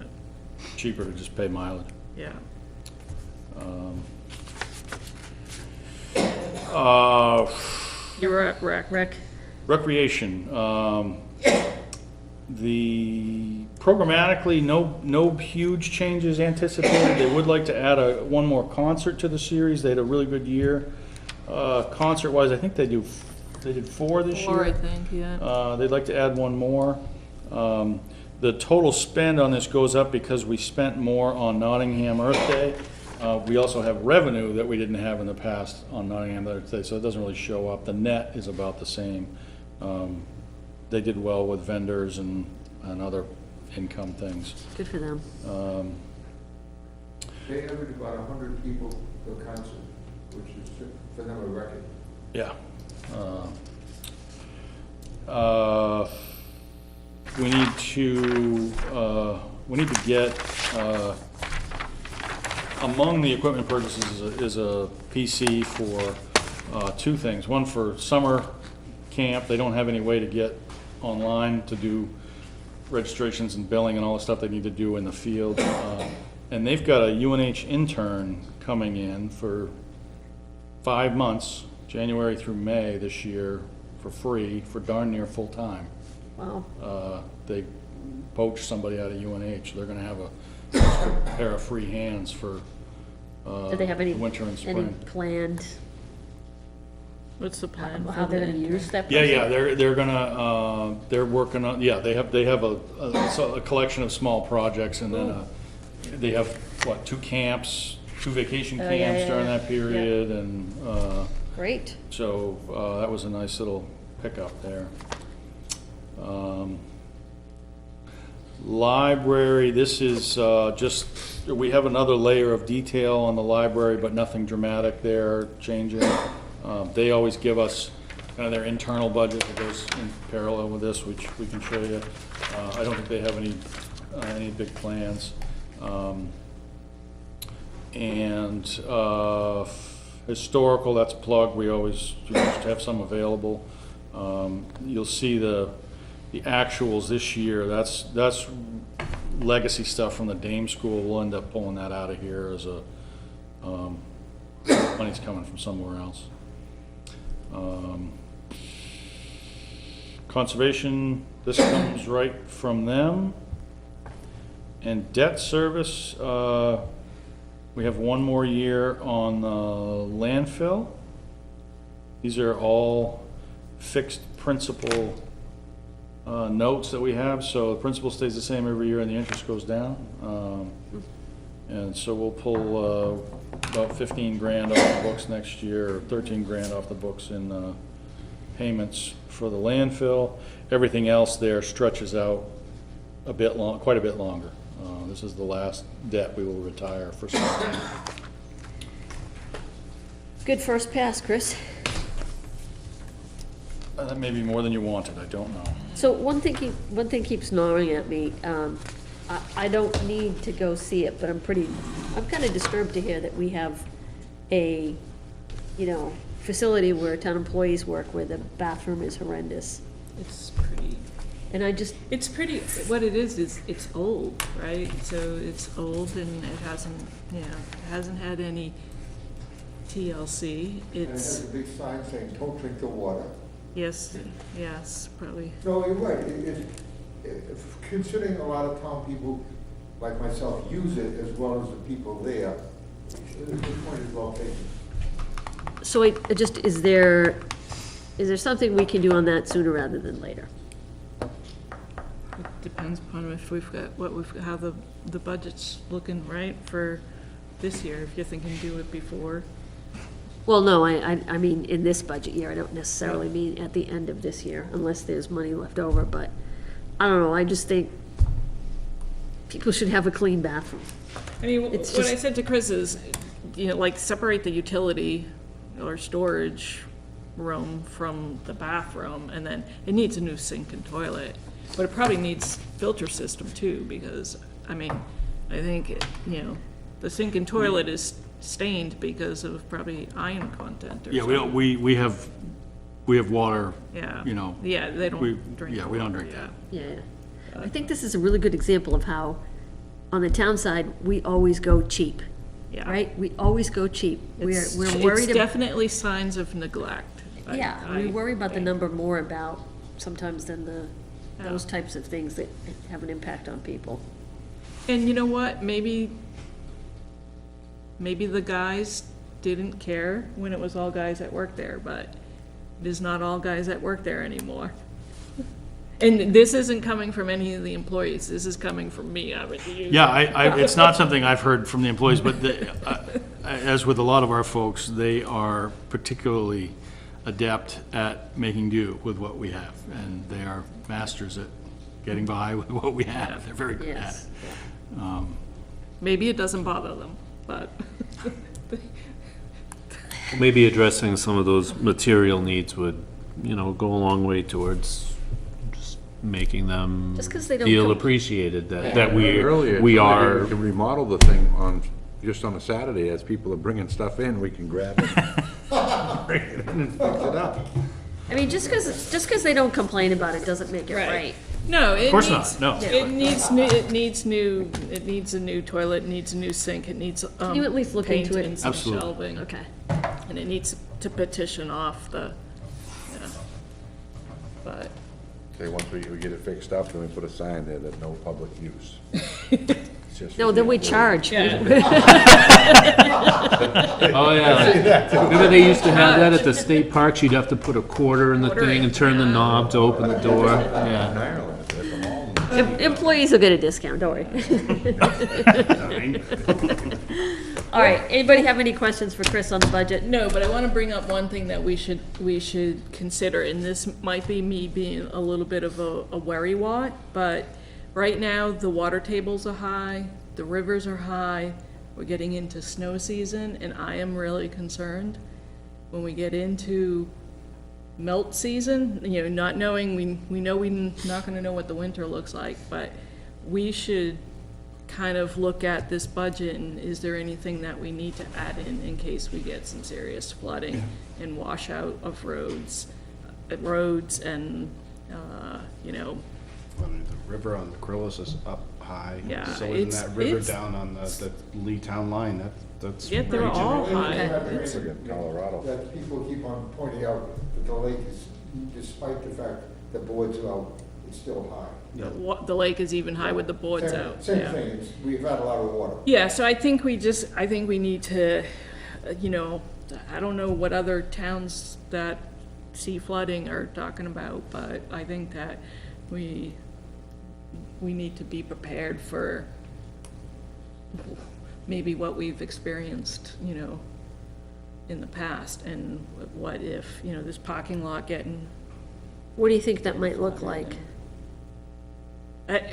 cheaper to just pay mileage. Yeah. You're at rec. Recreation, the programmatically, no huge changes anticipated. They would like to add one more concert to the series. They had a really good year. Concert-wise, I think they did 4 this year. 4, I think, yeah. They'd like to add one more. The total spend on this goes up because we spent more on Nottingham Earth Day. We also have revenue that we didn't have in the past on Nottingham Earth Day, so it doesn't really show up. The net is about the same. They did well with vendors and other income things. Good for them. They average about 100 people per concert, which is for them a record. Yeah. We need to get, among the equipment purchases is a PC for 2 things. One for summer camp. They don't have any way to get online to do registrations and billing and all the stuff they need to do in the field. And they've got a UNH intern coming in for 5 months, January through May this year, for free, for darn near full time. Wow. They poached somebody out of UNH. They're gonna have a pair of free hands for Do they have any, winter and any spring. planned, What's the plan? how they're gonna use that? Yeah, person? they're gonna, they're working on, yeah, they have a collection of small projects, and then, they have, 2 camps, 2 vacation Oh, yeah, camps yeah, during yeah. that period, and, Great. so, that was a nice little pickup there. Library, this is, just, we have another layer of detail on the library, but nothing dramatic there changing. They always give us kind of their internal budget that goes in parallel with this, which we can show you. I don't think they have any big plans. Historical, that's plugged. We always have some available. You'll see the actuals this year. That's legacy stuff from the Dame School. We'll end up pulling that out of here as a money's coming from somewhere else. Conservation, this comes right from them. And debt service, we have 1 more year on the landfill. These are all fixed principal notes that we have, so the principal stays the same every year and the interest goes down. And so we'll pull about 15 grand off the books next year, or 13 grand off the books in payments for the landfill. Everything else there stretches out a bit quite a bit longer. This is the last debt we will retire for some time. Good first pass, Chris. That may be more than you wanted, I don't know. So one thing keeps gnawing at me. I don't need to go see it, but I'm kind of disturbed to hear that we have a, facility where town employees work where the bathroom is horrendous. It's pretty, And I just, it's pretty, what it is it's old, right? So it's old and it hasn't had any TLC. And it It's, has a big sign saying, don't drink the water. yes, probably. No, you're right. Considering a lot of town people, like myself, use it as well as the people there, the point is well taken. so I just, is there something we can do on that sooner rather than later? It depends upon if we've got, how the budget's looking, right, for this year, if you're thinking do it before. Well, no, I mean, in this budget year, I don't necessarily mean at the end of this year, unless there's money left over, but I don't know, I just think people should have a clean bathroom. I mean, It's what I just- said to Chris is, separate the utility or storage room from the bathroom, and then it needs a new sink and toilet. But it probably needs filter system too, because, I think, the sink and toilet is stained because of probably iron content or Yeah, we something. don't, we have water, Yeah. you know. Yeah, they we- don't drink. yeah, we don't water, drink that. Yeah. I think this is a really good example of how, on the town side, we always go cheap, Yeah. right? We always go cheap. We're It's worried. definitely signs of neglect. Yeah, we worry about the number more about sometimes than those types of things that have an impact on people. And you know what, maybe the guys didn't care when it was all guys that worked there, but it is not all guys that work there anymore. And this isn't coming from any of the employees, this is coming from me, I would use. Yeah, it's not something I've heard from the employees, but as with a lot of our folks, they are particularly adept at making do with what we have, and they are masters at getting by with what we have. They're very good at Yes. it. Maybe it doesn't bother them, but. Maybe addressing some of those material needs would, go a long way towards just making them Just 'cause they don't feel come- appreciated, that we Earlier, we so maybe are. we can remodel the thing just on a Saturday, as people are bringing stuff in, we can grab it. Bring it in and fix it up. I mean, just because they don't complain about it doesn't make it right. No, it course needs. not, no. It needs a new toilet, it needs a new sink, it needs, Can you at least look paint into it? and some Absolutely. shelving. Okay. And it needs to petition off the, yeah. But, Okay, once we get it fixed up, then we put a sign there that no public use. It's just No, then we for the charge. Oh, yeah. Remember they used to have that at the state parks? You'd have to put a quarter in the thing and turn the knob to open the door. Yeah. In Ireland, at the mall. Employees will get a discount, don't worry. All right, anybody have any questions for Chris on the budget? no, but I wanna bring up one thing that we should consider, and this might be me being a little bit of a worrywart, but right now, the water tables are high, the rivers are high, we're getting into snow season, and I am really concerned when we get into melt season, not knowing, we know we're not gonna know what the winter looks like, but we should kind of look at this budget and is there anything that we need to add in case we get some serious flooding and washout of roads and, I mean, the river on the Crillis is up high. Yeah, So isn't it's- that river it's- down on the Lee Town line, that's. Yeah, they're regional. all high. It's- Michigan, Colorado. That people keep on pointing out that the lake is, despite the fact the boards are out, it's still high. The lake is even high with the boards Same- out. Same yeah. thing, we've had a lot of water. Yeah, so I think we need to, I don't know what other towns that see flooding are talking about, but I think that we need to be prepared for maybe what we've experienced, in the past, and what if, this parking lot getting, What do you think that might look like?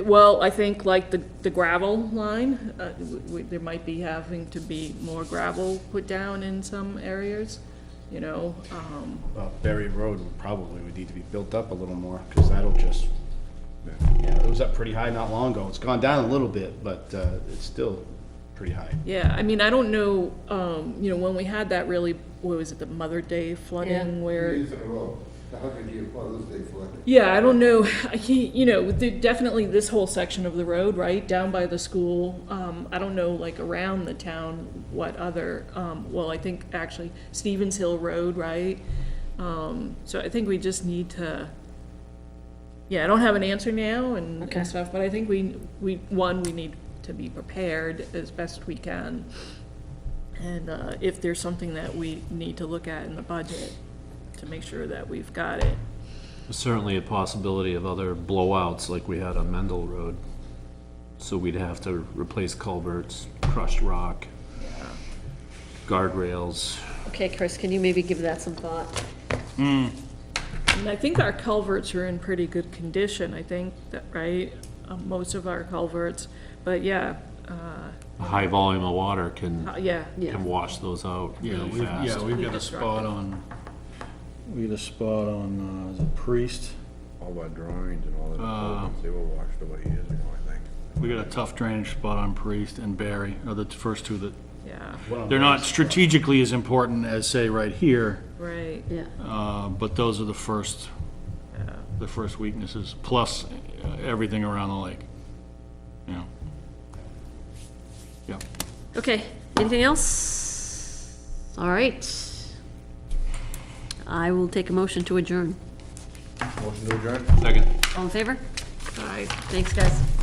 well, I think like the gravel line, there might be having to be more gravel put down in some areas, Well, Berry Road would need to be built up a little more, because that'll just, it was up pretty high not long ago. It's gone down a little bit, but it's still pretty high. Yeah, I mean, I don't know, when we had that really, what was it, the Mother Day flooding Yeah. where, Years in a row, the 100-year Father's Day flood. yeah, I don't know, definitely this whole section of the road, right, down by the school, I don't know, like around the town, what other, well, I think actually Stevens Hill Road, right? So I think we just need to, yeah, I don't have an answer now and Okay. stuff, but I think we need to be prepared as best we can. And if there's something that we need to look at in the budget, to make sure that we've got it. There's certainly a possibility of other blowouts like we had on Mendel Road. So we'd have to replace culverts, crushed rock, guardrails. Okay, Chris, can you maybe give that some thought? And I think our culverts are in pretty good condition, I think, that, right? Most of our culverts, but yeah, A high volume of water can yeah. can wash those out really fast. We've got a spot on, is it Priest? All our drawings and all that, improvements, they were washed away years ago, I think. We got a tough drainage spot on Priest and Barry, are the first two that Yeah, They're not strategically as important as, say, right here, right, Yeah. but those are the first weaknesses, plus everything around the lake. Yeah. Yeah. Okay, anything else? All right. I will take a motion to adjourn. Motion to adjourn? Second. All in favor? All right, thanks, guys.